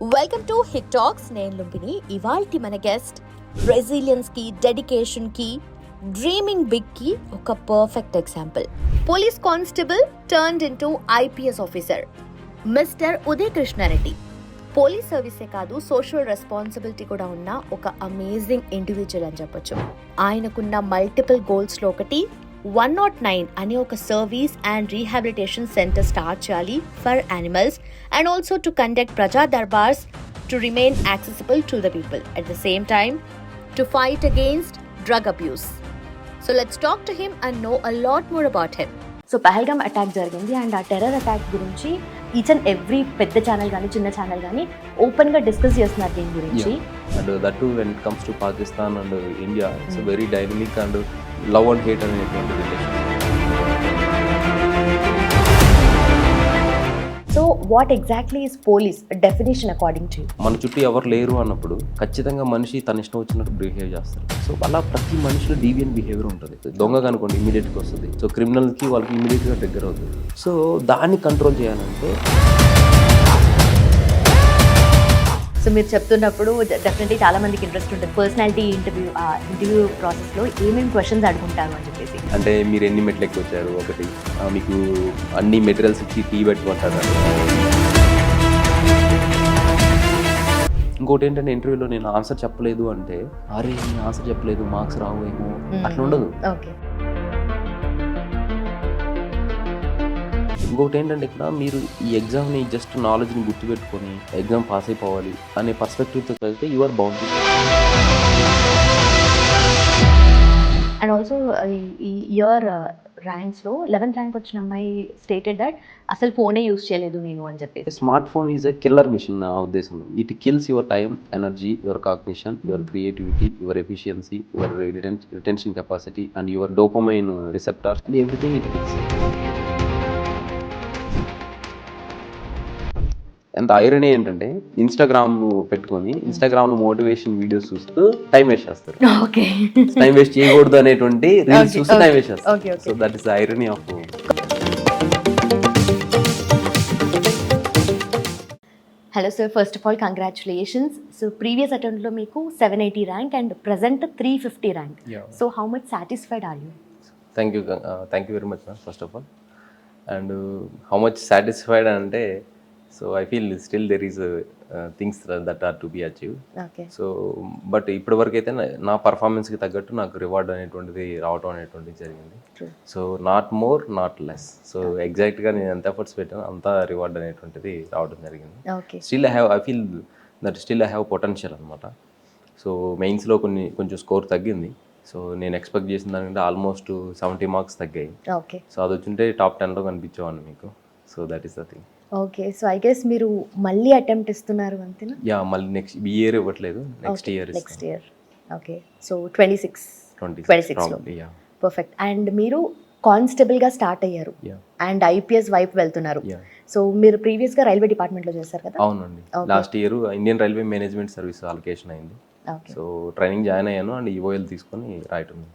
Welcome to hit talks. నేను లుంబిని. ఇవాల్టి మన గెస్ట్ రెసిలియన్స్ కి, డెడికేషన్ కి, డ్రీమింగ్ బిగ్ కి ఒక perfect example. Police constable turned into IPS officer mister Uday Krishna Reddy. Police సర్వీసే కాదు, సోషల్ రెస్పాన్సిబిలిటీ కూడా ఉన్న ఒక అమేజింగ్ ఇండివిజువల్ అని చెప్పొచ్చు. ఆయనకున్న మల్టిపుల్ గోల్స్ లో ఒకటి 109 అనే ఒక service and rehabilitation centre start చేయాలి for animals and also to conduct Praja Darbars to remain accessible to the people at the same time to fight against drug abuse. So let's talk to him and know a lot more about him. So Pahalgam attack జరిగింది and ఆ terror attack గురించి each and every పెద్ద channel కానీ చిన్న channel కానీ ఓపెన్గా discuss చేస్తున్నారు దీని గురించి. And that to when it comes to Pakistan and India it's very dynamic and love and hate అనేటువంటి relation. So what exactly is police definition according to you? మన చుట్టూ ఎవరు లేరు అన్నప్పుడు ఖచ్చితంగా మనిషి తన ఇష్టం వచ్చినట్టు బిహేవ్ చేస్తారు. సో అలా ప్రతి మనిషిలో డీవియన్ బిహేవియర్ ఉంటుంది. దొంగ కనుకోండి ఇమీడియట్గా వస్తుంది. సో క్రిమినల్కి వాళ్ళకి ఇమీడియట్గా దగ్గర అవుతుంది. సో దాన్ని కంట్రోల్ చేయాలంటే సో మీరు చెప్తున్నప్పుడు డెఫినెట్లీ చాలా మందికి ఇంట్రెస్ట్ ఉంటుంది పర్సనాలిటీ ఇంటర్వ్యూ ప్రాసెస్లో ఏమేమి క్వశ్చన్స్ అడుగుంటారు అని చెప్పేసి. అంటే మీరు ఎన్ని మెట్లు ఎక్కి వచ్చారు, ఒకటి మీకు అన్ని మెటీరియల్స్ ఇచ్చి టీ పెట్టుకుంటారు. ఇంకోటి ఏంటంటే ఇంటర్వ్యూలో నేను ఆన్సర్ చెప్పలేదు అంటే అరే నేను ఆన్సర్ చెప్పలేదు మార్క్స్ రావు ఏమో అట్లా ఉండదు. ఓకే. ఇంకొకటి ఏంటంటే ఇక్కడ మీరు ఈ ఎగ్జామ్ని జస్ట్ నాలెడ్జ్ని గుర్తుపెట్టుకొని ఎగ్జామ్ పాస్ అయిపోవాలి అనే పర్స్పెక్టివ్తో చదివితే you are bound. And also ఈ ఇయర్ ర్యాంక్స్లో 11th ర్యాంక్ వచ్చిన అమ్మాయి స్టేటెడ్ దట్ అసలు ఫోనే యూజ్ చేయలేదు నేను అని చెప్పేసి. Smart phone is a killer machine నా ఉద్దేశం. It kills your time, energy, your cognition, your creativity, your efficiency, your retention capacity and your dopamine receptors and everything it kills. ఎంత irony ఏంటంటే ఇన్స్టాగ్రామ్ పెట్టుకొని Instagram లో motivation videos చూస్తూ time waste చేస్తారు. Okay. Time waste చేయకూడదు అనేటువంటి reels చూస్తూ time waste చేస్తారు. So that is irony of. Hello sir, first of all congratulations. So previous అటెంప్ట్లో మీకు 780 rank and present 350 rank. So how much satisfied are you? Thank you very much ma'am first of all. And how much satisfied అంటే so I feel still there is things that are to be achieve. So but ఇప్పటి వరకు అయితే నా పర్ఫార్మెన్స్కి తగ్గట్టు నాకు reward అనేటువంటిది రావటం అనేటువంటిది జరిగింది. So not more not less. So ఎగ్జాక్ట్గా నేను ఎంత ఎఫర్ట్స్ పెట్టానో అంత రివార్డ్ అనేటువంటిది రావడం జరిగింది. Still I feel that still I have potential అనమాట. సో మెయిన్స్లో కొంచెం స్కోర్ తగ్గింది. సో నేను ఎక్స్పెక్ట్ చేసిన దానికంటే ఆల్మోస్ట్ 70 మార్క్స్ తగ్గాయి. సో అది వచ్చింటే టాప్ 10లో కనిపించేవాడిని మీకు. So that is the thing. Okay. So I guess మీరు మళ్ళీ అటెంప్ట్ ఇస్తున్నారు అంతేనా? యా, మళ్ళీ నెక్స్ట్ ఈ ఇయర్ ఇవ్వట్లేదు, నెక్స్ట్ ఇయర్. ఓకే. సో 26లో పర్ఫెక్ట్. అండ్ మీరు కానిస్టేబుల్గా స్టార్ట్ అయ్యారు అండ్ ఐపీఎస్ వైపు వెళ్తున్నారు. సో మీరు ప్రీవియస్గా రైల్వే డిపార్ట్మెంట్లో చేశారు కదా? అవునండి. Last year Indian railway management service allocation అయింది. సో ట్రైనింగ్ జాయిన్ అయ్యాను అండ్ ఈఓఎల్ తీసుకొని రాయటం.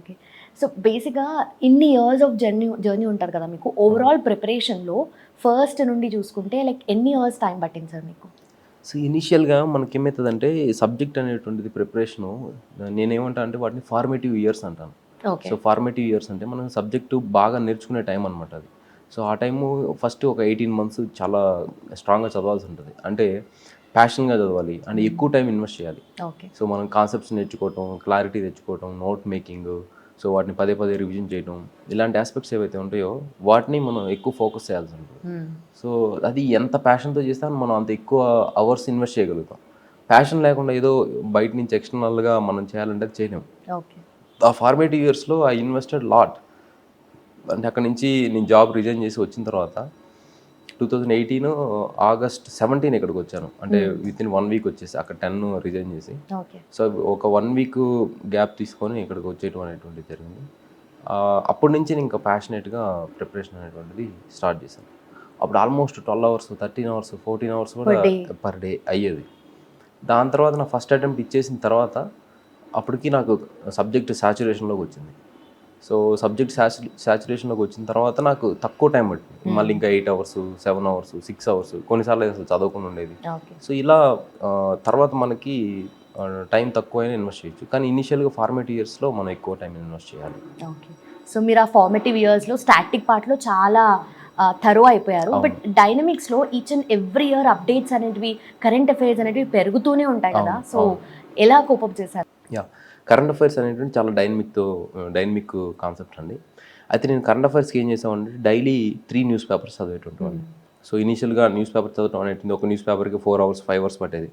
ఓకే. సో బేసిక్గా ఇన్ని ఇయర్స్ ఆఫ్ జర్నీ ఉంటారు కదా మీకు. ఓవరాల్ ప్రిపరేషన్లో ఫస్ట్ నుండి చూసుకుంటే లైక్ ఎన్ని ఇయర్స్ టైం పట్టింది సార్ మీకు? సో ఇనీషియల్గా మనకి ఏమవుతుందంటే సబ్జెక్ట్ అనేటువంటిది ప్రిపరేషను నేనేమంటా అంటే వాటిని ఫార్మేటివ్ ఇయర్స్ అంటాను. సో ఫార్మేటివ్ ఇయర్స్ అంటే మనం సబ్జెక్టు బాగా నేర్చుకునే టైం అనమాట అది. సో ఆ టైము ఫస్ట్ ఒక 18 months చాలా స్ట్రాంగ్గా చదవాల్సి ఉంటుంది. అంటే ప్యాషన్గా చదవాలి అండ్ ఎక్కువ టైం ఇన్వెస్ట్ చేయాలి. సో మనం కాన్సెప్ట్స్ నేర్చుకోవటం, క్లారిటీ తెచ్చుకోవటం, నోట్ మేకింగ్, సో వాటిని పదే రివిజన్ చేయడం, ఇలాంటి ఆస్పెక్ట్స్ ఏవైతే ఉంటాయో వాటిని మనం ఎక్కువ ఫోకస్ చేయాల్సి ఉంటుంది. సో అది ఎంత ప్యాషన్తో చేస్తే మనం అంత ఎక్కువ అవర్స్ ఇన్వెస్ట్ చేయగలుగుతాం. ప్యాషన్ లేకుండా ఏదో బయట నుంచి ఎక్స్టర్నల్గా మనం చేయాలంటే అది చేయలేము. ఆ ఫార్మేటివ్ ఇయర్స్లో ఐ ఇన్వెస్టెడ్ లాట్. అంటే అక్కడ నుంచి నేను జాబ్ రిజైన్ చేసి వచ్చిన తర్వాత 2018 August 17 ఇక్కడికి వచ్చాను. అంటే వితిన్ 1 week వచ్చేసి అక్కడ 10 రిజైన్ చేసి. సో ఒక 1 week గ్యాప్ తీసుకొని ఇక్కడికి వచ్చేయటం అనేటువంటిది జరిగింది. అప్పటి నుంచి నేను ఇంకా ప్యాషనేట్గా ప్రిపరేషన్ అనేటువంటిది స్టార్ట్ చేశాను. అప్పుడు ఆల్మోస్ట్ 12 hours, 13 hours, 14 hours కూడా పర్ డే అయ్యేది. దాని తర్వాత నా ఫస్ట్ అటెంప్ట్ ఇచ్చేసిన తర్వాత అప్పటికి నాకు సబ్జెక్ట్ సాచురేషన్లోకి వచ్చింది. సో సబ్జెక్ట్ సాచురేషన్లోకి వచ్చిన తర్వాత నాకు తక్కువ టైం పట్టింది. మళ్ళీ ఇంకా 8 అవర్స్ 7 అవర్స్ 6 అవర్స్ కొన్నిసార్లు అసలు చదవకుండా ఉండేది. సో ఇలా తర్వాత మనకి టైం తక్కువైనా ఇన్వెస్ట్ చేయొచ్చు, కానీ ఇనిషియల్గా ఫార్మేటివ్ ఇయర్స్లో మనం ఎక్కువ టైం ఇన్వెస్ట్ చేయాలి. ఓకే. సో మీరు ఆ ఫార్మేటివ్ ఇయర్స్లో స్టాటిక్ పార్ట్లో చాలా థరో అయిపోయారు. బట్ డైనమిక్స్లో each and every year updates అనేటివి, కరెంట్ అఫైర్స్ అనేటివి పెరుగుతూనే ఉంటాయి కదా. సో ఎలా కోపప్ చేశారు? కరెంట్ అఫైర్స్ అనేటువంటి చాలా డైనమిక్ కాన్సెప్ట్ అండి. అయితే నేను కరెంట్ అఫైర్స్కి ఏం చేసామంటే డైలీ 3 న్యూస్ పేపర్స్ చదివేటటువంటి. సో ఇనీషియల్గా న్యూస్ పేపర్ చదవడం అనేటువంటి ఒక న్యూస్ పేపర్కి 4 అవర్స్ 5 అవర్స్ పట్టేది.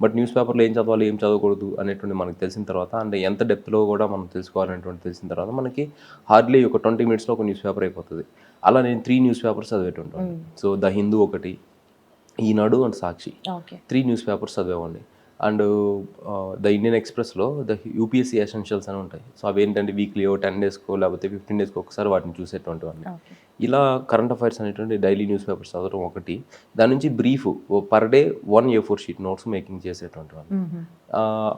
బట్ న్యూస్ పేపర్లో ఏం చదవాలి ఏం చదవకూడదు అనేటువంటి మనకు తెలిసిన తర్వాత, అంటే ఎంత డెప్త్లో కూడా మనం తెలుసుకోవాలనేటువంటి తెలిసిన తర్వాత మనకి హార్డ్లీ ఒక 20 మినిట్స్లో ఒక న్యూస్ పేపర్ అయిపోతుంది. అలా నేను 3 న్యూస్ పేపర్స్ చదివేటుంటాను. సో ద హిందూ ఒకటి, Eenadu and Sakshi, 3 newspapers చదివేవాడిని. అండ్ ద ఇండియన్ ఎక్స్ప్రెస్లో ద యూపీఎస్సీ ఎసెన్షియల్స్ అని ఉంటాయి. సో అవి ఏంటంటే వీక్లీ 10 డేస్కో లేకపోతే 15 డేస్కో ఒకసారి వాటిని చూసేటువంటివన్నీ. ఇలా కరెంట్ అఫైర్స్ అనేటువంటి డైలీ న్యూస్ పేపర్స్ చదవడం ఒకటి. దాని నుంచి brief per day 1 A4 sheet notes making చేసేటువంటివన్నీ.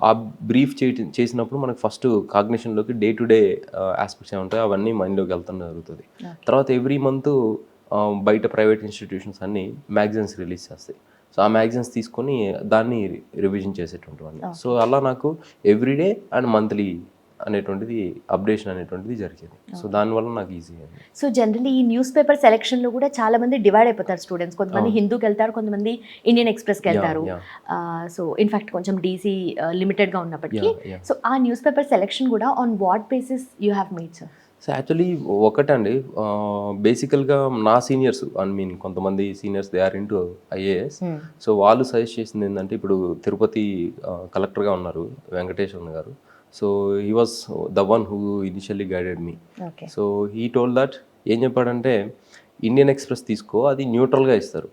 ఆ బ్రీఫ్ చేసినప్పుడు మనకు ఫస్ట్ కాగ్నిషన్లోకి డే టు డే ఆస్పెక్ట్స్ ఏముంటాయి అవన్నీ మైండ్లోకి వెళ్తాం జరుగుతుంది. తర్వాత ఎవ్రీ మంత్ బయట ప్రైవేట్ ఇన్స్టిట్యూషన్స్ అన్నీ మ్యాగజైన్స్ రిలీజ్ చేస్తాయి. సో ఆ మ్యాగజైన్స్ తీసుకొని దాన్ని రివిజన్ చేసేటువంటివన్నీ. సో అలా నాకు ఎవ్రీడే అండ్ మంత్లీ అనేటువంటిది అప్డేషన్ అనేటువంటిది జరిగేది. సో దానివల్ల నాకు ఈజీ అయింది. సో జనరల్లీ ఈ న్యూస్ పేపర్ సెలెక్షన్లో కూడా చాలా మంది డివైడ్ అయిపోతారు స్టూడెంట్స్. కొంతమంది హిందూకి వెళ్తారు, కొంతమంది ఇండియన్ ఎక్స్ప్రెస్కి వెళ్తారు. సో ఇన్ఫాక్ట్ కొంచెం డీసీ లిమిటెడ్గా ఉన్నప్పటికీ. సో ఆ న్యూస్ పేపర్ సెలెక్షన్ కూడా on what basis you have made sir? So actually ఒకటండి, బేసికల్గా నా సీనియర్స్ కొంతమంది seniors they are into IAS. So వాళ్ళు సజెస్ట్ చేసింది ఏంటంటే, ఇప్పుడు తిరుపతి కలెక్టర్గా ఉన్నారు Venkateswara garu. So he was the one who initially guided me. So he told that, ఏం చెప్పాడంటే ఇండియన్ ఎక్స్ప్రెస్ తీసుకో, అది న్యూట్రల్గా ఇస్తారు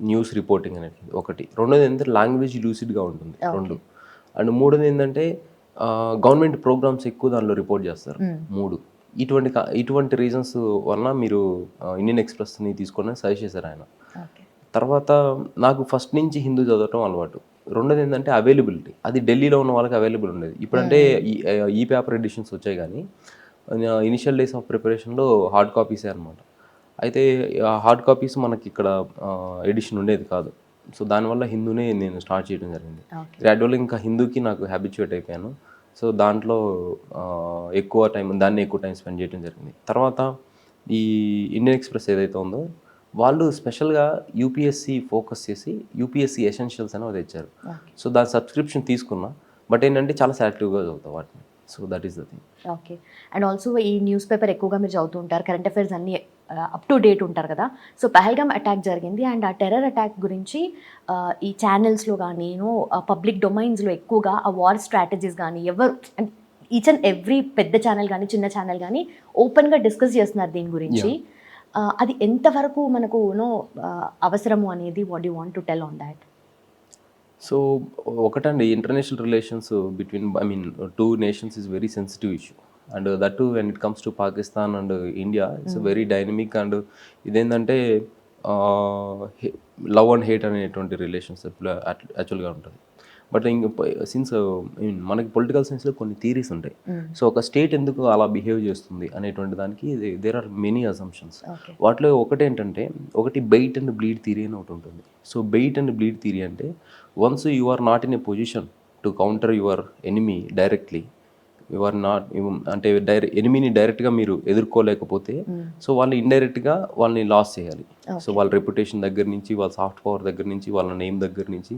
న్యూస్ రిపోర్టింగ్ అనేది ఒకటి. రెండోది ఏంటంటే లాంగ్వేజ్ లూసిడ్గా ఉంటుంది 2. అండ్ మూడోది ఏంటంటే గవర్నమెంట్ ప్రోగ్రామ్స్ ఎక్కువ దానిలో రిపోర్ట్ చేస్తారు 3. ఇటువంటి రీజన్స్ వలన మీరు ఇండియన్ ఎక్స్ప్రెస్ని తీసుకొని సజెస్ట్ చేశారు ఆయన. తర్వాత నాకు ఫస్ట్ నుంచి హిందూ చదవటం అలవాటు. రెండోది ఏంటంటే అవైలబిలిటీ, అది ఢిల్లీలో ఉన్న వాళ్ళకి అవైలబుల్ ఉండేది. ఇప్పుడంటే ఈ పేపర్ ఎడిషన్స్ వచ్చాయి, కానీ ఇనిషియల్ డేస్ ఆఫ్ ప్రిపరేషన్లో హార్డ్ కాపీసే అనమాట. అయితే ఆ హార్డ్ కాపీస్ మనకి ఇక్కడ ఎడిషన్ ఉండేది కాదు. సో దానివల్ల హిందూనే నేను స్టార్ట్ చేయడం జరిగింది. గ్రాడ్యువల్గా ఇంకా హిందూకి నాకు హ్యాబిచ్యుయేట్ అయిపోయాను. సో దాంట్లో ఎక్కువ టైం స్పెండ్ చేయడం జరిగింది. తర్వాత ఈ ఇండియన్ ఎక్స్ప్రెస్ ఏదైతే ఉందో వాళ్ళు స్పెషల్గా యూపీఎస్సీ ఫోకస్ చేసి యూపీఎస్సీ ఎసెన్షియల్స్ అని తెచ్చారు. సో దాని సబ్స్క్రిప్షన్ తీసుకున్నా, బట్ ఏంటంటే చాలా సెలెక్టివ్గా చదువుతాం వాటిని. So that is the thing. Okay. And also ఈ న్యూస్ పేపర్ ఎక్కువగా మీరు చదువుతూ ఉంటారు, కరెంట్ అఫైర్స్ అన్నీ అప్ టు డేట్ ఉంటారు కదా. సో పహల్గామ్ అటాక్ జరిగింది, అండ్ ఆ టెర్రర్ అటాక్ గురించి ఈ ఛానల్స్లో కానీ పబ్లిక్ డొమైన్స్లో ఎక్కువగా ఆ వార్ స్ట్రాటజీస్ కానీ ఎవరు ఈచ్ అండ్ ఎవ్రీ పెద్ద ఛానల్ కానీ చిన్న ఛానల్ కానీ ఓపెన్గా డిస్కస్ చేస్తున్నారు దీని గురించి. అది ఎంతవరకు మనకు అవసరము అనేది what you want to tell on that? So ఒకటండి, international relations between 2 nations is very sensitive issue. And that to when it comes to Pakistan and India, it's very dynamic. And ఇదేంటంటే లవ్ అండ్ హేట్ అనేటువంటి relationship యాక్చువల్గా ఉంటుంది. But ఇంక since మనకి political సైన్స్లో కొన్ని theories ఉంటాయి. సో ఒక స్టేట్ ఎందుకు అలా బిహేవ్ చేస్తుంది అనేటువంటి దానికి దేర్ ఆర్ మెనీ అజంప్షన్స్. వాటిలో ఒకటేంటంటే, ఒకటి బెయిట్ అండ్ బ్లీడ్ థియరీ అని ఒకటి ఉంటుంది. So bait and bleed theory అంటే, once you are not in a position to counter your enemy directly, you are not అంటే ఎనిమీని డైరెక్ట్గా మీరు ఎదుర్కోలేకపోతే, సో వాళ్ళు ఇండైరెక్ట్గా వాళ్ళని లాస్ చేయాలి. సో వాళ్ళ రెప్యుటేషన్ దగ్గర నుంచి, వాళ్ళ సాఫ్ట్ పవర్ దగ్గర నుంచి, వాళ్ళ నేమ్ దగ్గర నుంచి,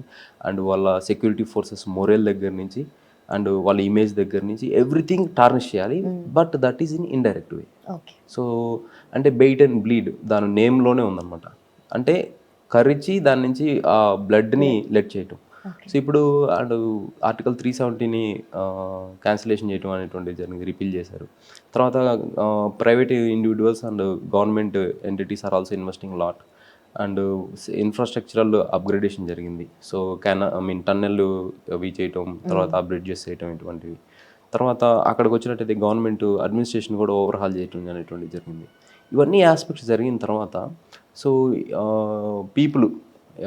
అండ్ వాళ్ళ సెక్యూరిటీ ఫోర్సెస్ మొరల్ దగ్గర నుంచి, అండ్ వాళ్ళ ఇమేజ్ దగ్గర నుంచి ఎవ్రీథింగ్ టార్నిష్ చేయాలి. But that is in indirect way. So అంటే బెయిట్ అండ్ బ్లీడ్ దాని నేమ్లోనే ఉందన్నమాట. అంటే కరిచి దాని నుంచి ఆ బ్లడ్ని లెట్ చేయటం. సో ఇప్పుడు అండ్ ఆర్టికల్ 370ని క్యాన్సిలేషన్ చేయడం అనేటువంటిది జరిగింది, రిపీల్ చేశారు. తర్వాత private individuals and government entities are also investing lot. And infrastructural upgradation జరిగింది. సో టన్నెల్ అవి చేయటం, తర్వాత బ్రిడ్జెస్ చేయటం, ఇటువంటివి. తర్వాత అక్కడికి వచ్చినట్టయితే గవర్నమెంట్ అడ్మినిస్ట్రేషన్ కూడా ఓవర్హాల్ చేయటం అనేటువంటిది జరిగింది. ఇవన్నీ ఆస్పెక్ట్స్ జరిగిన తర్వాత సో పీపుల్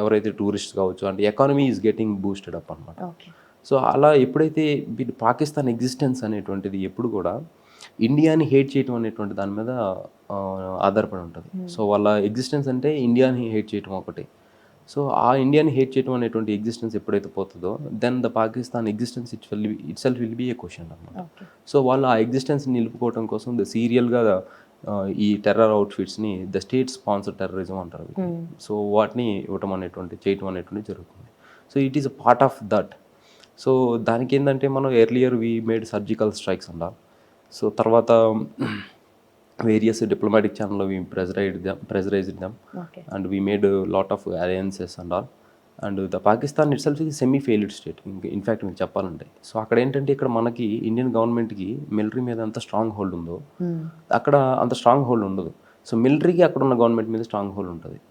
ఎవరైతే టూరిస్ట్ కావచ్చు, అంటే economy is getting boosted up అనమాట. సో అలా ఎప్పుడైతే పాకిస్తాన్ ఎగ్జిస్టెన్స్ అనేటువంటిది ఎప్పుడు కూడా ఇండియాని హేట్ చేయటం అనేటువంటి దాని మీద ఆధారపడి ఉంటుంది. సో వాళ్ళ ఎగ్జిస్టెన్స్ అంటే ఇండియాని హేట్ చేయటం ఒకటి. సో ఆ ఇండియాని హేట్ చేయటం అనేటువంటి ఎగ్జిస్టెన్స్ ఎప్పుడైతే పోతుందో then the Pakistan existence itself will be a question అనమాట. సో వాళ్ళు ఆ ఎగ్జిస్టెన్స్ నిలుపుకోవడం కోసం సీరియల్గా ఈ టెర్రర్ అవుట్ఫిట్స్ని ద స్టేట్ స్పాన్సర్ టెర్రరిజం అంటారు. సో వాటిని ఇవ్వటం అనేటువంటి చేయటం అనేటువంటి జరుగుతుంది. So it is a part of that. So దానికి ఏంటంటే మనం earlier we made surgical strikes అంటారు. సో తర్వాత వేరియస్ డిప్లొమాటిక్ ఛానల్లో we pressurised them and we made lot of alliances and all. And the Pakistan it self ఇది semi failed state in fact మీకు చెప్పాలంటే. So అక్కడ ఏంటంటే ఇక్కడ మనకి ఇండియన్ గవర్నమెంట్కి మిలిటరీ మీద ఎంత స్ట్రాంగ్ హోల్డ్ ఉందో అక్కడ అంత స్ట్రాంగ్ హోల్డ్ ఉండదు. సో మిలిటరీకి అక్కడ ఉన్న గవర్నమెంట్ మీద స్ట్రాంగ్ హోల్డ్ ఉంటుంది.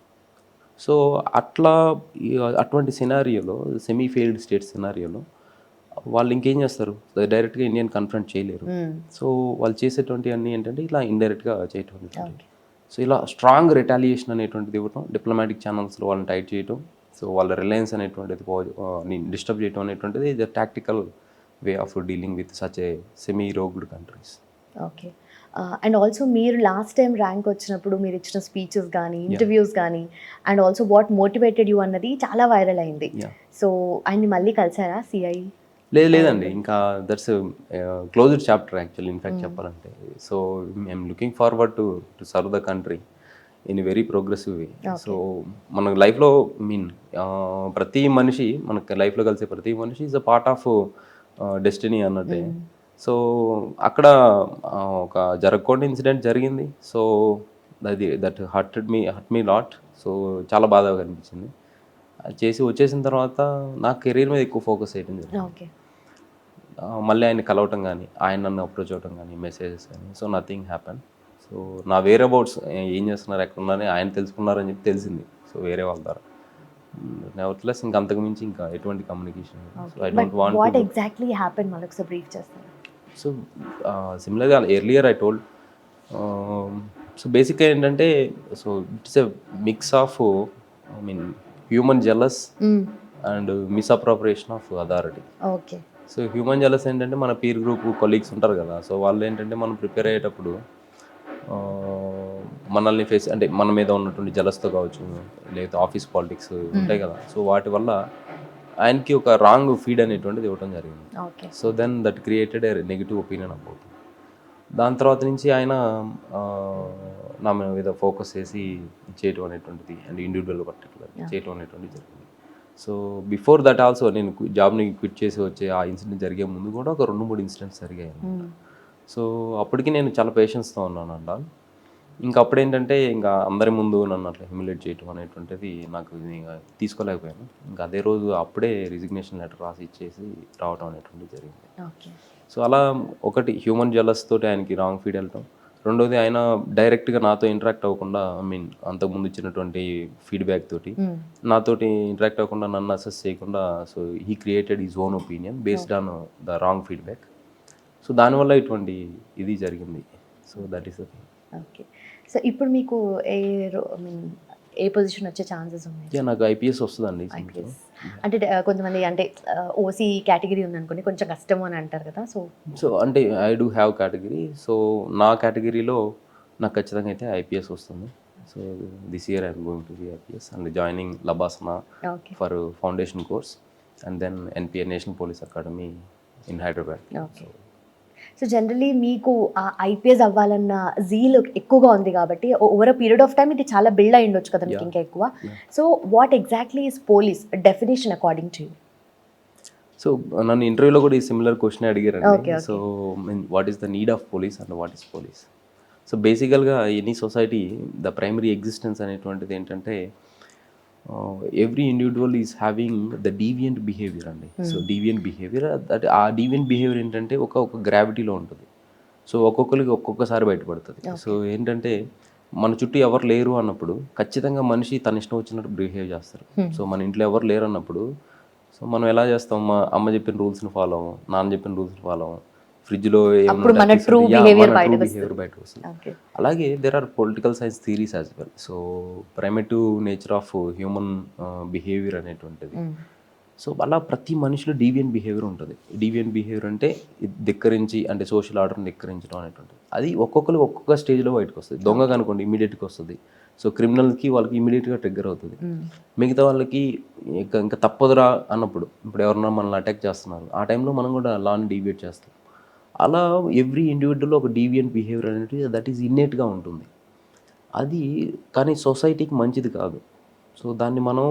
సో అట్లా అటువంటి సినారియోలో సెమీ ఫెయిల్డ్ స్టేట్ సినారియోలో వాళ్ళు ఇంకేం చేస్తారు, డైరెక్ట్గా ఇండియన్ కన్ఫ్రంట్ చేయలేరు. సో వాళ్ళు చేసేటువంటి అన్నీ ఏంటంటే ఇలా ఇండైరెక్ట్గా చేయటం. సో ఇలా స్ట్రాంగ్ రిటాలియేషన్ అనేటువంటిది ఇవ్వటం, డిప్లొమాటిక్ ఛానల్స్లో వాళ్ళని టైట్ చేయటం, సో వాళ్ళ రిలయన్స్ అనేటువంటిది డిస్టర్బ్ చేయటం అనేటువంటిది ఇది tactical way of dealing with such a semi rogued countries. Okay. And also మీరు లాస్ట్ టైం ర్యాంక్ వచ్చినప్పుడు మీరు ఇచ్చిన స్పీచెస్ కానీ ఇంటర్వ్యూస్ కానీ and also what motivated you అన్నది చాలా వైరల్ అయింది. సో ఆయన్ని మళ్ళీ కలిసారా సిఐ? లేదండి, ఇంకా that's closed chapter actually in fact చెప్పాలంటే. So I'm looking forward to serve the country in very progressive way. So మన లైఫ్లో ప్రతి మనిషి మనకి లైఫ్లో కలిసే ప్రతి మనిషి is a part of destiny అన్నట్టే. సో అక్కడ ఒక జరగకుండా ఇన్సిడెంట్ జరిగింది. So that hurt me lot. So చాలా బాధగా అనిపించింది. అది చేసి వచ్చేసిన తర్వాత నా కెరీర్ మీద ఎక్కువ ఫోకస్ చేయడం జరిగింది. మళ్ళీ ఆయన కలవటం కానీ, ఆయన నన్ను అప్రోచ్ అవ్వటం కానీ, మెసేజెస్ కానీ, సో నథింగ్ హ్యాపెన్. సో నా వేరే అబౌట్స్ ఏం చేస్తున్నారు, ఎక్కడ ఉన్నారని ఆయన తెలుసుకున్నారని చెప్పి తెలిసింది. సో వేరే వాళ్ళ ద్వారా నెవర్త్లెస్ ఇంకా అంతకు మించి ఇంకా ఎటువంటి communication. So I don't want what exactly happen మనకు సో బ్రీఫ్ చేస్తాను. సో సిమిలర్గా ఎర్లియర్ ఐ టోల్డ్. సో బేసిక్గా ఏంటంటే so it's a mix of human jealous and misappropriation of authority. Okay. So human jealous ఏంటంటే మన పీర్ గ్రూప్ కొలీగ్స్ ఉంటారు కదా, so వాళ్ళు ఏంటంటే మనం ప్రిపేర్ అయ్యేటప్పుడు మనల్ని ఫేస్ అంటే మన మీద ఉన్నటువంటి జలస్తో కావచ్చు, లేదా ఆఫీస్ పాలిటిక్స్ ఉంటాయి కదా, సో వాటి వల్ల ఆయనకి ఒక రాంగ్ ఫీడ్ అనేటువంటిది ఇవ్వడం జరిగింది. So then that created a negative opinion about. దాని తర్వాత నుంచి ఆయన నా మీద ఫోకస్ చేసి చేయటం అనేటువంటిది అండ్ ఇండివిజువల్ పర్టికులర్ చేయటం అనేటువంటిది జరిగింది. సో బిఫోర్ దట్ ఆల్సో నేను జాబ్ని క్విట్ చేసి వచ్చే ఆ ఇన్సిడెంట్ జరిగే ముందు కూడా ఒక 2-3 ఇన్సిడెంట్స్ జరిగాయి. సో అప్పటికి నేను చాలా పేషెన్స్తో ఉన్నాను అంట. ఇంకా అప్పుడేంటంటే ఇంకా అందరి ముందు నన్ను అట్లా హ్యూమిలేట్ చేయటం అనేటువంటిది నాకు ఇంకా తీసుకోలేకపోయాను. ఇంకా అదే రోజు అప్పుడే రిజిగ్నేషన్ లెటర్ రాసి ఇచ్చేసి రావడం అనేటువంటిది జరిగింది. సో అలా ఒకటి హ్యూమన్ జెలస్ తోటి ఆయనకి రాంగ్ ఫీడ్ వెళ్ళటం, రెండోది ఆయన డైరెక్ట్గా నాతో ఇంటరాక్ట్ అవ్వకుండా అంతకుముందు ఇచ్చినటువంటి ఫీడ్బ్యాక్ తోటి నాతోటి ఇంటరాక్ట్ అవ్వకుండా నన్ను అసెస్ చేయకుండా so he created his own opinion based on the wrong feedback. So దానివల్ల ఇటువంటి ఇది జరిగింది. So that is the thing. Okay. So ఇప్పుడు మీకు ఏ పొజిషన్ వచ్చే ఛాన్సెస్ ఉన్నాయి? నాకు ఐపీఎస్ వస్తుందండి. అంటే కొంతమంది అంటే ఓసీ కేటగిరీ ఉందనుకోండి కొంచెం కష్టము అని అంటారు కదా. సో అంటే I do have category. So నా కేటగిరీలో నాకు ఖచ్చితంగా అయితే ఐపీఎస్ వస్తుంది. So this year I'm going to be IPS and joining LBSNAA for foundation course and then NPA National Police Academy in Hyderabad. So generally మీకు ఆ ఐపీఎస్ అవ్వాలన్న జీల్ ఎక్కువగా ఉంది కాబట్టి over a period of time ఇది చాలా బిల్డ్ అయి ఉండొచ్చు కదా మీకు ఇంకా ఎక్కువ. So what exactly is police definition according to you? So నన్ను ఇంటర్వ్యూలో కూడా ఈ సిమిలర్ క్వశ్చన్ అడిగారండి. So what is the need of police and what is police? So బేసికల్గా any society the primary existence అనేటువంటిది ఏంటంటే every individual is having the deviant behaviour అండి. So deviant behaviour that ఆ డీవియంట్ బిహేవియర్ ఏంటంటే ఒక గ్రావిటీలో ఉంటుంది. So ఒక్కొక్కరికి ఒక్కొక్కసారి బయటపడుతుంది. సో ఏంటంటే మన చుట్టూ ఎవరు లేరు అన్నప్పుడు ఖచ్చితంగా మనిషి తన ఇష్టం వచ్చినట్టు బిహేవ్ చేస్తారు. సో మన ఇంట్లో ఎవరు లేరు అన్నప్పుడు సో మనం ఎలా చేస్తాం, మా అమ్మ చెప్పిన రూల్స్ని ఫాలో అవ్వం, నాన్న చెప్పిన రూల్స్ని ఫాలో అవ్వం, ఫ్రిడ్జ్లో బిహేవియర్ బయట వస్తుంది. అలాగే there are political science theories as well. So primitive nature of human behaviour అనేటువంటిది. సో అలా ప్రతి మనిషిలో డీవియన్ బిహేవియర్ ఉంటుంది. డీవియన్ బిహేవియర్ అంటే ధిక్కరించి, అంటే సోషల్ ఆర్డర్ని ధిక్కరించడం అనేటువంటిది. అది ఒక్కొక్కరికి ఒక్కొక్క స్టేజ్లో బయటకు వస్తుంది. దొంగగా అనుకోండి ఇమీడియట్గా వస్తుంది. సో క్రిమినల్కి వాళ్ళకి ఇమీడియట్గా ట్రిగ్గర్ అవుతుంది. మిగతా వాళ్ళకి ఇంకా తప్పదురా అన్నప్పుడు, ఇప్పుడు ఎవరన్నా మనల్ని అటాక్ చేస్తున్నారు, ఆ టైంలో మనం కూడా లాని డీవియేట్ చేస్తాం. అలా ఎవ్రీ ఇండివిజువల్లో ఒక డీవియన్ బిహేవియర్ అనేది దట్ ఈజ్ ఇన్నేట్గా ఉంటుంది. అది కానీ సొసైటీకి మంచిది కాదు. సో దాన్ని మనం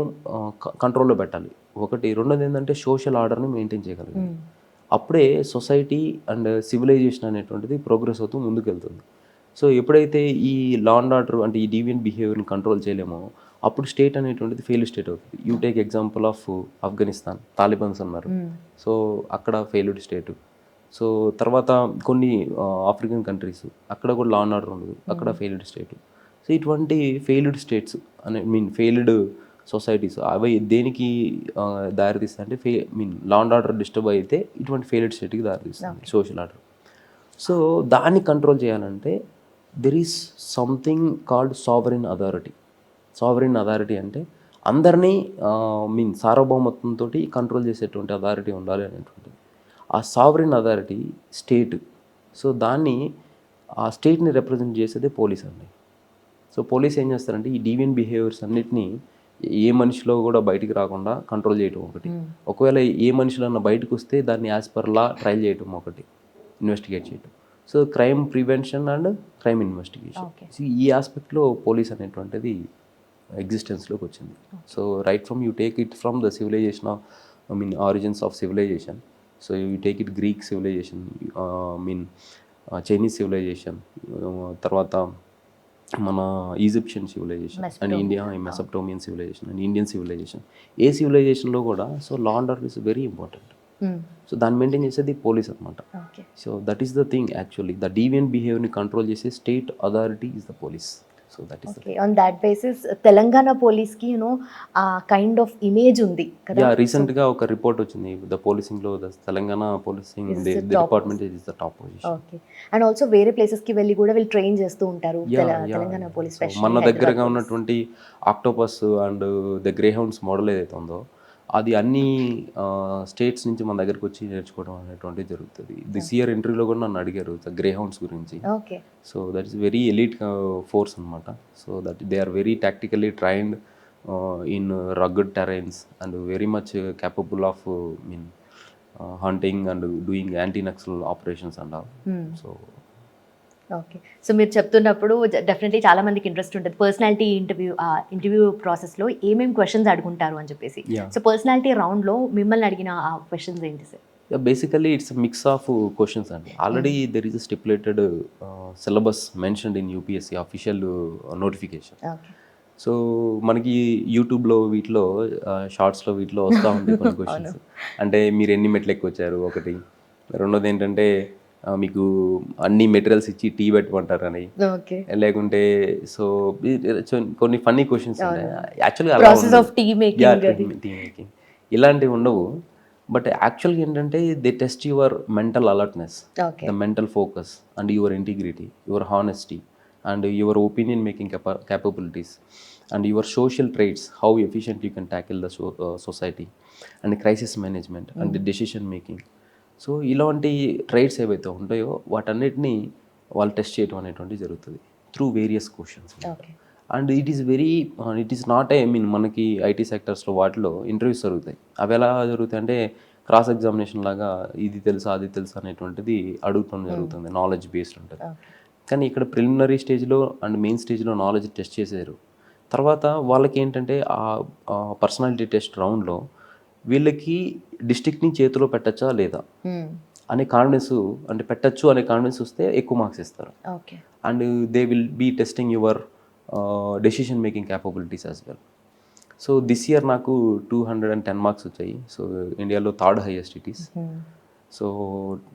కంట్రోల్లో పెట్టాలి. ఒకటి. రెండోది ఏంటంటే సోషల్ ఆర్డర్ని మెయింటైన్ చేయగలగాలి. అప్పుడే సొసైటీ అండ్ సివిలైజేషన్ అనేటువంటిది ప్రోగ్రెస్ అవుతూ ముందుకెళ్తుంది. సో ఎప్పుడైతే ఈ లా అండ్ ఆర్డర్ అంటే ఈ డీవియన్ బిహేవియర్ని కంట్రోల్ చేయలేమో అప్పుడు స్టేట్ అనేటువంటిది ఫెయిల్ స్టేట్ అవుతుంది. You take example of Afghanistan, Talibans ఉన్నారు. సో అక్కడ ఫెయిల్డ్ స్టేట్. సో తర్వాత కొన్ని ఆఫ్రికన్ కంట్రీస్, అక్కడ కూడా లా అండ్ ఆర్డర్ ఉండదు, అక్కడ ఫెయిల్డ్ స్టేట్. సో ఇటువంటి ఫెయిల్డ్ స్టేట్స్ ఫెయిల్డ్ సొసైటీస్ అవి దేనికి దారితీస్తాయి అంటే లా అండ్ ఆర్డర్ డిస్టర్బ్ అయితే ఇటువంటి ఫెయిల్డ్ స్టేట్కి దారితీస్తుంది సోషల్ ఆర్డర్. సో దాన్ని కంట్రోల్ చేయాలంటే there is something called sovereign authority. Sovereign authority అంటే అందరినీ సార్వభౌమత్వంతో కంట్రోల్ చేసేటువంటి అథారిటీ ఉండాలి అనేటువంటిది. ఆ సావరిన్ అథారిటీ స్టేట్. సో దాన్ని ఆ స్టేట్ని రిప్రజెంట్ చేసేదే పోలీస్ అండి. సో పోలీస్ ఏం చేస్తారంటే ఈ డీవియన్ బిహేవియర్స్ అన్నిటినీ ఏ మనిషిలో కూడా బయటికి రాకుండా కంట్రోల్ చేయటం ఒకటి. ఒకవేళ ఏ మనిషిలో బయటకు వస్తే దాన్ని యాజ్ పర్ లా ట్రయల్ చేయటం ఒకటి, ఇన్వెస్టిగేట్ చేయటం. So crime prevention and crime investigation. ఈ ఆస్పెక్ట్లో పోలీస్ అనేటువంటిది ఎగ్జిస్టెన్స్లోకి వచ్చింది. So right from you take it from the civilisation of origins of civilisation. So you take it Greek civilisation, Chinese civilisation, తర్వాత మన Egyptian civilisation and India Mesopotamian civilisation and Indian civilisation. ఏ సివిలైజేషన్లో కూడా so law and order is very important. So దాన్ని maintain చేసేది police అనమాట. So that is the thing actually. The డీవియన్ బిహేవియర్ని control చేసే state authority is the police. So that is on that basis Telangana పోలీస్కి ఆ kind of image ఉంది కదా. Yeah, రీసెంట్గా ఒక రిపోర్ట్ వచ్చింది. ద పోలీసింగ్లో the Telangana policing department is the top position. Okay. And also వేరే ప్లేసెస్కి వెళ్ళి కూడా వీళ్ళు ట్రైన్ చేస్తూ ఉంటారు తెలంగాణ పోలీస్. మన దగ్గరగా ఉన్నటువంటి octopus and the grey hounds model ఏదైతే ఉందో అది అన్ని స్టేట్స్ నుంచి మన దగ్గరకు వచ్చి నేర్చుకోవడం అనేటువంటిది జరుగుతుంది. దిస్ ఇయర్ ఇంటర్వ్యూలో కూడా నన్ను అడిగారు గ్రే హౌండ్స్ గురించి. Okay. So that is very elite force అనమాట. So that they are very tactically trained in rugged terrains and very much capable of hunting and doing anti Naxal operations and all. So okay. So మీరు చెప్తున్నప్పుడు definitely చాలా మందికి interest ఉంటుంది personality interview ప్రాసెస్లో ఏమేమి questions అడుగుంటారు అని చెప్పేసి. సో పర్సనాలిటీ రౌండ్లో మిమ్మల్ని అడిగిన ఆ క్వశ్చన్స్ ఏంటి sir? Basically it's mix of questions అండి. Already there is a stipulated syllabus mentioned in UPSC official notification. So మనకి యూట్యూబ్లో వీటిలో షార్ట్స్లో వీటిలో వస్తూ ఉంటాయి కొన్ని క్వశ్చన్స్. అంటే మీరు ఎన్ని మెట్లు ఎక్కొచ్చారు ఒకటి. రెండోది ఏంటంటే మీకు అన్ని మెటీరియల్స్ ఇచ్చి టీ పెట్టమంటారని, లేకుంటే సో కొన్ని ఫన్నీ క్వశ్చన్స్ ఉంటాయి. యాక్చువల్గా టీ మేకింగ్ ఇలాంటివి ఉండవు. బట్ యాక్చువల్గా ఏంటంటే they test your mental alertness, the mental focus and your integrity, your honesty and your opinion making capabilities and your social traits, how efficient you can tackle the society and crisis management and the decision making. So ఇలాంటి ట్రైట్స్ ఏవైతే ఉంటాయో వాటన్నిటిని వాళ్ళు test చేయడం అనేటువంటి జరుగుతుంది through various questions. And it is not మనకి IT సెక్టర్స్లో వాటిలో ఇంటర్వ్యూస్ జరుగుతాయి. అవి ఎలా జరుగుతాయి అంటే క్రాస్ ఎగ్జామినేషన్ లాగా ఇది తెలుసా అది తెలుసా అనేటువంటిది అడుగుతాం జరుగుతుంది, నాలెడ్జ్ బేస్డ్ ఉంటుంది. కానీ ఇక్కడ ప్రిలిమినరీ స్టేజ్లో అండ్ మెయిన్ స్టేజ్లో నాలెడ్జ్ టెస్ట్ చేశారు. తర్వాత వాళ్ళకి ఏంటంటే ఆ పర్సనాలిటీ టెస్ట్ రౌండ్లో వీళ్ళకి డిస్ట్రిక్ట్ని చేతిలో పెట్టచ్చా లేదా అనే కాన్ఫిడెన్స్, అంటే పెట్టచ్చు అనే కాన్ఫిడెన్స్ వస్తే ఎక్కువ మార్క్స్ ఇస్తారు. And they will be testing your decision making capabilities as well. So this year నాకు 210 మార్క్స్ వచ్చాయి. సో ఇండియాలో third highest it is. So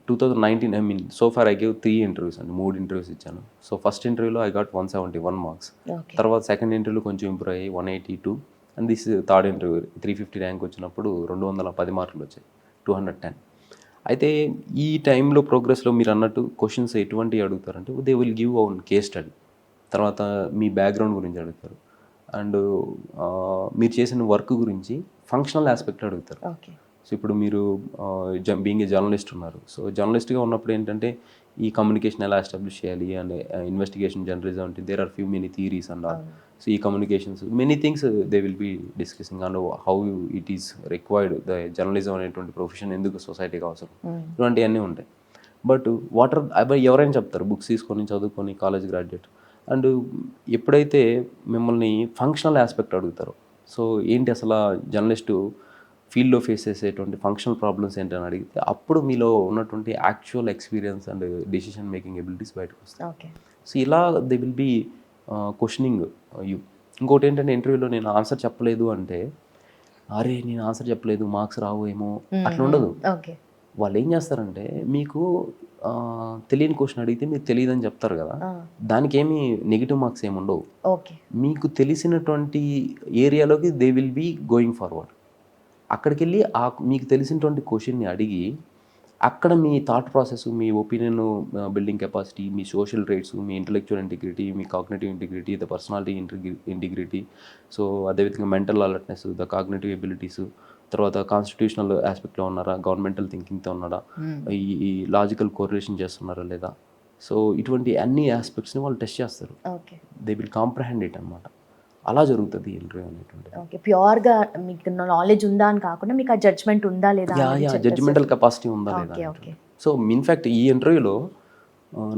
2019 so far I gave 3 interviews అండి, 3 ఇంటర్వ్యూస్ ఇచ్చాను. సో ఫస్ట్ ఇంటర్వ్యూలో I got 171 marks. తర్వాత second ఇంటర్వ్యూలో కొంచెం improve అయ్యి 182. And this third interview 350 rank వచ్చినప్పుడు 210 మార్కులు వచ్చాయి, 210. అయితే ఈ టైంలో ప్రోగ్రెస్లో మీరు అన్నట్టు క్వశ్చన్స్ ఎటువంటి అడుగుతారంటే దే విల్ గివ్ అవున్ కేస్ స్టడీ, తర్వాత మీ బ్యాక్గ్రౌండ్ గురించి అడుగుతారు, అండ్ మీరు చేసిన వర్క్ గురించి ఫంక్షనల్ ఆస్పెక్ట్ అడుగుతారు. ఓకే. సో ఇప్పుడు మీరు బీయింగ్ ఏ జర్నలిస్ట్ ఉన్నారు. సో జర్నలిస్ట్గా ఉన్నప్పుడు ఏంటంటే ఈ కమ్యూనికేషన్ ఎలా ఎస్టాబ్లిష్ చేయాలి అండ్ ఇన్వెస్టిగేషన్ జర్నలిజం అంటే there are few many theories and all. So ఈ communications many things they will be discussing and how it is required the journalism అనేటువంటి ప్రొఫెషన్ ఎందుకు సొసైటీకి అవసరం, ఇటువంటివన్నీ ఉంటాయి. బట్ ఎవరైనా చెప్తారు బుక్స్ తీసుకొని చదువుకొని కాలేజ్ గ్రాడ్యుయేట్. అండ్ ఎప్పుడైతే మిమ్మల్ని ఫంక్షనల్ ఆస్పెక్ట్ అడుగుతారో, సో ఏంటి అసలు జర్నలిస్టు ఫీల్డ్లో ఫేస్ చేసేటువంటి ఫంక్షనల్ ప్రాబ్లమ్స్ ఏంటని అడిగితే అప్పుడు మీలో ఉన్నటువంటి actual experience and decision making abilities బయటకు వస్తాయి. ఓకే. సో ఇలా they will be questioning you. ఇంకోటి ఏంటంటే ఇంటర్వ్యూలో నేను ఆన్సర్ చెప్పలేదు అంటే అరే నేను ఆన్సర్ చెప్పలేదు మార్క్స్ రావు ఏమో అట్లా ఉండదు. ఓకే. వాళ్ళు ఏం చేస్తారంటే మీకు తెలియని క్వశ్చన్ అడిగితే మీరు తెలియదని చెప్తారు కదా, దానికి ఏమి నెగిటివ్ మార్క్స్ ఏమి ఉండవు. ఓకే. మీకు తెలిసినటువంటి ఏరియాలోకి they will be going forward. అక్కడికి వెళ్ళి మీకు తెలిసినటువంటి క్వశ్చన్ని అడిగి అక్కడ మీ థాట్ ప్రాసెస్, మీ ఒపీనియన్ బిల్డింగ్ కెపాసిటీ, మీ సోషల్ రైట్స్, మీ ఇంటలెక్చువల్ ఇంటిగ్రిటీ, మీ cognitive integrity, the personality integrity, so అదేవిధంగా mental alertness, the cognitive abilities, తర్వాత కాన్స్టిట్యూషనల్ ఆస్పెక్ట్లో ఉన్నారా, గవర్నమెంటల్ థింకింగ్తో ఉన్నారా, ఈ లాజికల్ కోరిలేషన్ చేస్తున్నారా లేదా, సో ఇటువంటి అన్ని ఆస్పెక్ట్స్ని వాళ్ళు టెస్ట్ చేస్తారు. Okay. They will comprehend it అనమాట. అలా జరుగుతుంది ఇంటర్వ్యూ అనేటువంటి. ఓకే. ప్యూర్గా మీకు నాలెడ్జ్ ఉందా అని కాకుండా మీకు ఆ జడ్జ్మెంట్ ఉందా లేదా, జడ్జిమెంటల్ కెపాసిటీ ఉందా లేదా. ఓకే. సో ఇన్ఫ్యాక్ట్ ఈ ఇంటర్వ్యూలో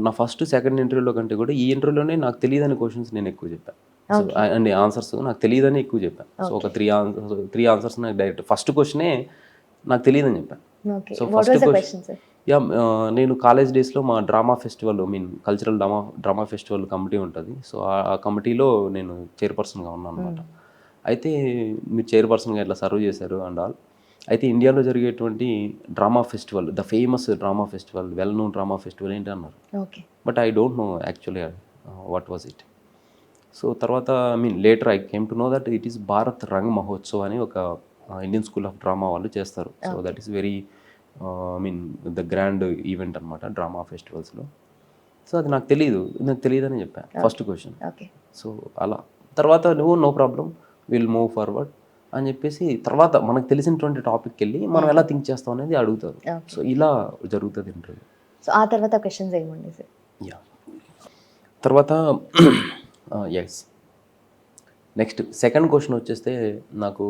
నా ఫస్ట్ సెకండ్ ఇంటర్వ్యూలో కంటే కూడా ఈ ఇంటర్వ్యూలోనే నాకు తెలియదని క్వశ్చన్స్ నేను ఎక్కువ చెప్పాను. సో అండ్ ఆన్సర్స్ నాకు తెలియదని ఎక్కువ చెప్పాను. సో ఒక త్రీ ఆన్సర్స్ నాకు డైరెక్ట్ ఫస్ట్ క్వశ్చనే నాకు తెలియదని చెప్పాను. సో ఫస్ట్ క్వశ్చన్ నేను కాలేజ్ డేస్లో మా drama festival cultural drama festival committee ఉంటుంది. సో ఆ కమిటీలో నేను చైర్పర్సన్గా ఉన్నాను అనమాట. అయితే మీరు చైర్పర్సన్గా ఇట్లా సర్వ్ చేశారు అండ్ ఆల్. అయితే ఇండియాలో జరిగేటువంటి drama festival, the famous drama festival, well known drama festival ఏంటి అన్నారు. But I don't know actually what was it. So తర్వాత later I came to know that it is Bharat Rang Mahotsav అని ఒక ఇండియన్ స్కూల్ ఆఫ్ డ్రామా వాళ్ళు చేస్తారు. So that is very the grand event అనమాట drama ఫెస్టివల్స్లో. So అది నాకు తెలియదని చెప్పాను ఫస్ట్ క్వశ్చన్. సో అలా తర్వాత నువ్వు no problem will move forward అని చెప్పేసి తర్వాత మనకు తెలిసినటువంటి టాపిక్కి వెళ్ళి మనం ఎలా థింక్ చేస్తాం అనేది అడుగుతారు. సో ఇలా జరుగుతుంది ఇంటర్వ్యూ. సో ఆ తర్వాత క్వశ్చన్స్ ఏముంది సార్? యా తర్వాత ఎస్ నెక్స్ట్ సెకండ్ క్వశ్చన్ వచ్చేస్తే నాకు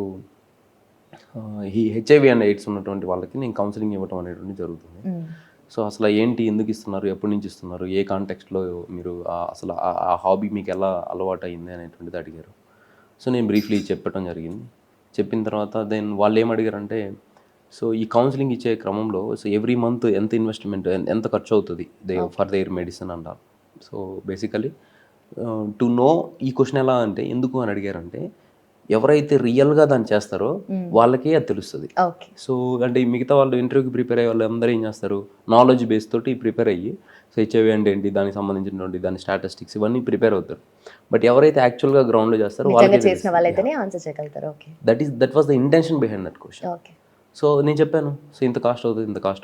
ఈ హెచ్ఐవి అండ్ ఎయిడ్స్ ఉన్నటువంటి వాళ్ళకి నేను కౌన్సిలింగ్ ఇవ్వటం అనేటువంటి జరుగుతుంది. సో అసలు ఏంటి, ఎందుకు ఇస్తున్నారు, ఎప్పటి నుంచి ఇస్తున్నారు, ఏ కాంటెక్స్ట్లో మీరు అసలు ఆ హాబీ మీకు ఎలా అలవాటు అయింది అనేటువంటిది అడిగారు. సో నేను బ్రీఫ్లీ చెప్పడం జరిగింది. చెప్పిన తర్వాత దెన్ వాళ్ళు ఏం అడిగారంటే సో ఈ కౌన్సిలింగ్ ఇచ్చే క్రమంలో సో ఎవ్రీ మంత్ ఎంత ఇన్వెస్ట్మెంట్, ఎంత ఖర్చు అవుతుంది ఫర్ దేర్ మెడిసిన్ అంటారు. సో బేసికలీ టు నో ఈ క్వశ్చన్ ఎలా అంటే ఎందుకు అని అడిగారంటే ఎవరైతే రియల్గా దాన్ని చేస్తారో వాళ్ళకే అది తెలుస్తుంది. సో అంటే మిగతా వాళ్ళు ఇంటర్వ్యూకి ప్రిపేర్ అయ్యే వాళ్ళు అందరూ ఏం చేస్తారు, నాలెడ్జ్ బేస్ తోటి ప్రిపేర్ అయ్యి సో హెచ్ఐవి అంటే ఏంటి, దానికి సంబంధించినటువంటి దాని స్టాటిస్టిక్స్ ఇవన్నీ ప్రిపేర్ అవుతారు. బట్ ఎవరైతే యాక్చువల్గా గ్రౌండ్లో చేస్తారో that was the intention behind that question. So నేను చెప్పాను సో ఇంత కాస్ట్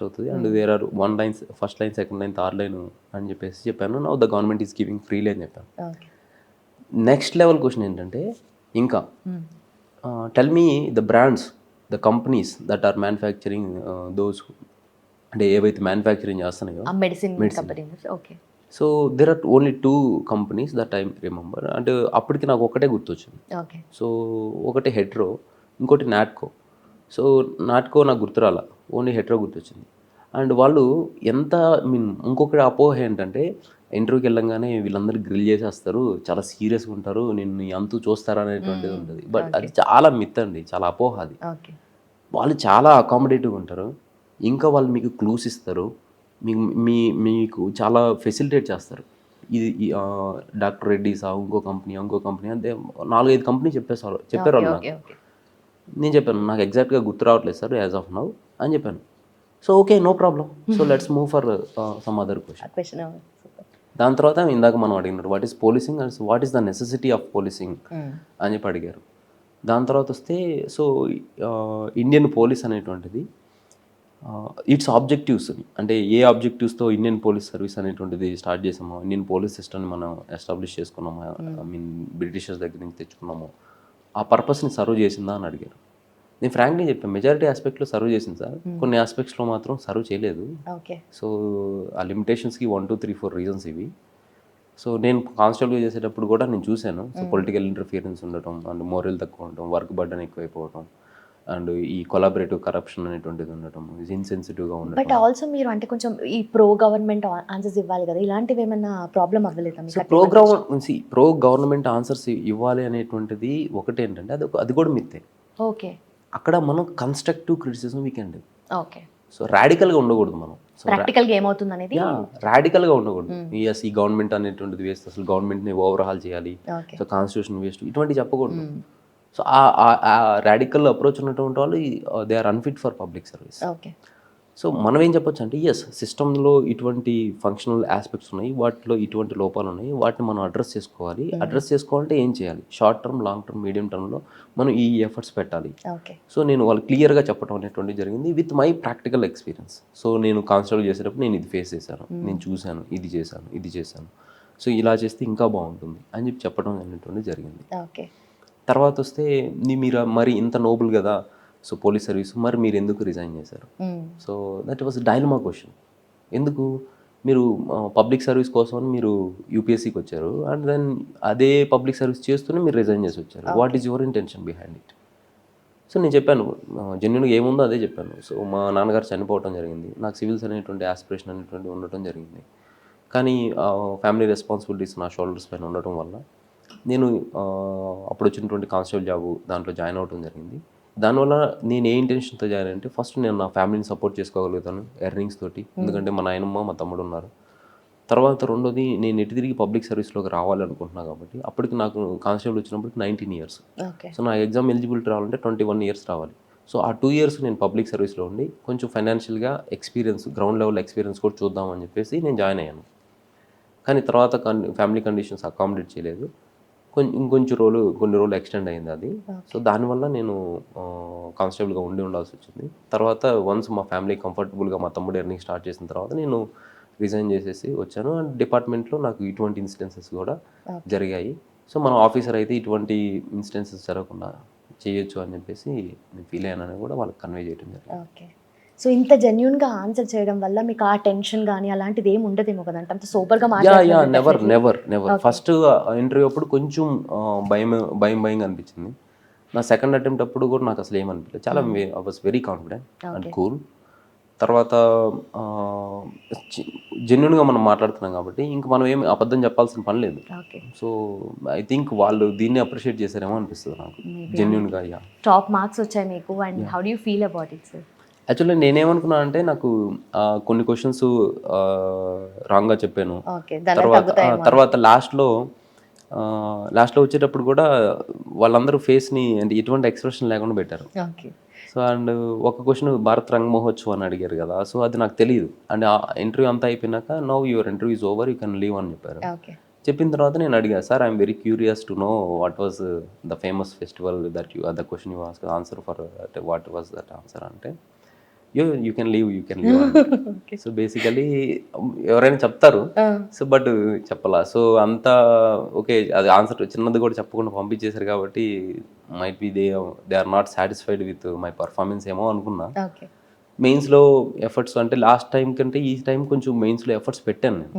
అవుతుంది and there are 1 line, first line, second line, third line అని చెప్పేసి చెప్పాను. Now the government is giving freely అని చెప్పాను. నెక్స్ట్ లెవెల్ క్వశ్చన్ ఏంటంటే ఇంకా tell me the brands, the companies that are manufacturing those, అంటే ఏవైతే మ్యానుఫ్యాక్చరింగ్ చేస్తున్నాయో medicine. So there are only 2 companies that I remember. అంటే అప్పటికి నాకు ఒకటే గుర్తొచ్చింది. సో ఒకటి హెట్రో, ఇంకోటి నాట్కో. సో నాట్కో నాకు గుర్తురాల, ఓన్లీ హెట్రో గుర్తొచ్చింది. అండ్ వాళ్ళు ఎంత ఇంకొకటి అపోహ ఏంటంటే ఇంటర్వ్యూకి వెళ్ళంగానే వీళ్ళందరూ గ్రిల్ చేసేస్తారు, చాలా సీరియస్గా ఉంటారు, నేను అంతూ చూస్తారా అనేటువంటిది ఉంటుంది. బట్ అది చాలా మిత్ అండి, చాలా అపోహ అది. వాళ్ళు చాలా అకామిడేటివ్గా ఉంటారు. ఇంకా వాళ్ళు మీకు క్లూస్ ఇస్తారు, మీకు చాలా ఫెసిలిటేట్ చేస్తారు. ఇది డాక్టర్ రెడ్డిసా, ఇంకో కంపెనీ అంటే 4-5 కంపెనీ చెప్పారు వాళ్ళు నాకు. నేను చెప్పాను నాకు ఎగ్జాక్ట్గా గుర్తు రావట్లేదు సార్ యాజ్ ఆఫ్ నౌ అని చెప్పాను. So okay, no problem, so let's move for some other question. దాని తర్వాత ఇందాక మనం అడిగినారు what is policing and what is the necessity of policing అని చెప్పి అడిగారు. దాని తర్వాత వస్తే సో ఇండియన్ పోలీస్ అనేటువంటిది ఇట్స్ ఆబ్జెక్టివ్స్, అంటే ఏ ఆబ్జెక్టివ్స్తో ఇండియన్ పోలీస్ సర్వీస్ అనేటువంటిది స్టార్ట్ చేసామో, ఇండియన్ పోలీస్ సిస్టమ్ని మనం ఎస్టాబ్లిష్ చేసుకున్నామో, ఐ మీన్ బ్రిటిషర్స్ దగ్గర నుంచి తెచ్చుకున్నామో, ఆ పర్పస్ని సర్వ్ చేసిందా అని అడిగారు. నేను ఫ్రాంక్లీ చెప్పాను, మెజారిటీ ఆస్పెక్ట్లో సర్వ్ చేసింది సార్, కొన్ని ఆస్పెక్ట్స్లో మాత్రం సర్వ్ చేయలేదు. ఓకే. సో ఆ లిమిటేషన్స్కి 1 2 3 4 రీజన్స్ ఇవి. సో నేను కానిస్టేబుల్గా చేసేటప్పుడు కూడా నేను చూశాను. సో పొలిటికల్ ఇంటర్ఫియరెన్స్ ఉండటం, అండ్ మోరల్ తక్కువ ఉండటం, వర్క్ బర్డన్ ఎక్కువైపోవడం, అండ్ ఈ కొలాబరేటివ్ కరప్షన్ అనేటువంటిది ఉండటం, ఇన్సెన్సిటివ్గా బట్ ఉండటం. ఆల్సో మీరు అంటే కొంచెం ఈ ప్రో గవర్నమెంట్ ఆన్సర్స్ ఇవ్వాలి కదా, ఇలాంటివి ఏమైనా ప్రాబ్లం అవ్వలేదా సో మీకు? ప్రో గవర్నమెంట్ ఆన్సర్స్ ఇవ్వాలి అనేటువంటిది ఒకటి ఏంటంటే అది కూడా మిత్తే. ఓకే. అక్కడ మనం constructive criticism weekend. Okay. So రాడికల్గా ఉండకూడదు మనం. సో ప్రాక్టికల్గా ఏమవుతుంది అనేది. రాడికల్గా ఉండకూడదు. ఈ గవర్నమెంట్ అనేటువంటిది వేస్ట్, అసలు గవర్నమెంట్ని ఓవర్హాల్ చేయాలి, ఓకే. సో కాన్స్టిట్యూషన్ వేస్ట్, ఇటువంటి చెప్పకూడదు. సో ఆ రాడికల్ అప్రోచ్ ఉన్నటువంటి వాళ్ళు they are unfit for public service. Okay. So మనం ఏం చెప్పొచ్చు అంటే, ఎస్ సిస్టంలో ఇటువంటి ఫంక్షనల్ ఆస్పెక్ట్స్ ఉన్నాయి, వాటిలో ఇటువంటి లోపాలు ఉన్నాయి, వాటిని మనం అడ్రస్ చేసుకోవాలి. అడ్రస్ చేసుకోవాలంటే ఏం చేయాలి, short term, long term, medium టర్మ్లో మనం ఈ ఎఫర్ట్స్ పెట్టాలి. ఓకే. సో నేను వాళ్ళు క్లియర్గా చెప్పడం అనేటువంటిది జరిగింది with my practical experience. So నేను కానిస్టేబుల్ చేసేటప్పుడు నేను ఇది ఫేస్ చేశాను, నేను చూశాను, ఇది చేశాను, సో ఇలా చేస్తే ఇంకా బాగుంటుంది అని చెప్పడం అనేటువంటిది జరిగింది. ఓకే. తర్వాత వస్తే మీరు మరి ఇంత నోబుల్ కదా, సో పోలీస్ సర్వీస్, మరి మీరు ఎందుకు రిజైన్ చేశారు? So that was dilemma question. ఎందుకు మీరు పబ్లిక్ సర్వీస్ కోసం మీరు యూపీఎస్సీకి వచ్చారు, అండ్ దెన్ అదే పబ్లిక్ సర్వీస్ చేస్తూనే మీరు రిజైన్ చేసి వచ్చారు. What is your intention behind it? So నేను చెప్పాను, జెన్యున్గా ఏముందో అదే చెప్పాను. సో మా నాన్నగారు చనిపోవడం జరిగింది, నాకు సివిల్స్ అనేటువంటి ఆస్పిరేషన్ అనేటువంటి ఉండటం జరిగింది, కానీ ఫ్యామిలీ రెస్పాన్సిబిలిటీస్ నా షోల్డర్స్ పైన ఉండటం వల్ల నేను అప్పుడు వచ్చినటువంటి కానిస్టేబుల్ జాబు దాంట్లో జాయిన్ అవ్వడం జరిగింది. దానివల్ల నేను ఏ ఇంటెన్షన్తో జాయిన్ అంటే, ఫస్ట్ నేను నా ఫ్యామిలీని సపోర్ట్ చేసుకోగలుగుతాను ఎర్నింగ్స్ తోటి, ఎందుకంటే మా నాయనమ్మ మా తమ్ముడు ఉన్నారు. తర్వాత రెండోది, నేను ఎటు తిరిగి పబ్లిక్ సర్వీస్లోకి రావాలనుకుంటున్నాను కాబట్టి, అప్పటికి నాకు కానిస్టేబుల్ వచ్చినప్పటికి 19 years. సో నా ఎగ్జామ్ ఎలిజిబిలిటీ రావాలంటే 21 years రావాలి. సో ఆ 2 years నేను పబ్లిక్ సర్వీస్లో ఉండి కొంచెం ఫైనాన్షియల్గా ఎక్స్పీరియన్స్, గ్రౌండ్ లెవెల్ ఎక్స్పీరియన్స్ కూడా చూద్దామని చెప్పేసి నేను జాయిన్ అయ్యాను. కానీ తర్వాత ఫ్యామిలీ కండిషన్స్ అకామిడేట్ చేయలేదు, కొన్ని రోజులు ఎక్స్టెండ్ అయింది అది. సో దానివల్ల నేను కానిస్టేబుల్గా ఉండాల్సి వచ్చింది. తర్వాత వన్స్ మా ఫ్యామిలీ కంఫర్టబుల్గా మా తమ్ముడు ఎర్నింగ్ స్టార్ట్ చేసిన తర్వాత నేను రిజైన్ చేసేసి వచ్చాను. అండ్ డిపార్ట్మెంట్లో నాకు ఇటువంటి ఇన్సిడెన్సెస్ కూడా జరిగాయి. సో మనం ఆఫీసర్ అయితే ఇటువంటి ఇన్సిడెన్సెస్ జరగకుండా చేయొచ్చు అని చెప్పేసి నేను ఫీల్ అయ్యానని కూడా వాళ్ళకి కన్వే చేయడం జరిగింది. ఓకే. సో ఇంత జెన్యున్గా ఆన్సర్ చేయడం వల్ల మీకు ఆ టెన్షన్ కానీ అలాంటిది ఏమి ఉండదేమో కదంటే, అంత సూపర్గా నెవర్ ఫస్ట్ ఇంటర్వ్యూ అప్పుడు కొంచెం భయంగా అనిపించింది. నా సెకండ్ అటెంప్ట్ అప్పుడు కూడా నాకు అసలు ఏమనిపించలేదు, చాలా I was very confident and cool. తర్వాత జెన్యున్గా మనం మాట్లాడుతున్నాం కాబట్టి ఇంక మనం ఏమి అబద్ధం చెప్పాల్సిన పని లేదు. సో ఐ థింక్ వాళ్ళు దీన్ని అప్రిషియేట్ చేశారేమో అనిపిస్తుంది నాకు జెన్యున్గా. టాప్ మార్క్స్ వచ్చాయి మీకు, and how do you feel about it sir? Actually నేనేమనుకున్నా అంటే, నాకు కొన్ని క్వశ్చన్స్ రాంగ్గా చెప్పాను. తర్వాత లాస్ట్లో వచ్చేటప్పుడు కూడా వాళ్ళందరూ ఫేస్ని అంటే ఎటువంటి ఎక్స్ప్రెషన్ లేకుండా పెట్టారు. సో అండ్ ఒక క్వశ్చన్ భారత్ రంగ్ మహోత్సవ్ అని అడిగారు కదా, సో అది నాకు తెలియదు. అండ్ ఆ ఇంటర్వ్యూ అంతా అయిపోయినాక now your interview is over, you can leave అని చెప్పారు. చెప్పిన తర్వాత నేను అడిగాను, sir I'm very curious to know what was the famous festival that you the question you answer for what was that answer అంటే, you can leave. So basically ఎవరైనా చెప్తారు, so but చెప్పాలా. సో అంతా ఓకే, అది answer చిన్నది కూడా చెప్పకుండా పంపించేశారు కాబట్టి might be they are not satisfied with my performance ఏమో అనుకున్నా. మెయిన్స్లో ఎఫర్ట్స్ అంటే లాస్ట్ టైం కంటే ఈ టైం కొంచెం మెయిన్స్లో ఎఫర్ట్స్ పెట్టాను నేను.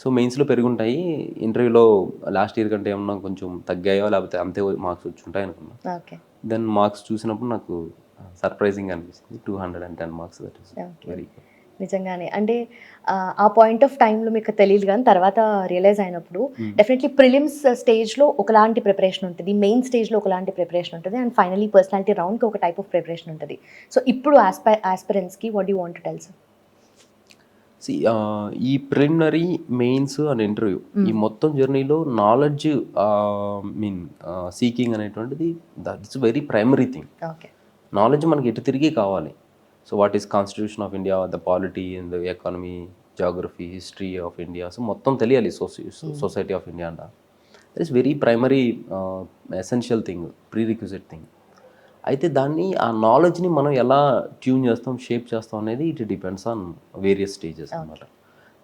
సో మెయిన్స్లో పెరుగుంటాయి, ఇంటర్వ్యూలో లాస్ట్ ఇయర్ కంటే ఏమన్నా కొంచెం తగ్గాయో లేకపోతే అంతే మార్క్స్ వచ్చి ఉంటాయి అనుకున్నా. దెన్ మార్క్స్ చూసినప్పుడు నాకు సర్ప్రైజింగ్ అనిపిస్తుంది, 210 marks. That is very good. నిజంగానే అంటే ఆ పాయింట్ ఆఫ్ టైంలో మీకు తెలియదు, కానీ తర్వాత రియలైజ్ అయినప్పుడు డెఫినెట్లీ ప్రిలిమ్స్ స్టేజ్లో ఒకలాంటి ప్రిపరేషన్ ఉంటుంది, మెయిన్ స్టేజ్లో ఒకలాంటి ప్రిపరేషన్ ఉంటుంది, అండ్ ఫైనలీ పర్సనాలిటీ రౌండ్కి ఒక టైప్ ఆఫ్ ప్రిపరేషన్ ఉంటుంది. సో ఇప్పుడు ఆస్పిరెంట్స్కి what you want to tell sir? ఈ ప్రిలిమినరీ, మెయిన్స్ అండ్ ఇంటర్వ్యూ ఈ మొత్తం జర్నీలో నాలెడ్జ్ సీకింగ్ అనేటువంటిది that's very primary thing. Knowledge మనకి ఎటు తిరిగి కావాలి. So what is constitution of India, the polity and the economy, geography, history of India, so మొత్తం తెలియాలి. సొసైటీ ఆఫ్ ఇండియా అంట, that is very primary essential thing, prerequisite thing. అయితే దాన్ని ఆ నాలెడ్జ్ని మనం ఎలా ట్యూన్ చేస్తాం, షేప్ చేస్తాం అనేది it depends on various stages అనమాట.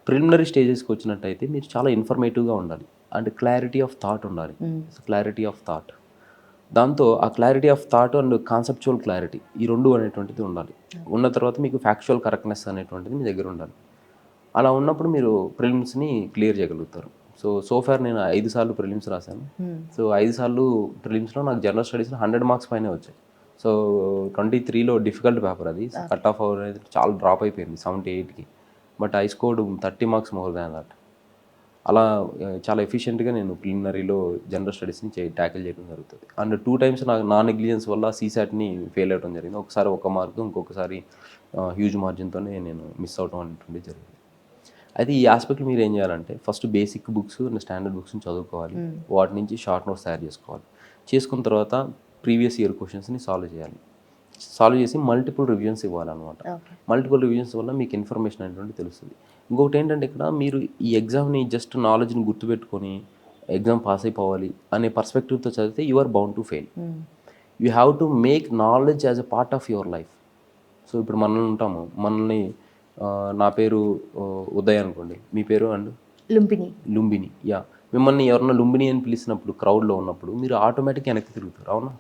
ప్రిలిమినరీ స్టేజెస్కి వచ్చినట్టయితే మీరు చాలా ఇన్ఫర్మేటివ్గా ఉండాలి, అండ్ క్లారిటీ ఆఫ్ థాట్ ఉండాలి. క్లారిటీ ఆఫ్ థాట్, దాంతో ఆ clarity of thought and conceptual clarity, ఈ రెండు అనేటువంటిది ఉండాలి. ఉన్న తర్వాత మీకు ఫ్యాక్చువల్ కరెక్ట్నెస్ అనేటువంటిది మీ దగ్గర ఉండాలి. అలా ఉన్నప్పుడు మీరు ప్రిలిమ్స్ని క్లియర్ చేయగలుగుతారు. సో ఫార్ నేను 5 సార్లు ప్రిలిమ్స్ రాశాను. సో 5 సార్లు ప్రిలిమ్స్లో నాకు జనరల్ స్టడీస్లో 100 మార్క్స్ పైనే వచ్చాయి. సో 23లో డిఫికల్ట్ పేపర్ అది, కట్ ఆఫ్ అనేది చాలా డ్రాప్ అయిపోయింది 78కి. But I scored 30 marks more than that. అలా చాలా ఎఫిషియెంట్గా నేను ప్రిలిమినరీలో జనరల్ స్టడీస్ని ట్యాకిల్ చేయడం జరుగుతుంది. అండ్ 2 టైమ్స్ నాకు నా నెగ్లిజెన్స్ వల్ల సీసాట్ని ఫెయిల్ అవ్వడం జరిగింది. ఒకసారి 1 మార్కు, ఇంకొకసారి హ్యూజ్ మార్జిన్తోనే నేను మిస్ అవడం అనేటువంటి జరిగింది. అయితే ఈ ఆస్పెక్ట్ మీరు ఏం చేయాలంటే first basic books and standard బుక్స్ని చదువుకోవాలి. వాటి నుంచి షార్ట్ నోట్స్ తయారు చేసుకోవాలి. చేసుకున్న తర్వాత ప్రీవియస్ ఇయర్ క్వశ్చన్స్ని సాల్వ్ చేసి మల్టిపుల్ రివిజన్స్ ఇవ్వాలన్నమాట. మల్టిపుల్ రివిజన్స్ వల్ల మీకు ఇన్ఫర్మేషన్ అనేటువంటి తెలుస్తుంది. ఇంకొకటి ఏంటంటే ఇక్కడ మీరు ఈ ఎగ్జామ్ని జస్ట్ నాలెడ్జ్ని గుర్తుపెట్టుకొని ఎగ్జామ్ పాస్ అయిపోవాలి అనే పర్స్పెక్టివ్తో చదివితే you are bound to fail. You have to make knowledge as a part of your life. So ఇప్పుడు మనల్ని నా పేరు ఉదయ్ అనుకోండి, మీ పేరు అండ్ లుంబిని. యా, మిమ్మల్ని ఎవరన్నా లుంబిని అని పిలిచినప్పుడు క్రౌడ్లో ఉన్నప్పుడు మీరు ఆటోమేటిక్గా వెనక్కి తిరుగుతారు, అవునా?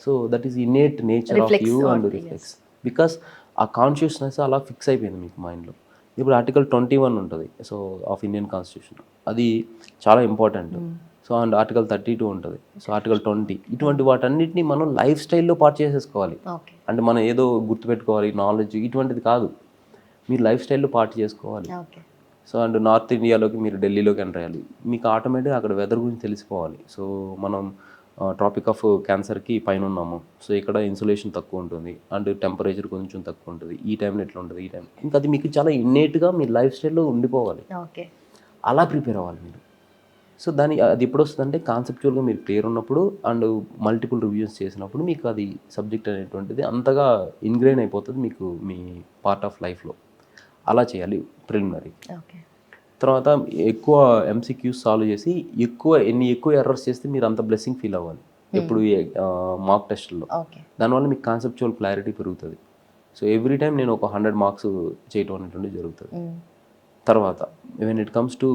So that is innate nature of you and reflex, because ఆ కాన్షియస్నెస్ అలా ఫిక్స్ అయిపోయింది మీకు మైండ్లో. ఇప్పుడు ఆర్టికల్ 21 ఉంటుంది సో ఆఫ్ ఇండియన్ కాన్స్టిట్యూషన్, అది చాలా ఇంపార్టెంట్. సో అండ్ ఆర్టికల్ 32 ఉంటుంది, సో ఆర్టికల్ 20, ఇటువంటి వాటన్నిటిని మనం లైఫ్ స్టైల్లో పార్ట్ చేసేసుకోవాలి. అంటే మనం ఏదో గుర్తుపెట్టుకోవాలి నాలెడ్జ్ ఇటువంటిది కాదు, మీరు లైఫ్ స్టైల్లో పార్ట్ చేసుకోవాలి. సో అండ్ నార్త్ ఇండియాలోకి మీరు ఢిల్లీలోకి ఎంటర్ అయ్యాలి, మీకు ఆటోమేటిక్గా అక్కడ వెదర్ గురించి తెలిసిపోవాలి. సో మనం ట్రాపిక్ ఆఫ్ క్యాన్సర్కి పైన ఉన్నాము, సో ఇక్కడ ఇన్సులేషన్ తక్కువ ఉంటుంది అండ్ టెంపరేచర్ కొంచెం తక్కువ ఉంటుంది, ఈ టైంలో ఎట్లా ఉంటుంది, ఈ టైం ఇంకా అది మీకు చాలా ఇన్నేట్గా మీ లైఫ్ స్టైల్లో ఉండిపోవాలి. అలా ప్రిపేర్ అవ్వాలి మీరు. సో అది ఎప్పుడు వస్తుందంటే కాన్సెప్చువల్గా మీరు క్లియర్ ఉన్నప్పుడు అండ్ మల్టిపుల్ రివ్యూస్ చేసినప్పుడు మీకు అది సబ్జెక్ట్ అనేటువంటిది అంతగా ఇన్గ్రెయిన్ అయిపోతుంది మీకు మీ పార్ట్ ఆఫ్ లైఫ్లో. అలా చేయాలి ప్రిలిమినరీ. తర్వాత ఎక్కువ ఎంసీక్యూస్ సాల్వ్ చేసి ఎక్కువ ఎర్రర్స్ చేస్తే మీరు అంత బ్లెస్సింగ్ ఫీల్ అవ్వాలి ఎప్పుడు మార్క్ టెస్ట్లో. దానివల్ల మీకు కాన్సెప్చువల్ క్లారిటీ పెరుగుతుంది. సో ఎవ్రీ టైం నేను ఒక 100 మార్క్స్ చేయటం అనేటువంటి జరుగుతుంది. తర్వాత when it comes to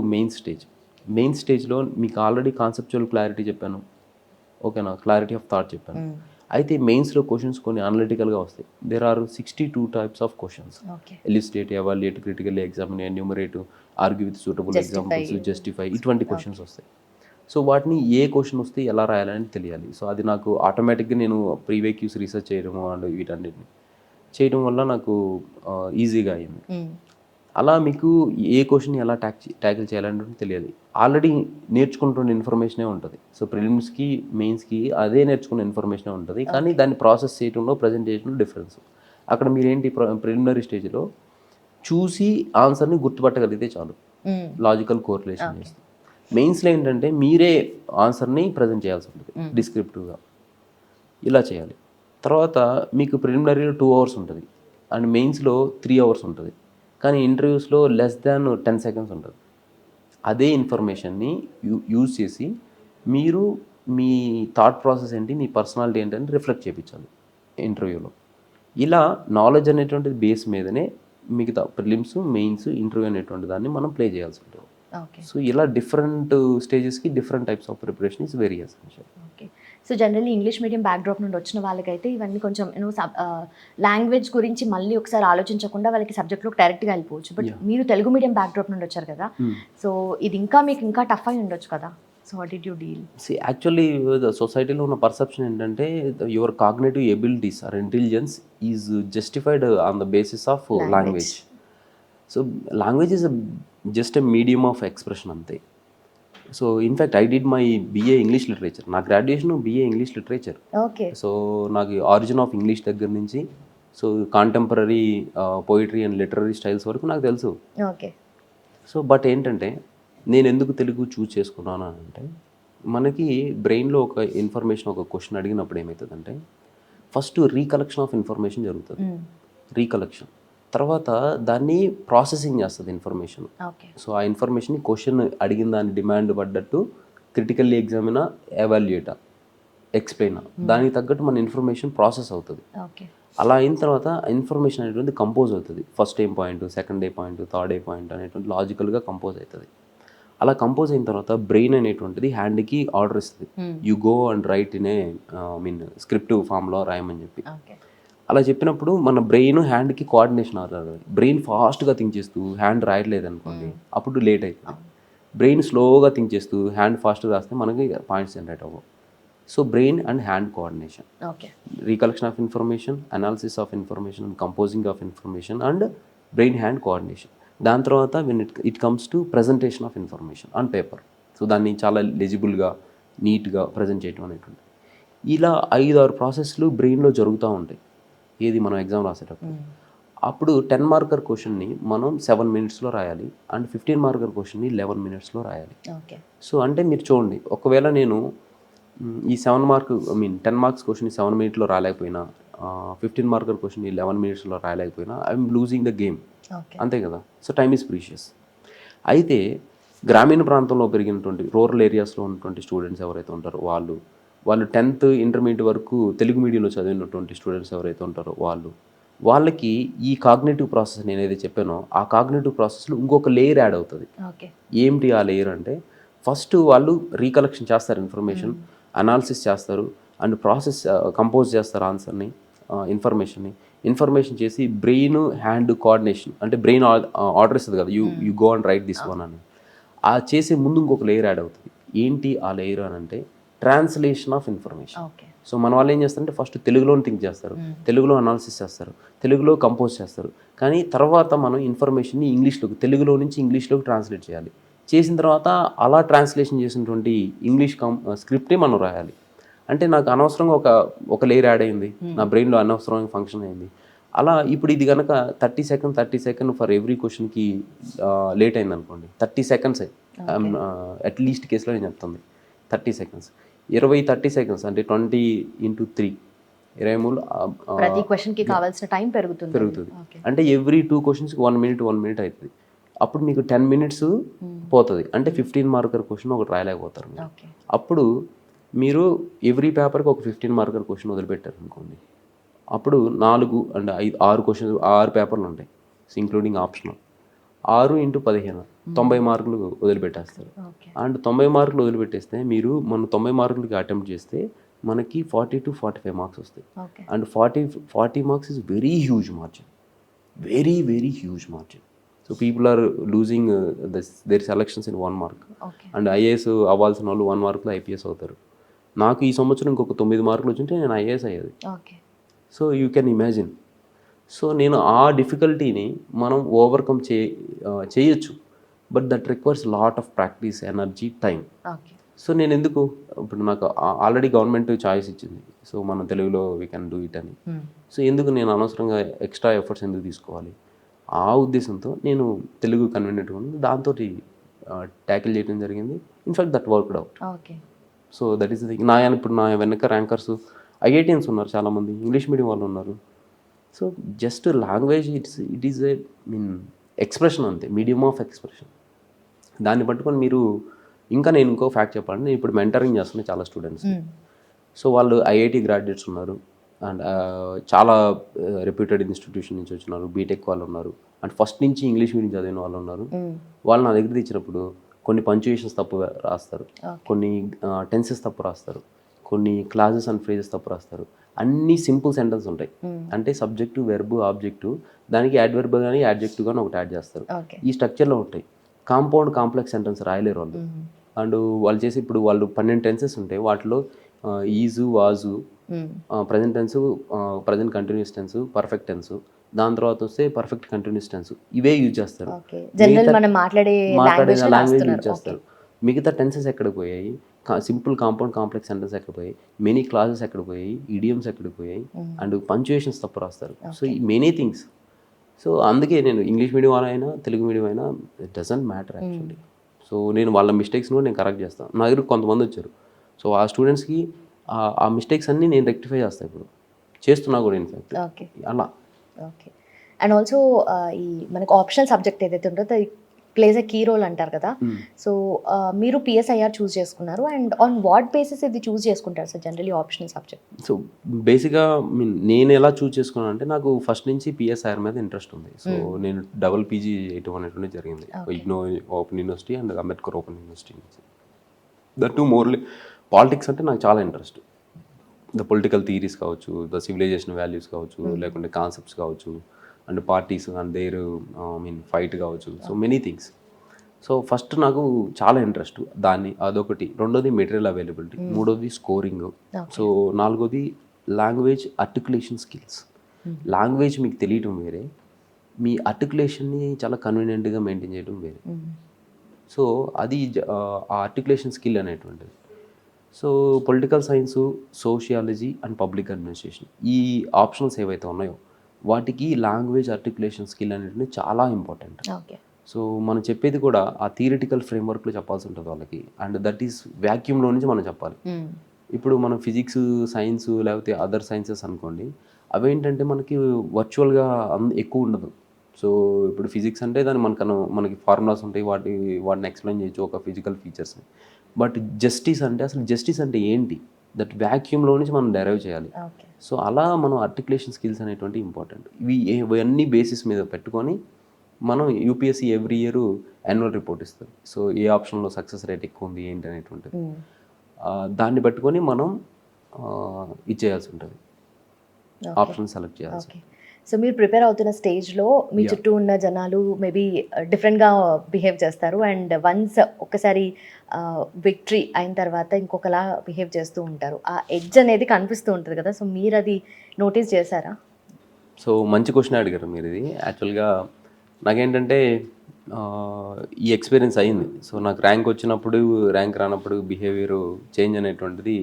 main స్టేజ్లో మీకు ఆల్రెడీ కాన్సెప్చువల్ క్లారిటీ చెప్పాను, ఓకేనా, క్లారిటీ ఆఫ్ థాట్ చెప్పాను. అయితే మెయిన్స్లో క్వశ్చన్స్ కొన్ని అనలిటికల్గా వస్తాయి. There are 62 types of questions: elucidate, evaluate, critically examine, enumerate, argue with suitable examples, justify, ఇటువంటి క్వశ్చన్స్ వస్తాయి. సో వాటిని ఏ క్వశ్చన్ వస్తే ఎలా రాయాలని తెలియాలి. సో అది నాకు ఆటోమేటిక్గా నేను ప్రీవియస్ రీసెర్చ్ చేయడము అండ్ వీటన్నిటిని చేయడం వల్ల నాకు ఈజీగా అయింది. అలా మీకు ఏ క్వశ్చన్ ఎలా ట్యాకిల్ చేయాలని తెలియాలి. ఆల్రెడీ నేర్చుకుంటున్న ఇన్ఫర్మేషనే ఉంటుంది. సో ప్రిలిమ్స్కి మెయిన్స్కి అదే నేర్చుకున్న ఇన్ఫర్మేషనే ఉంటుంది, కానీ దాన్ని ప్రాసెస్ చేయడంలో ప్రజెంటేషన్లో డిఫరెన్స్. అక్కడ మీరేంటి ప్రిలిమినరీ స్టేజ్లో చూసి ఆన్సర్ని గుర్తుపట్టగలిగితే చాలు, లాజికల్ కోరిలేషన్ చేస్తే. మెయిన్స్లో ఏంటంటే మీరే ఆన్సర్ని ప్రజెంట్ చేయాల్సి ఉంటుంది డిస్క్రిప్టివ్గా, ఇలా చేయాలి. తర్వాత మీకు ప్రిలిమినరీలో 2 hours ఉంటుంది అండ్ మెయిన్స్లో 3 hours ఉంటుంది, కానీ ఇంటర్వ్యూస్లో లెస్ దాన్ 10 seconds ఉంటుంది. అదే ఇన్ఫర్మేషన్ని యూజ్ చేసి మీరు మీ థాట్ ప్రాసెస్ ఏంటి, మీ పర్సనాలిటీ ఏంటని రిఫ్లెక్ట్ చేయించాలి ఇంటర్వ్యూలో. ఇలా నాలెడ్జ్ అనేటువంటిది బేస్ మీదనే మిగతా ప్రిలిమ్స్, మెయిన్స్, ఇంటర్వ్యూ అనేటువంటి దాన్ని మనం ప్లే చేయాల్సి ఉంటుంది. సో ఇలా డిఫరెంట్ స్టేజెస్కి different types of preparation is very essential. So generally English medium backdrop నుండి వచ్చిన వాళ్ళకైతే ఇవన్నీ కొంచెం లాంగ్వేజ్ గురించి మళ్ళీ ఒకసారి ఆలోచించకుండా వాళ్ళకి సబ్జెక్ట్లో డైరెక్ట్గా వెళ్ళిపోవచ్చు. బట్ మీరు తెలుగు మీడియం బ్యాక్డ్రాప్ నుండి వచ్చారు కదా, సో ఇది మీకు ఇంకా టఫ్ అయి ఉండొచ్చు కదా. So what did you deal? Actually సొసైటీలో ఉన్న పర్సెప్షన్ ఏంటంటే your cognitive abilities or intelligence is justified on the basis of language. So language is just a medium of expression అంతే. So in fact I did my BA English literature, నా graduation BA English literature. So నాకు origin of English దగ్గర నుంచి so contemporary poetry and literary styles వరకు నాకు తెలుసు. So but ఏంటంటే నేను ఎందుకు తెలుగు చూజ్ చేసుకున్నాను అంటే, మనకి బ్రెయిన్లో ఒక ఇన్ఫర్మేషన్, ఒక క్వశ్చన్ అడిగినప్పుడు ఏమవుతుందంటే ఫస్ట్ రీకలెక్షన్ ఆఫ్ ఇన్ఫర్మేషన్ జరుగుతుంది. రీకలెక్షన్ తర్వాత దాన్ని ప్రాసెసింగ్ చేస్తుంది ఇన్ఫర్మేషన్. సో ఆ ఇన్ఫర్మేషన్ క్వశ్చన్ అడిగిన దాని డిమాండ్ పడ్డట్టు క్రిటికల్లీ ఎగ్జామినా, ఎవాల్యుయేటా, ఎక్స్ప్లెయిన్ దానికి తగ్గట్టు మన ఇన్ఫర్మేషన్ ప్రాసెస్ అవుతుంది. ఓకే. అలా అయిన తర్వాత ఇన్ఫర్మేషన్ అనేటువంటి కంపోజ్ అవుతుంది. ఫస్ట్ ఏ పాయింట్, సెకండ్ ఏ పాయింట్, థర్డ్ ఏ పాయింట్ అనేటువంటి లాజికల్గా కంపోజ్ అవుతుంది. అలా కంపోజ్ అయిన తర్వాత బ్రెయిన్ అనేటువంటిది హ్యాండ్కి ఆర్డర్ ఇస్తుంది, you go and write in a descriptive ఫామ్లో రాయమని చెప్పి. అలా చెప్పినప్పుడు మన బ్రెయిన్ హ్యాండ్కి కోఆర్డినేషన్ అవుతుంది. బ్రెయిన్ ఫాస్ట్గా థింక్ చేస్తూ హ్యాండ్ రాయట్లేదు అనుకోండి, అప్పుడు లేట్ అవుతుంది. బ్రెయిన్ స్లోగా థింక్ చేస్తూ హ్యాండ్ ఫాస్ట్గా రాస్తే మనకి పాయింట్స్ జనరేట్ అవ్వవు. So brain and hand coordination, recollection of information, analysis of information and composing of information and brain hand coordination. దాని తర్వాత when it comes to presentation of information on paper. So దాన్ని చాలా లెజిబుల్గా నీట్గా present చేయడం అనేటువంటి ఇలా 5-6 ప్రాసెస్లు బ్రెయిన్లో జరుగుతూ ఉంటాయి. ఏది మనం ఎగ్జామ్ రాసేటప్పుడు. అప్పుడు 10 మార్కర్ క్వశ్చన్ని మనం 7 minutesలో రాయాలి అండ్ 15 మార్కర్ క్వశ్చన్ని 11 minutesలో రాయాలి. సో అంటే మీరు చూడండి, ఒకవేళ నేను ఈ 10 మార్క్స్ క్వశ్చన్ 7 minutesలో రాలేకపోయినా, 15 మార్కర్ క్వశ్చన్ 11 minutesలో రాయలేకపోయినా, ఐఎమ్ లూజింగ్ ద గేమ్. అంతే కదా. So time is precious. అయితే గ్రామీణ ప్రాంతంలో పెరిగినటువంటి రూరల్ ఏరియాస్లో ఉన్నటువంటి స్టూడెంట్స్ ఎవరైతే ఉంటారో వాళ్ళు 10th ఇంటర్మీడియట్ వరకు తెలుగు మీడియంలో చదివినటువంటి స్టూడెంట్స్ ఎవరైతే ఉంటారో వాళ్ళకి ఈ కాగ్నేటివ్ ప్రాసెస్ నేను ఏదైతే చెప్పానో ఆ కాగ్నేటివ్ ప్రాసెస్లో ఇంకొక లేయర్ యాడ్ అవుతుంది. ఏమిటి ఆ లేయర్ అంటే, ఫస్ట్ వాళ్ళు రీకలెక్షన్ చేస్తారు, ఇన్ఫర్మేషన్ అనాలిసిస్ చేస్తారు అండ్ ప్రాసెస్ కంపోజ్ చేస్తారు ఆన్సర్ని, ఇన్ఫర్మేషన్ చేసి బ్రెయిన్ హ్యాండ్ కోఆర్డినేషన్, అంటే బ్రెయిన్ ఆర్డర్ ఇస్తుంది కదా, you go and right this one అని. ఆ చేసే ముందు ఇంకొక లేయర్ యాడ్ అవుతుంది. ఏంటి ఆ లేయర్ అని అంటే, ట్రాన్స్లేషన్ ఆఫ్ ఇన్ఫర్మేషన్. సో మన వాళ్ళు ఏం చేస్తారంటే ఫస్ట్ తెలుగులోని థింక్ చేస్తారు, తెలుగులో అనాలిసిస్ చేస్తారు, తెలుగులో కంపోజ్ చేస్తారు. కానీ తర్వాత మనం ఇన్ఫర్మేషన్ని ఇంగ్లీష్లోకి, తెలుగులో నుంచి ఇంగ్లీష్లోకి ట్రాన్స్లేట్ చేయాలి. చేసిన తర్వాత అలా ట్రాన్స్లేషన్ చేసినటువంటి ఇంగ్లీష్ స్క్రిప్ట్ని మనం రాయాలి. అంటే నాకు అనవసరంగా ఒక లేయర్ యాడ్ అయింది, నా బ్రెయిన్లో అనవసరంగా ఫంక్షన్ అయింది. అలా ఇప్పుడు ఇది కనుక 30 సెకండ్ ఫర్ ఎవ్రీ క్వశ్చన్కి లేట్ అయింది అనుకోండి, 30 seconds అట్లీస్ట్ కేసులో నేను చెప్తుంది 30 seconds. 30 seconds అంటే 20 × 3 పెరుగుతుంది. అంటే ఎవ్రీ 2 questions 1 minute అవుతుంది. అప్పుడు మీకు 10 minutes పోతుంది. అంటే 15 మార్కర్ క్వశ్చన్ ఒకటి రాయలేకపోతారు. అప్పుడు మీరు ఎవ్రీ పేపర్కి ఒక 15 మార్కర్ క్వశ్చన్ వదిలిపెట్టారు అనుకోండి, అప్పుడు 4 and 6 questions, 6 పేపర్లు ఉంటాయి ఇంక్లూడింగ్ ఆప్షనల్. 6 × 15 90 మార్కులు వదిలిపెట్టేస్తారు. అండ్ 90 మార్కులు వదిలిపెట్టేస్తే మీరు మన 90 మార్కులకి అటెంప్ట్ చేస్తే మనకి 40 to 45 మార్క్స్ వస్తాయి. And 40 marks is very huge margin, very huge margin. So people are losing their selections in 1 mark. And IAS అవ్వాల్సిన వాళ్ళు 1 markలో ఐపీఎస్ అవుతారు. నాకు ఈ సంవత్సరం ఇంకొక 9 మార్కులు వచ్చింటే నేను ఐఏఎస్ అయ్యేది. So you can imagine. So నేను ఆ డిఫికల్టీని మనం ఓవర్కమ్ చేయొచ్చు, but that requires lot of practice, energy, time. So నేను ఎందుకు, ఇప్పుడు నాకు ఆల్రెడీ గవర్నమెంట్ చాయిస్ ఇచ్చింది, సో మనం తెలుగులో వీ కెన్ డూ ఇట్ అని. సో ఎందుకు నేను అనవసరంగా ఎక్స్ట్రా ఎఫర్ట్స్ ఎందుకు తీసుకోవాలి? ఆ ఉద్దేశంతో నేను తెలుగు కన్వీనియంట్గా ఉంది, దాంతో ట్యాకిల్ చేయడం జరిగింది. In fact that worked out. So that is the ఇప్పుడు నా వెనక ర్యాంకర్స్ ఐఐటియన్స్ ఉన్నారు, చాలామంది ఇంగ్లీష్ మీడియం వాళ్ళు ఉన్నారు. So just language it is expression అంతే, మీడియం ఆఫ్ ఎక్స్ప్రెషన్. దాన్ని పట్టుకొని మీరు నేను ఇంకో ఫ్యాక్ట్ చెప్పాలంటే, నేను ఇప్పుడు మెంటరింగ్ చేస్తున్నాను చాలా స్టూడెంట్స్. సో వాళ్ళు ఐఐటి గ్రాడ్యుయేట్స్ ఉన్నారు అండ్ చాలా రెప్యూటెడ్ ఇన్స్టిట్యూషన్ నుంచి వచ్చినారు, బీటెక్ వాళ్ళు ఉన్నారు అండ్ ఫస్ట్ నుంచి ఇంగ్లీష్ మీడియం చదివిన వాళ్ళు ఉన్నారు. వాళ్ళు నా దగ్గర తెచ్చినప్పుడు కొన్ని పంక్చుయేషన్స్ తప్పు రాస్తారు, కొన్ని టెన్సెస్ తప్పు రాస్తారు, కొన్ని క్లాజెస్ అండ్ ఫ్రేజెస్ తప్పు రాస్తారు. అన్ని సింపుల్ సెంటెన్స్ ఉంటాయి, అంటే సబ్జెక్టు, వెర్బ్, ఆబ్జెక్టు, దానికి యాడ్వర్బ్ కానీ యాడ్జెక్టివ్ కానీ ఒకటి యాడ్ చేస్తారు. ఈ స్ట్రక్చర్లో ఉంటాయి. కాంపౌండ్ కాంప్లెక్స్ సెంటెన్స్ రాయలేరు వాళ్ళు. అండ్ వాళ్ళు చేసి ఇప్పుడు వాళ్ళు 12 టెన్సెస్ ఉంటాయి, వాటిలో is, was, present tense, present continuous tense, perfect tense, దాని తర్వాత వస్తే పర్ఫెక్ట్ కంటిన్యూస్ టెన్స్, ఇవే యూజ్ చేస్తారు. మాట్లాడే లాంగ్వేజ్ యూజ్ చేస్తారు. మిగతా టెన్సెస్ ఎక్కడ పోయాయి? సింపుల్ కాంపౌండ్ కాంప్లెక్స్ సెంటెన్స్ ఎక్కడ పోయాయి? మెనీ క్లాజెస్ ఎక్కడ పోయాయి? ఇడియమ్స్ ఎక్కడ పోయాయి? అండ్ పంక్చుయేషన్స్ తప్పు రాస్తారు. సో ఈ మెనీ థింగ్స్. సో అందుకే నేను ఇంగ్లీష్ మీడియం వాళ్ళైనా తెలుగు మీడియం అయినా it doesn't matter actually. So నేను వాళ్ళ మిస్టేక్స్ని కూడా నేను కరెక్ట్ చేస్తాను. నా దగ్గర కొంతమంది వచ్చారు, సో ఆ స్టూడెంట్స్కి ఆ మిస్టేక్స్ అన్నీ నేను రెక్టిఫై చేస్తాను, ఇప్పుడు చేస్తున్నా కూడా ఇన్ఫాక్ట్ అలా. అండ్ ఆల్సో ఈ మనకు ఆప్షనల్ సబ్జెక్ట్ ఏదైతే ఉంటుందో ప్లేస్ ఎ కీ రోల్ అంటారు కదా. సో మీరు పిఎస్ఐఆర్ చూస్ చేసుకున్నారు, అండ్ ఆన్ వాట్ బేసిస్ ఇది చూస్ చేసుకుంటారు sir generally optional subject? So బేసిక్గా నేను ఎలా చూస్ చేసుకున్నాను అంటే, నాకు ఫస్ట్ నుంచి పిఎస్ఐఆర్ మీద ఇంట్రెస్ట్ ఉంది. సో నేను డబుల్ పీజీ చేయటం అనేటువంటి జరిగింది IGNOU Open University and Ambedkar Open University నుంచి. దట్ టు మోర్లీ పాలిటిక్స్ అంటే నాకు చాలా ఇంట్రెస్ట్. ద పొలిటికల్ థియరీస్ కావచ్చు, ద సివిలైజేషన్ వాల్యూస్ కావచ్చు, లేకుంటే కాన్సెప్ట్స్ కావచ్చు, and parties and their fight కావచ్చు, so many things. So first నాకు చాలా ఇంట్రెస్ట్ దాన్ని, అదొకటి. రెండోది మెటీరియల్ అవైలబిలిటీ, మూడోది స్కోరింగ్, సో నాలుగోది లాంగ్వేజ్ ఆర్టికులేషన్ స్కిల్స్. లాంగ్వేజ్ మీకు తెలియటం వేరే, మీ ఆర్టికులేషన్ని చాలా కన్వీనియంట్గా మెయింటైన్ చేయడం వేరే. సో అది ఆ ఆర్టికులేషన్ స్కిల్ అనేటువంటిది. So political science, sociology and public administration, ఈ ఆప్షన్స్ ఏవైతే ఉన్నాయో వాటికి లాంగ్వేజ్ ఆర్టికులేషన్ స్కిల్ అనేటువంటి చాలా ఇంపార్టెంట్. సో మనం చెప్పేది కూడా ఆ థియరిటికల్ ఫ్రేమ్వర్క్లో చెప్పాల్సి ఉంటుంది వాళ్ళకి, అండ్ దట్ ఈస్ వ్యాక్యూమ్లో నుంచి మనం చెప్పాలి. ఇప్పుడు మనం ఫిజిక్స్, సైన్స్ లేకపోతే అదర్ సైన్సెస్ అనుకోండి, అవేంటంటే మనకి వర్చువల్గా ఎక్కువ ఉండదు. సో ఇప్పుడు ఫిజిక్స్ అంటే మనకి ఫార్ములాస్ ఉంటాయి, వాటిని ఎక్స్ప్లెయిన్ చేయొచ్చు, ఒక ఫిజికల్ ఫీచర్స్. బట్ జస్టిస్ అంటే, అసలు జస్టిస్ అంటే ఏంటి, దట్ వ్యాక్యూమ్లో నుంచి మనం డెరైవ్ చేయాలి. సో అలా మనం ఆర్టికులేషన్ స్కిల్స్ అనేటువంటి ఇంపార్టెంట్. ఇవన్నీ బేసిస్ మీద పెట్టుకొని మనం UPSC every year annual report ఇస్తుంది. సో ఏ ఆప్షన్లో సక్సెస్ రేట్ ఎక్కువ ఉంది ఏంటి అనేటువంటిది, దాన్ని పెట్టుకొని మనం ఇచ్చేయాల్సి ఉంటుంది, ఆప్షన్ సెలెక్ట్ చేయాల్సి. సో మీరు ప్రిపేర్ అవుతున్న స్టేజ్లో మీ చుట్టూ ఉన్న జనాలు మేబీ డిఫరెంట్గా బిహేవ్ చేస్తారు, అండ్ వన్స్ ఒక్కసారి విక్టరీ అయిన తర్వాత ఇంకొకలా బిహేవ్ చేస్తూ ఉంటారు. ఆ ఎడ్జ్ అనేది కనిపిస్తూ ఉంటుంది కదా, సో మీరు అది నోటీస్ చేశారా? సో మంచి క్వశ్చన్ అడిగారు మీరు. ఇది యాక్చువల్గా నాకేంటంటే ఈ ఎక్స్పీరియన్స్ అయింది. సో నాకు ర్యాంక్ వచ్చినప్పుడు, ర్యాంక్ రానప్పుడు బిహేవియర్ చేంజ్ అనేటువంటిది,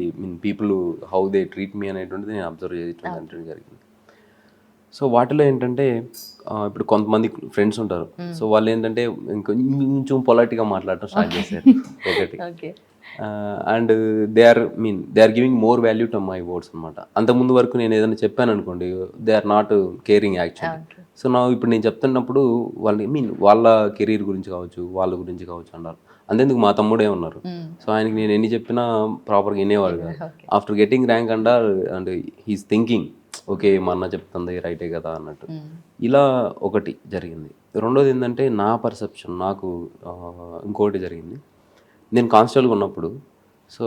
people how they treat me అనేటువంటిది నేను అబ్జర్వ్ చేయడం జరిగింది. సో వాటిలో ఏంటంటే ఇప్పుడు కొంతమంది ఫ్రెండ్స్ ఉంటారు, సో వాళ్ళు ఏంటంటే ఇంకొంచెం పొలైట్గా మాట్లాడటం స్టార్ట్ చేశారు ఒకటి. And they are giving more value to my words అనమాట. అంతకుముందు వరకు నేను ఏదైనా చెప్పాను అనుకోండి, they are not caring actually. So ఇప్పుడు నేను చెప్తున్నప్పుడు వాళ్ళ కెరీర్ గురించి కావచ్చు, వాళ్ళ గురించి కావచ్చు అన్నారు. అంతేందుకు మా తమ్ముడే ఉన్నారు, సో ఆయనకి నేను ఎన్ని చెప్పినా ప్రాపర్గా వినేవాడు కాదు. After getting rank and he's thinking, okay మా అన్న చెప్తుంది రైటే కదా అన్నట్టు. ఇలా ఒకటి జరిగింది. రెండోది ఏంటంటే నా పర్సెప్షన్, నాకు ఇంకోటి జరిగింది. నేను కానిస్టేబుల్గా ఉన్నప్పుడు, సో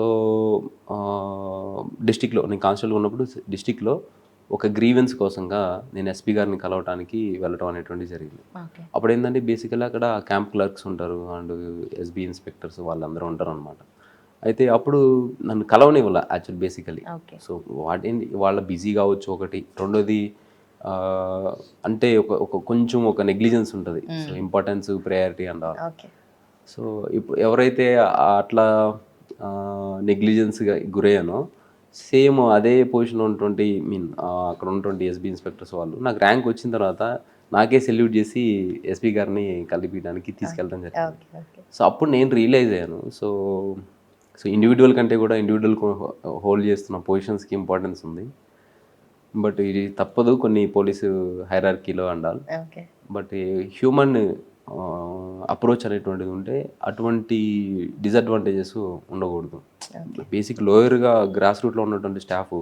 నేను కానిస్టేబుల్గా ఉన్నప్పుడు డిస్టిక్లో ఒక గ్రీవెన్స్ కోసంగా నేను ఎస్పీ గారిని కలవటానికి వెళ్ళటం అనేటువంటి జరిగింది. అప్పుడు ఏంటంటే బేసికల్లీ అక్కడ క్యాంప్ క్లర్క్స్ ఉంటారు అండ్ ఎస్బీ ఇన్స్పెక్టర్స్ వాళ్ళందరూ ఉంటారు అనమాట. అయితే అప్పుడు నన్ను కలవనివ్వాల యాక్చువల్ బేసికలీ. సో వాళ్ళ బిజీ కావచ్చు ఒకటి. రెండోది అంటే కొంచెం ఒక నెగ్లిజెన్స్ ఉంటుంది, so importance, priority and all. So ఇప్పుడు ఎవరైతే అట్లా నెగ్లిజెన్స్గా గురయ్యానో, సేమ్ అదే పొజిషన్లో ఉన్నటువంటి అక్కడ ఉన్నటువంటి ఎస్బీ ఇన్స్పెక్టర్స్ వాళ్ళు నాకు ర్యాంక్ వచ్చిన తర్వాత నాకే సెల్యూట్ చేసి ఎస్పీ గారిని కలిపియడానికి తీసుకెళ్ళడం జరిగింది. సో అప్పుడు నేను రియలైజ్ అయ్యాను, సో ఇండివిజువల్ కంటే కూడా ఇండివిజువల్ హోల్డ్ చేస్తున్న పొజిషన్స్కి ఇంపార్టెన్స్ ఉంది. బట్ ఇది తప్పదు కొన్ని పోలీసు హైరార్కీలో అండాలి. బట్ హ్యూమన్ అప్రోచ్ అనేటువంటిది ఉంటే అటువంటి డిసడ్వాంటేజెస్ ఉండకూడదు. బేసిక్ లోయర్గా గ్రాస్ రూట్లో ఉన్నటువంటి స్టాఫ్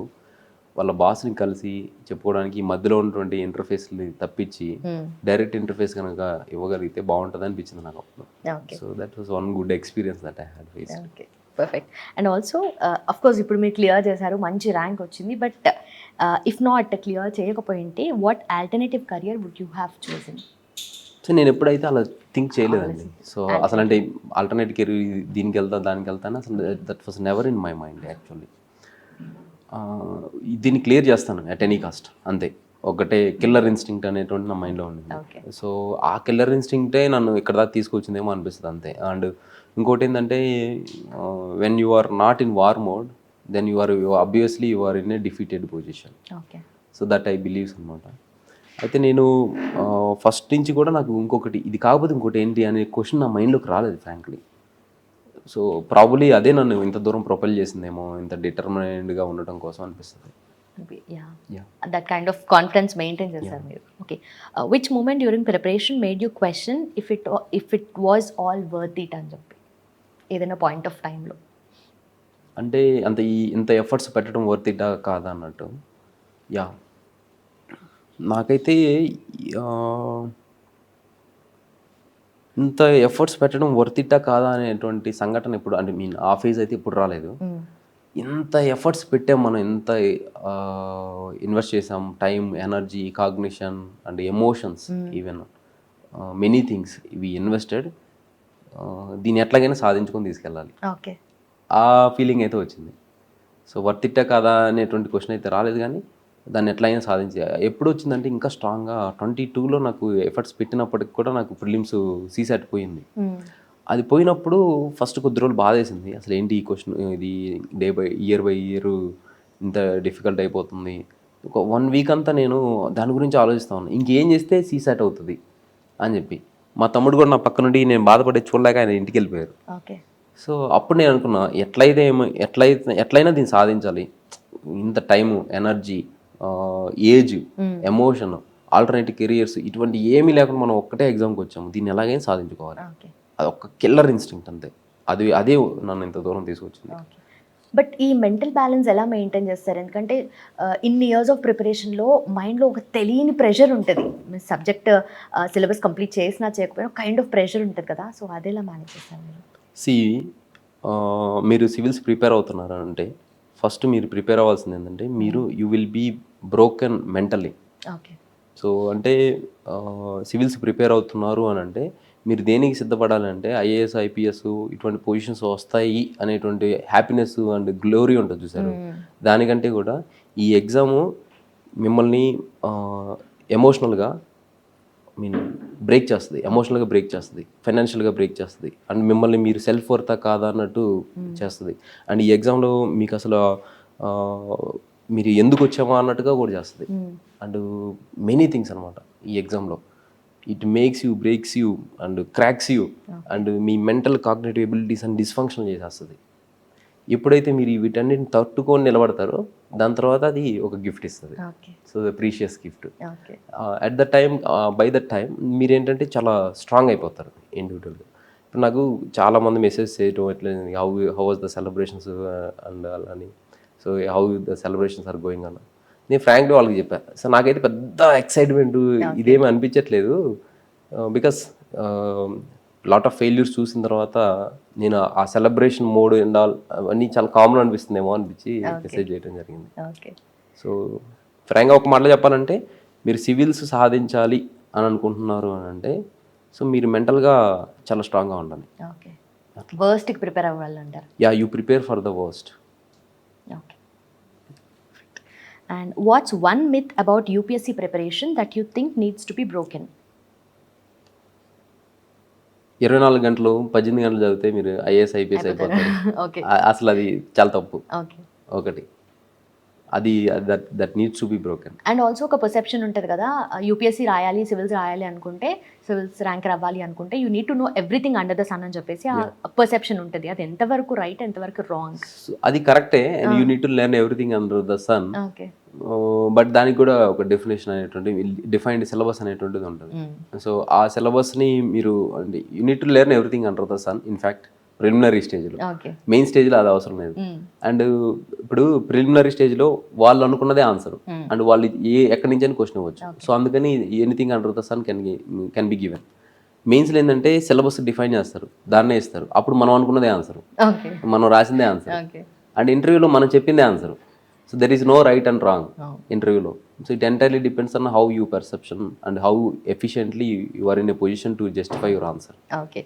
వాళ్ళ బాస్ని కలిసి చెప్పుకోవడానికి మధ్యలో ఉన్నటువంటి ఇంటర్ఫేస్ని తప్పించి డైరెక్ట్ ఇంటర్ఫేస్ కనుక ఇవ్వగలిగితే బాగుంటుంది అనిపించింది నాకు అప్పుడు. So that was one good experience that I had faced. Perfect. And also of course ఇప్పుడు మీరు క్లియర్ చేశారు, మంచి ర్యాంక్ వచ్చింది. బట్ ఇఫ్ నాట్ క్లియర్ చేయకపోయింటే what alternative career would you have chosen? So నేను ఎప్పుడైతే అలా థింక్ చేయలేదండి. సో అసలు అంటే ఆల్టర్నేటివ్ కెరీర్ దీనికి వెళ్తా దానికి వెళ్తాను, అసలు that was never in my mind actually. దీన్ని క్లియర్ చేస్తాను అట్ ఎనీ కాస్ట్, అంతే. ఒకటే కిల్లర్ ఇన్స్టింక్ట్ అనేటువంటి నా మైండ్లో ఉండింది. సో ఆ కిల్లర్ ఇన్స్టింక్టే నన్ను ఇక్కడ దాకా తీసుకొచ్చిందేమో అనిపిస్తుంది, అంతే. అండ్ ఇంకోటి ఏంటంటే, when you are not in war mode, then you are in a defeated position. So that I believes అనమాట. అయితే నేను ఫస్ట్ నుంచి కూడా నాకు ఇంకొకటి, ఇది కాకపోతే ఇంకోటి ఏంటి అనే క్వశ్చన్ నా మైండ్లోకి రాలేదు ఫ్రాంక్లీ. సో ప్రాబబ్లీ అదే నన్ను ఇంత దూరం ప్రొపైల్ చేసిందేమో, ఇంత డిటర్మైన్డ్గా ఉండటం కోసం అనిపిస్తుంది. Yeah Yeah. That kind of confidence maintain చేస్తారు మీరు. Okay, which moment during preparation made you question if it was all worth it అని చెప్పి ఏదైనా పాయింట్ ఆఫ్ టైంలో? అంటే ఇంత ఎఫర్ట్స్ పెట్టడం వర్త్ ఇటా కాదా అన్నట్టు. యా, నాకైతే ఆ, ఇంత ఎఫర్ట్స్ పెట్టడం వర్త్ ఇటా కాదా అనేటువంటి సంఘటన ఇప్పుడు, అంటే ఆ ఫేజ్ అయితే ఇప్పుడు రాలేదు. ఇంత ఎఫర్ట్స్ పెట్టాం మనం, ఎంత ఇన్వెస్ట్ చేసాం, time, energy, cognition and emotions, even many things we invested. దీన్ని ఎట్లాగైనా సాధించుకొని తీసుకెళ్ళాలి, ఓకే, ఆ ఫీలింగ్ అయితే వచ్చింది. సో వర్త్ ఇట్టా కాదా అనేటువంటి క్వశ్చన్ అయితే రాలేదు, కానీ దాన్ని ఎట్లయినా సాధించి ఎప్పుడు వచ్చిందంటే ఇంకా స్ట్రాంగ్గా 22లో నాకు ఎఫర్ట్స్ పెట్టినప్పటికి కూడా నాకు ప్రిలిమ్స్ సీసాట్ పోయింది. అది పోయినప్పుడు ఫస్ట్ కొద్ది రోజులు బాధేసింది, అసలు ఏంటి ఈ క్వశ్చన్, ఇది డే బై ఇయర్ ఇంత డిఫికల్ట్ అయిపోతుంది. ఒక 1 వీక్ అంతా నేను దాని గురించి ఆలోచిస్తా ఉన్నాను, ఇంకేం చేస్తే సీసాట్ అవుతుంది అని చెప్పి. మా తమ్ముడు కూడా నా పక్క నుండి నేను బాధపడే చూడలేక ఆయన ఇంటికి వెళ్ళిపోయారు. ఓకే, సో అప్పుడు నేను అనుకున్నా, ఎట్లయినా దీన్ని సాధించాలి. ఇంత time, energy, age, emotion, alternative careers ఇటువంటి ఏమీ లేకుండా మనం ఒక్కటే ఎగ్జామ్కి వచ్చాము, దీన్ని ఎలాగైనా సాధించుకోవాలి. అది ఒక కిల్లర్ ఇన్స్టింక్ట్ అంతే, అదే నన్ను ఇంత దూరం తీసుకొచ్చింది. బట్ ఈ మెంటల్ బ్యాలెన్స్ ఎలా మెయింటైన్ చేస్తారు? ఎందుకంటే ఇన్ని ఇయర్స్ ఆఫ్ ప్రిపరేషన్లో మైండ్లో ఒక తెలియని ప్రెషర్ ఉంటుంది, సబ్జెక్ట్ సిలబస్ కంప్లీట్ చేసినా చేయకపోయినా కైండ్ ఆఫ్ ప్రెషర్ ఉంటుంది కదా, సో అది ఎలా మేనేజ్ చేస్తారు మీరు? మీరు సివిల్స్ ప్రిపేర్ అవుతున్నారు అంటే ఫస్ట్ మీరు ప్రిపేర్ అవ్వాల్సింది ఏంటంటే, you will be broken mentally. Okay, so అంటే సివిల్స్ ప్రిపేర్ అవుతున్నారు అని అంటే మీరు దేనికి సిద్ధపడాలంటే, ఐఏఎస్, ఐపీఎస్ ఇటువంటి పొజిషన్స్ వస్తాయి అనేటువంటి హ్యాపీనెస్ అండ్ గ్లోరీ ఉంటుంది చూసారు, దానికంటే కూడా ఈ ఎగ్జాము మిమ్మల్ని ఎమోషనల్గా బ్రేక్ చేస్తుంది, ఎమోషనల్గా బ్రేక్ చేస్తుంది, ఫైనాన్షియల్గా బ్రేక్ చేస్తుంది, అండ్ మిమ్మల్ని మీరు సెల్ఫ్ వర్తా కాదా అన్నట్టు చేస్తుంది. అండ్ ఈ ఎగ్జామ్లో మీకు అసలు మీరు ఎందుకు వచ్చామా అన్నట్టుగా కూడా చేస్తుంది. అండ్ మెనీ థింగ్స్ అనమాట ఈ ఎగ్జామ్లో. It makes you, breaks you and cracks you, and మీ mental cognitive abilities and dysfunction చేసేస్తుంది. ఎప్పుడైతే మీరు వీటన్నిటిని తట్టుకొని నిలబడతారో దాని తర్వాత అది ఒక గిఫ్ట్ ఇస్తుంది. So the precious gift. At the time, by that time మీరు ఏంటంటే చాలా స్ట్రాంగ్ అయిపోతారు ఇండివిజువల్గా. ఇప్పుడు నాకు చాలామంది మెసేజ్ చేయటం, ఎట్లా how was the celebrations and అని, so how the celebrations are going అన్న. నేను ఫ్రాంక్లీ వాళ్ళకి చెప్పాను, సో నాకైతే పెద్ద ఎక్సైట్మెంట్ ఇదేమీ అనిపించట్లేదు, బికాస్ లాట్ ఆఫ్ ఫెయిల్యూర్స్ చూసిన తర్వాత నేను ఆ సెలబ్రేషన్ మోడ్ అండ్ ఆల్ అవన్నీ చాలా కామన్ అనిపిస్తుందేమో అనిపించి మెసేజ్ చేయడం జరిగింది. సో ఫ్రాంక్గా ఒక మాటలో చెప్పాలంటే, మీరు సివిల్స్ సాధించాలి అని అనుకుంటున్నారు అని అంటే, సో మీరు మెంటల్గా చాలా స్ట్రాంగ్గా ఉండాలి. వర్స్ట్కి ప్రిపేర్ అవ్వాలంటారు? Yeah, you prepare for the worst. Okay. And what's one myth about UPSC preparation that you think needs to be broken? 24 గంటలు 18 గంటలు చదివితే మీరు ఐఏఎస్, ఐపీఎస్ అయిపోతారు. అసలు అది చాలా తప్పు. ఒకటి అది that needs to be broken. And also ఒక పర్సెప్షన్ ఉంటుంది కదా, యూపీఎస్సీ రాయాలి, సివిల్స్ రాయాలి అనుకుంటే, సివిల్స్ ర్యాంక్ రావాలి అనుకుంటే you need to know everything under the sun అని చెప్పేసి ఆ పర్సెప్షన్ ఉంటుంది. అది ఎంతవరకు రైట్, ఎంతవరకు రాంగ్? అది కరెక్టే, you need to learn everything under the sun. But దానికి కూడా ఒక డెఫినేషన్ అనేటువంటి, డిఫైన్డ్ సిలబస్ అనేటువంటిది ఉంటుంది. సో ఆ సిలబస్ని మీరు అంటే you need to learn everything under the sun. In fact preliminary స్టేజ్లో, మెయిన్ స్టేజ్లో అది అవసరం లేదు. అండ్ ఇప్పుడు ప్రిలిమినరీ స్టేజ్లో వాళ్ళు అనుకున్నదే ఆన్సర్, అండ్ వాళ్ళు ఎక్కడి నుంచి అని క్వశ్చన్ ఇవ్వచ్చు. సో అందుకని anything under the sun can be given. మెయిన్స్లో ఏంటంటే సిలబస్ డిఫైన్ చేస్తారు, దాన్నే ఇస్తారు, అప్పుడు మనం అనుకున్నదే ఆన్సర్, మనం రాసిందే ఆన్సర్. అండ్ ఇంటర్వ్యూలో మనం చెప్పిందే answer. So there is no right and wrong interview. So it entirely depends on how you perception and how efficiently you are in a position to justify your answer. Okay.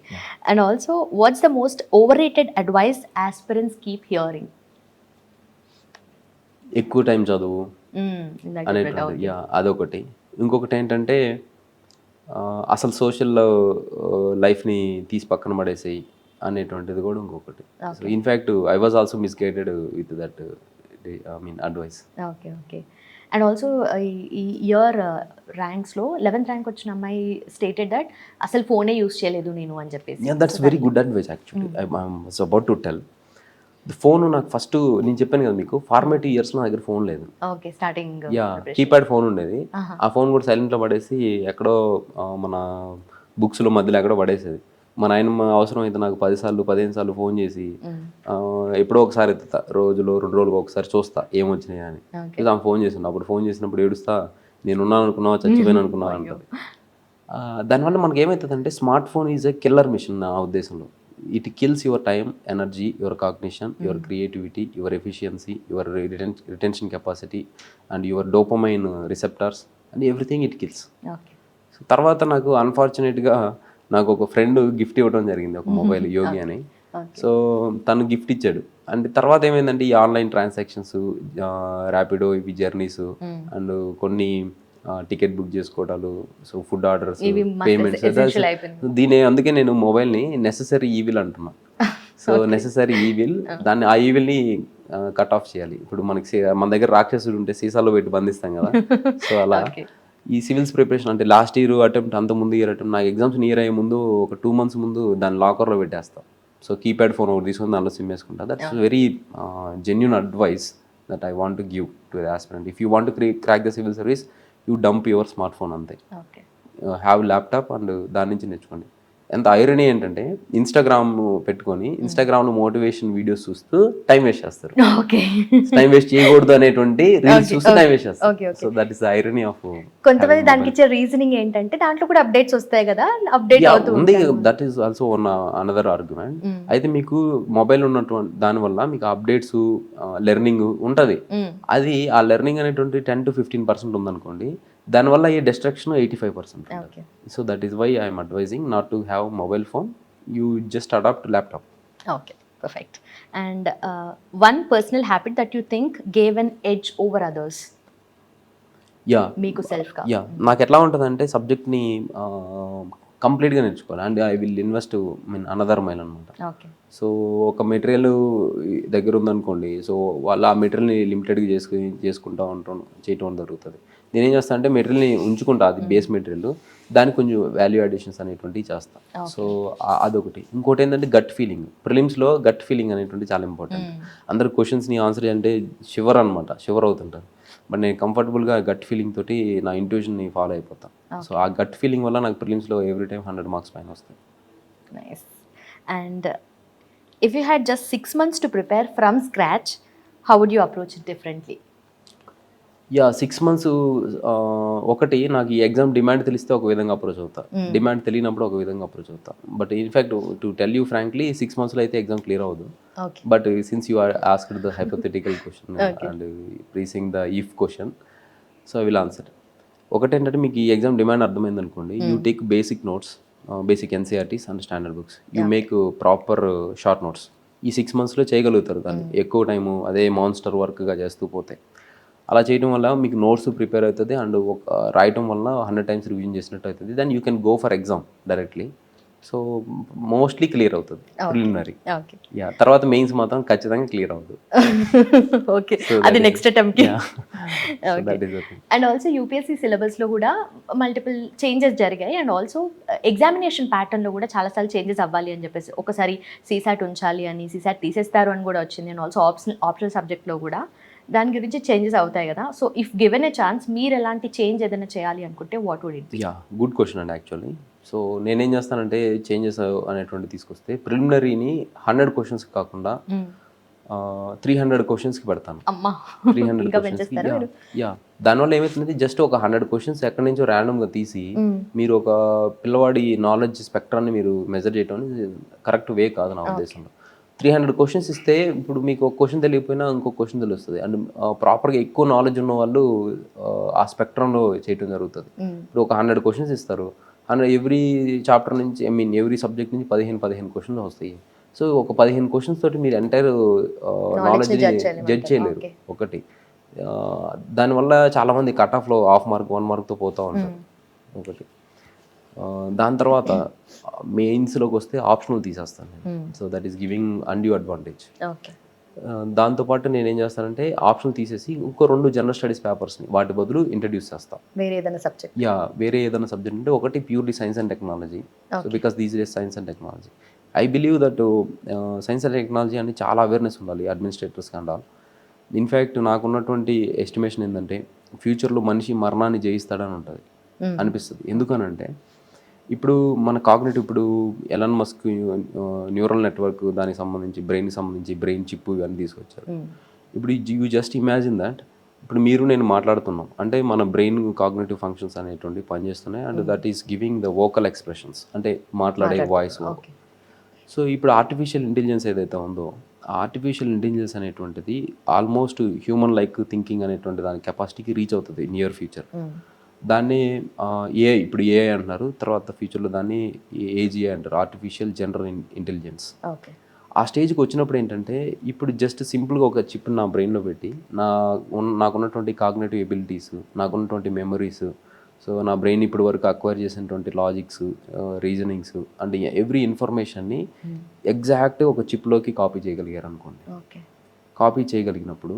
And also, what's the most overrated advice aspirants keep hearing? ఎక్కువ time చదువు అనేటువంటి, yeah అదొకటి. ఇంకొకటి ఏంటంటే అసలు social లైఫ్ని తీసి పక్కన పడేసేయి అనేటువంటిది కూడా ఇంకొకటి. So in fact I was also misguided with that advice. Okay. And also ఈ ఇయర్ ర్యాంక్స్లో 11th ర్యాంక్ వచ్చిన అమ్మాయి స్టేటెడ్ దట్ అసలు ఫోనే యూస్ చేయలేదు నేను అని చెప్పేసి. That's very good advice actually. I was about to tell. Phone నాకు ఫస్ట్ నేను చెప్పాను కదా మీకు ఫార్మేటివ్ ఇయర్స్ నా దగ్గర ఫోన్ లేదు. ఓకే, స్టార్టింగ్ కీప్యాడ్ ఫోన్ ఉండేది. ఆ ఫోన్ కూడా సైలెంట్లో పడేసి ఎక్కడో మన బుక్స్లో మధ్యలో ఎక్కడో పడేసేది. మా నాయనమ్మ అవసరం అయితే నాకు 10 సార్లు 15 సార్లు ఫోన్ చేసి ఎప్పుడో ఒకసారి ఎత్తుతా, రోజులో 2 రోజులకు ఒకసారి చూస్తా ఏమొచ్చినాయి అని. ఆమె ఫోన్ చేసిండు, అప్పుడు ఫోన్ చేసినప్పుడు ఏడుస్తా, నేను ఉన్నాను అనుకున్నావా, చచ్చిపోయాను అనుకున్నావా అంటారు. దానివల్ల మనకి ఏమవుతుందంటే smart phone is a killer machine నా ఉద్దేశంలో. It kills your time, energy, your cognition, your creativity, your efficiency, your retention capacity and your dopamine receptors and everything it kills. So తర్వాత నాకు అన్ఫార్చునేట్గా నాకు ఒక ఫ్రెండ్ గిఫ్ట్ ఇవ్వడం జరిగింది, ఒక mobile, యోగి అని. సో తను గిఫ్ట్ ఇచ్చాడు. అండ్ తర్వాత ఏమైందంటే ఈ ఆన్లైన్ ట్రాన్సాక్షన్స్, ర్యాపిడో, ఇవి జర్నీస్ అండ్ కొన్ని టికెట్ బుక్ చేసుకోవడాలు, సో ఫుడ్ ఆర్డర్స్, పేమెంట్స్, అందుకే నేను మొబైల్ని నెసెసరీ ఈవిల్ అంటున్నా. సో నెసెసరీ ఈవిల్, దాన్ని ఆ ఈవిల్ని కట్ ఆఫ్ చేయాలి. ఇప్పుడు మనకి మన దగ్గర రాక్షసుడు ఉంటే సీసాలో పెట్టి బంధిస్తాం కదా, సో అలా ఈ సివిల్స్ ప్రిపరేషన్ అంటే లాస్ట్ ఇయర్ అటెంప్ట్, అంత ముందు ఇయర్ అటెంప్ట్, నాకు ఎగ్జామ్స్ నియర్ అయ్యే ముందు ఒక 2 months ముందు దాన్ని లాకర్లో పెట్టేస్తాం. సో కీప్యాడ్ ఫోన్ ఒకటి తీసుకొని దాంట్లో సిమ్ వేసుకుంటా. That's very genuine advice that I want to give to the aspirant. If you want to crack the civil service, you dump your smart phone అంతే. హ్యావ్ ల్యాప్టాప్ అండ్ దాని నుంచి నేర్చుకోండి. ఎంత irony ఏంటంటే ఇన్స్టాగ్రామ్ పెట్టుకొని ఇన్స్టాగ్రామ్లో motivation videos చూస్తూ time waste చేస్తారు. టైం వేస్ట్ చేయకూడదు అనేటువంటి రీల్స్ చూస్తూ టైం వేస్ట్ చేస్తారు. So that is the irony of. కొంతమంది దానికి ఇచ్చే రీజనింగ్ ఏంటంటే దాంట్లో కూడా అప్డేట్స్ వస్తాయి కదా, అప్డేట్ అవుతుంది. That is also one another argument. అయితే మీకు మొబైల్ ఉన్నటువంటి దానివల్ల మీకు అప్డేట్స్, లెర్నింగ్ ఉంటుంది. అది ఆ లెర్నింగ్ అనేటువంటి 10 to 15% ఉందనుకోండి, దానివల్ల ఈ distraction 85%. So that is why I'm advising not to have mobile phone, you just adapt laptop. Okay, perfect. And one personal habit that you think gave an edge over others? మీకు సెల్ఫ్గా నాకు ఎట్లా ఉంటుందంటే సబ్జెక్ట్ని కంప్లీట్గా నేర్చుకోవాలి and I will invest another mile అనమాట. So ఒక మెటీరియల్ దగ్గర ఉందనుకోండి, సో వాళ్ళు ఆ మెటీరియల్ని లిమిటెడ్గా చేసుకుంటూ ఉంటాను, చేయటం జరుగుతుంది. నేనేం చేస్తాను అంటే మెటీరియల్ని ఉంచుకుంటా, అది బేస్ మెటీరియల్, దానికి కొంచెం వాల్యూ అడిషన్స్ అనేటువంటివి చేస్తాను. సో అదొకటి. ఇంకోటి ఏంటంటే గట్ ఫీలింగ్. ప్రిలిమ్స్లో గట్ ఫీలింగ్ అనేటువంటి చాలా ఇంపార్టెంట్. అందరు క్వశ్చన్స్ని ఆన్సర్ అంటే షివర్ అవుతుంటారు. బట్ నేను కంఫర్టబుల్గా గట్ ఫీలింగ్ తోటి నా ఇంట్యూషన్ని ఫాలో అయిపోతాను. సో ఆ గట్ ఫీలింగ్ వల్ల నాకు ప్రిలిమ్స్లో ఎవ్రీ టైం 100 marks పైన వస్తాయి. Nice. And if you had just 6 months to prepare from scratch, how would you approach it డిఫరెంట్లీ? 6 months ఒకటి నాకు ఈ ఎగ్జామ్ డిమాండ్ తెలిస్తే ఒక విధంగా అప్రోచ్ అవుతా, డిమాండ్ తెలియనప్పుడు ఒక విధంగా అప్రోచ్ అవుతా. But in fact to tell you frankly 6 monthsలో అయితే ఎగ్జామ్ క్లియర్ అవ్వదు. But since you are asked the hypothetical question and pressing the if question, so I will answer. ఒకటి ఏంటంటే మీకు ఈ ఎగ్జామ్ డిమాండ్ అర్థమైంది అనుకోండి, you take basic notes, basic NCERTs and standard books, you make proper short notes. ఈ 6 monthsలో చేయగలుగుతారు దాన్ని. ఎక్కువ టైము అదే మాన్స్టర్ వర్క్గా చేస్తూ పోతే, అలా చేయడం వల్ల మీకు నోట్స్ ప్రిపేర్ అవుతుంది అండ్ రాయటం వల్ల 100 times రివిజన్ చేసినట్టు అవుతుంది. Then you can go for exam directly. So mostly clear అవుతుంది ప్రిలిమినరీ. తర్వాత మెయిన్స్ మాత్రం ఖచ్చితంగా క్లియర్ అవుతుంది. ఓకే, అది next attempt. And also UPSC సిలబస్లో కూడా మల్టిపుల్ చేంజెస్ జరిగాయి అండ్ ఆల్సో ఎగ్జామినేషన్ ప్యాటర్న్లో కూడా చాలాసార్లు చేంజెస్ అవ్వాలి అని చెప్పేసి, ఒకసారి సీసాట్ ఉంచాలి అని, సీసాట్ తీసేస్తారు అని కూడా వచ్చింది. అండ్ ఆల్సో ఆప్షనల్ సబ్జెక్ట్లో కూడా దాని గురించి చేంజెస్ అవుతాయి కదా. So if given a chance మీరు ఎలాంటి చేంజ్ ఏదైనా చేయాలి అనుకుంటే what would it be? Good question అండి. యాక్చువల్లీ సో నేనేం చేస్తానంటే చేంజెస్ అనేటువంటి తీసుకొస్తే ప్రిలిమినరీని 100 questions కాకుండా 300 questions పెడతాను. 300 questions. దానివల్ల ఏమవుతుంది, జస్ట్ ఒక 100 questions ఎక్కడి నుంచో ర్యాండమ్గా తీసి మీరు ఒక పిల్లవాడి నాలెడ్జ్ స్పెక్ట్రాన్ని మీరు మెజర్ చేయడం కరెక్ట్ వే కాదు నా ఉద్దేశంలో. 300 questions ఇస్తే ఇప్పుడు మీకు ఒక క్వశ్చన్ తెలియకపోయినా ఇంకో క్వశ్చన్ తెలుస్తుంది. అండ్ ప్రాపర్గా ఎక్కువ నాలెడ్జ్ ఉన్న వాళ్ళు ఆ స్పెక్ట్రంలో చేయడం జరుగుతుంది. ఇప్పుడు ఒక 100 questions ఇస్తారు, అండ్ ఎవ్రీ చాప్టర్ నుంచి ఎవ్రీ సబ్జెక్ట్ నుంచి 15 questions వస్తాయి. సో ఒక 15 questions తోటి మీరు ఎంటైర్ నాలెడ్జ్ని జడ్జ్ చేయలేరు. ఒకటి దానివల్ల చాలామంది కట్ ఆఫ్లో 1/2 mark 1 markతో పోతూ ఉంటారు. ఒకటి దాని తర్వాత మెయిన్స్లోకి వస్తే ఆప్షనల్ తీసేస్తాను నేను. So that is giving undue advantage. దాంతోపాటు నేను ఏం చేస్తానంటే ఆప్షనల్ తీసేసి ఇంకో 2 జనరల్ స్టడీస్ పేపర్స్ని వాటి బదులు ఇంట్రడ్యూస్ చేస్తాను. వేరే ఏదైనా సబ్జెక్ట్ అంటే ఒకటి purely science and technology. So because these days science and technology. I believe that science and technology అని చాలా అవేర్నెస్ ఉండాలి అడ్మినిస్ట్రేటర్స్కి అండ్ ఆల్. ఇన్ఫ్యాక్ట్ నాకున్నటువంటి ఎస్టిమేషన్ ఏంటంటే ఫ్యూచర్లో మనిషి మరణాన్ని జయిస్తాడని ఉంటుంది అనిపిస్తుంది. ఎందుకనంటే ఇప్పుడు మన కాగ్నిటివ్, ఇప్పుడు ఎలాన్ మస్క్ న్యూరల్ నెట్వర్క్ దానికి సంబంధించి బ్రెయిన్కి సంబంధించి బ్రెయిన్ చిప్ ఇవన్నీ తీసుకొచ్చారు. ఇప్పుడు యూ జస్ట్ ఇమాజిన్ దట్ ఇప్పుడు మీరు నేను మాట్లాడుతున్నాం అంటే మన బ్రెయిన్ కాగ్నిటివ్ ఫంక్షన్స్ అనేటువంటి పనిచేస్తున్నాయి and that is giving the vocal expressions అంటే మాట్లాడే వాయిస్. సో ఇప్పుడు ఆర్టిఫిషియల్ ఇంటెలిజెన్స్ ఏదైతే ఉందో ఆ ఆర్టిఫిషియల్ ఇంటెలిజెన్స్ అనేటువంటిది ఆల్మోస్ట్ హ్యూమన్ లైక్ థింకింగ్ అనేటువంటి దాని కెపాసిటీకి రీచ్ అవుతుంది నియర్ ఫ్యూచర్. దాన్ని ఏఐ, ఇప్పుడు ఏఐ అంటున్నారు, తర్వాత ఫ్యూచర్లో దాన్ని ఏజీఐ అంటారు, ఆర్టిఫిషియల్ జనరల్ ఇంటెలిజెన్స్. ఆ స్టేజ్కి వచ్చినప్పుడు ఏంటంటే ఇప్పుడు జస్ట్ సింపుల్గా ఒక చిప్ నా బ్రెయిన్లో పెట్టి నాకున్నటువంటి కాగ్నేటివ్ ఎబిలిటీస్, నాకున్నటువంటి మెమరీస్, సో నా బ్రెయిన్ ఇప్పటి వరకు అక్వైర్ చేసినటువంటి లాజిక్స్, రీజనింగ్స్ అండ్ ఎవ్రీ ఇన్ఫర్మేషన్ని ఎగ్జాక్ట్ ఒక చిప్లోకి కాపీ చేయగలిగారు అనుకోండి. కాపీ చేయగలిగినప్పుడు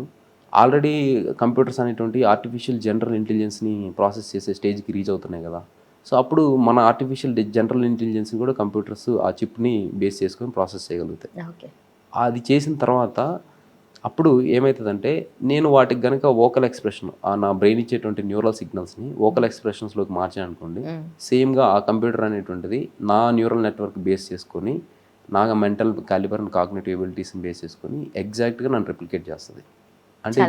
ఆల్రెడీ కంప్యూటర్స్ అనేటువంటి ఆర్టిఫిషియల్ జనరల్ ఇంటెలిజెన్స్ని ప్రాసెస్ చేసే స్టేజ్కి రీచ్ అవుతున్నాయి కదా. సో అప్పుడు మన ఆర్టిఫిషియల్ జనరల్ ఇంటెలిజెన్స్ని కూడా కంప్యూటర్స్ ఆ చిప్ని బేస్ చేసుకొని ప్రాసెస్ చేయగలుగుతాయి. అది చేసిన తర్వాత అప్పుడు ఏమవుతుందంటే నేను వాటికి కనుక వోకల్ ఎక్స్ప్రెషన్, నా బ్రెయిన్ ఇచ్చేటువంటి న్యూరల్ సిగ్నల్స్ని వోకల్ ఎక్స్ప్రెషన్స్లోకి మార్చాను అనుకోండి, సేమ్గా ఆ కంప్యూటర్ అనేటువంటిది నా న్యూరల్ నెట్వర్క్ బేస్ చేసుకొని నా మెంటల్ క్యాలిబర్ అండ్ కాగ్నిటివ్ ఎబిలిటీస్ని బేస్ చేసుకొని ఎగ్జాక్ట్గా నన్ను రెప్లికేట్ చేస్తుంది. అంటే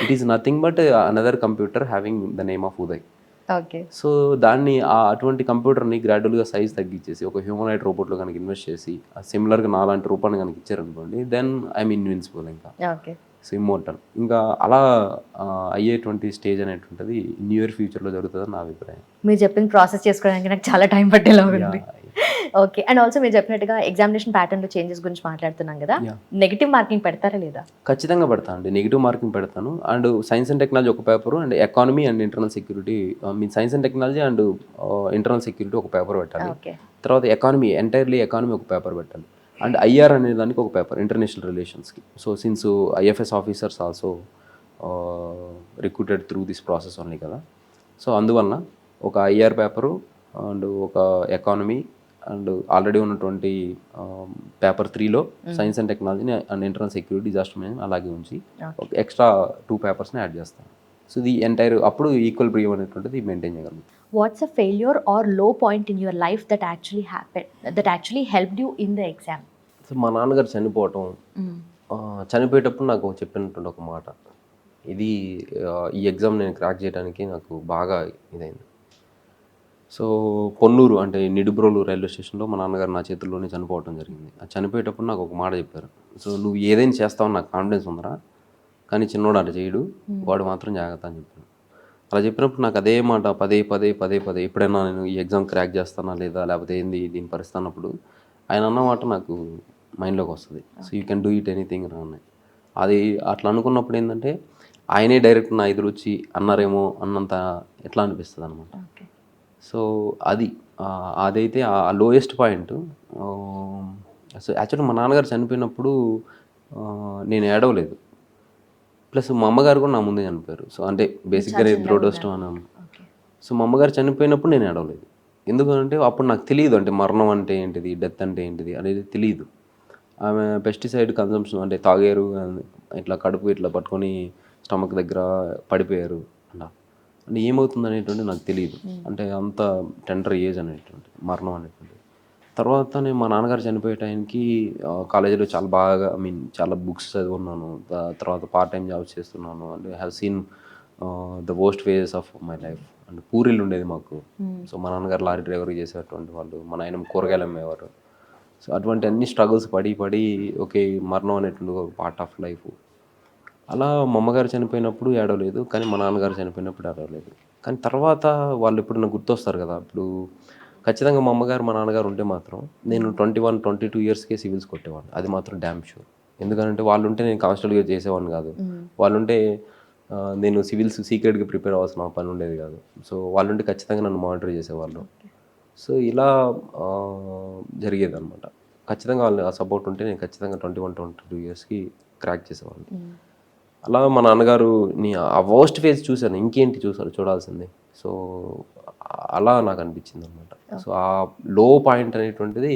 it is nothing but another computer having the name of Uday. So దాన్ని అటువంటి కంప్యూటర్ని గ్రాడ్యువల్గా సైజ్ తగ్గించేసి ఒక హ్యూమనాయిడ్ రోబోట్లో కనుక ఇన్వెస్ట్ చేసి సిమిలర్గా నాలాంటి రూపాన్ని కనుక ఇచ్చారనుకోండి, దెన్ ఐఎమ్ ఇన్విన్సిబుల్, ఇంకా సో ఇమ్మోర్టల్. ఇంకా అలా అయ్యేటువంటి స్టేజ్ అనేటువంటిది నియర్ ఫ్యూచర్లో జరుగుతుందని నా అభిప్రాయం. మీరు చెప్పిన ప్రాసెస్ చేసుకోవడానికి నాకు చాలా టైం పట్టేలా ఉంది. ఓకే, అండ్ ఆల్సో మీరు చెప్పినట్టుగా ఎగ్జామినేషన్ ప్యాటర్న్లో చేంజెస్ గురించి మాట్లాడుతున్నాం కదా, నెగిటివ్ మార్కింగ్ పెడతారా లేదా? ఖచ్చితంగా పెడతాను అండి, నెగిటివ్ మార్కింగ్ పెడతాను. అండ్ సైన్స్ అండ్ టెక్నాలజీ ఒక paper, and economy and internal security, science and technology and internal security ఒక పేపర్ పెట్టాలి. తర్వాత ఎకానమీ, ఎంటైర్లీ ఎకానమీ ఒక పేపర్ పెట్టాలి. అండ్ ఐఆర్ అనే దానికి ఒక పేపర్, ఇంటర్నేషనల్ రిలేషన్స్కి. So since IFS officers also recruited through this process only కదా. సో అందువలన ఒక ఐఆర్ పేపరు అండ్ ఒక ఎకానమీ అండ్ ఆల్రెడీ ఉన్నటువంటి పేపర్ 3లో science and technology and internal security, disaster management అలాగే ఉంచి ఒక ఎక్స్ట్రా 2 పేపర్స్ని యాడ్ చేస్తాను. సో ది ఎంటైర్ అప్పుడు ఈక్వల్ బ్రీవ్ అనేటువంటిది మెయింటైన్ చేయగలుగుతాం. వాట్స్ అ ఫెయిల్యూర్ ఆర్ లో point in your life that actually happen, that actually helped you in the exam? So మా నాన్నగారు చనిపోవటం, చనిపోయేటప్పుడు నాకు చెప్పినటువంటి ఒక మాట, ఇది ఈ ఎగ్జామ్ నేను క్రాక్ చేయడానికి నాకు బాగా ఇదైంది. సో పొన్నూరు అంటే నిడుబ్రోలు రైల్వే స్టేషన్లో మా నాన్నగారు నా చేతుల్లోనే చనిపోవడం జరిగింది. అది చనిపోయేటప్పుడు నాకు ఒక మాట చెప్పారు, సో నువ్వు ఏదైనా చేస్తావని నాకు కాన్ఫిడెన్స్ ఉందరా, కానీ చిన్నోడు అటు చేయడు, వాడు మాత్రం జాగ్రత్త అని చెప్పాను. అలా చెప్పినప్పుడు నాకు అదే మాట పదే పదే పదే పదే ఎప్పుడైనా నేను ఈ ఎగ్జామ్ క్రాక్ చేస్తానా లేదా, లేకపోతే ఏంది దీని పరిస్థితి అన్నప్పుడు ఆయన అన్నమాట నాకు మైండ్లోకి వస్తుంది. So you can do it anything రా అని. అది అట్లా అనుకున్నప్పుడు ఏంటంటే ఆయనే డైరెక్ట్ నా ఎదురు వచ్చి అన్నారేమో అన్నంత ఎట్లా అనిపిస్తుంది అనమాట. సో అదైతే ఆ లోయెస్ట్ పాయింట్. సో యాక్చువల్లీ మా నాన్నగారు చనిపోయినప్పుడు నేను ఏడవలేదు, ప్లస్ మా అమ్మగారు కూడా నా ముందే చనిపోయారు. సో అంటే బేసిక్గా నేను దురదృష్టం అన్నాను. సో మా అమ్మగారు చనిపోయినప్పుడు నేను ఏడవలేదు, ఎందుకంటే అప్పుడు నాకు తెలియదు అంటే మరణం అంటే ఏంటిది, డెత్ అంటే ఏంటిది అనేది తెలియదు. ఆమె పెస్టిసైడ్ కన్జంప్షన్ అంటే తాగారు, ఇట్లా కడుపు ఇట్లా పట్టుకొని స్టమక్ దగ్గర పడిపోయారు అలా, అంటే ఏమవుతుంది అనేటువంటి నాకు తెలియదు. అంటే అంత టెండర్ ఏజ్ అనేటువంటి మరణం అనేటువంటి. తర్వాత నేను మా నాన్నగారు చనిపోయే టైంకి కాలేజీలో చాలా బాగా చాలా బుక్స్ చదువున్నాను, తర్వాత పార్ట్ టైం జాబ్స్ చేస్తున్నాను. And have seen the worst phases of my life. అంటే పూరీలు ఉండేది మాకు. సో మా నాన్నగారు లారీ డ్రైవర్ చేసేటువంటి వాళ్ళు, మా నాయన కూరగాయలు అమ్మేవారు. సో అటువంటి అన్ని స్ట్రగుల్స్ పడి ఓకే మరణం అనేటువంటి ఒక పార్ట్ ఆఫ్ లైఫ్. అలా మా అమ్మగారు చనిపోయినప్పుడు ఏడవలేదు, కానీ మా నాన్నగారు చనిపోయినప్పుడు ఏడవలేదు. కానీ తర్వాత వాళ్ళు ఎప్పుడైనా గుర్తొస్తారు కదా, ఇప్పుడు ఖచ్చితంగా మా అమ్మగారు మా నాన్నగారు ఉంటే మాత్రం నేను 21-22 ఇయర్స్కే సివిల్స్ కొట్టేవాడిని, అది మాత్రం డ్యామ్ షూర్. ఎందుకంటే వాళ్ళు ఉంటే నేను కానిస్టేబుల్గా చేసేవాడిని కాదు, వాళ్ళు ఉంటే నేను సివిల్స్ సీక్రెట్గా ప్రిపేర్ అవ్వాల్సిన పని ఉండేది కాదు. సో వాళ్ళు ఉంటే ఖచ్చితంగా నన్ను మానిటర్ చేసేవాళ్ళు. సో ఇలా జరిగేది అనమాట. ఖచ్చితంగా వాళ్ళు ఆ సపోర్ట్ ఉంటే నేను ఖచ్చితంగా 21-22 ఇయర్స్కి క్రాక్ చేసేవాళ్ళు. అలా మా నాన్నగారు ఆ వర్స్ట్ ఫేజ్ చూశాను, ఇంకేంటి చూడాల్సిందే. సో అలా నాకు అనిపించింది అనమాట. సో ఆ లో పాయింట్ అనేటువంటిది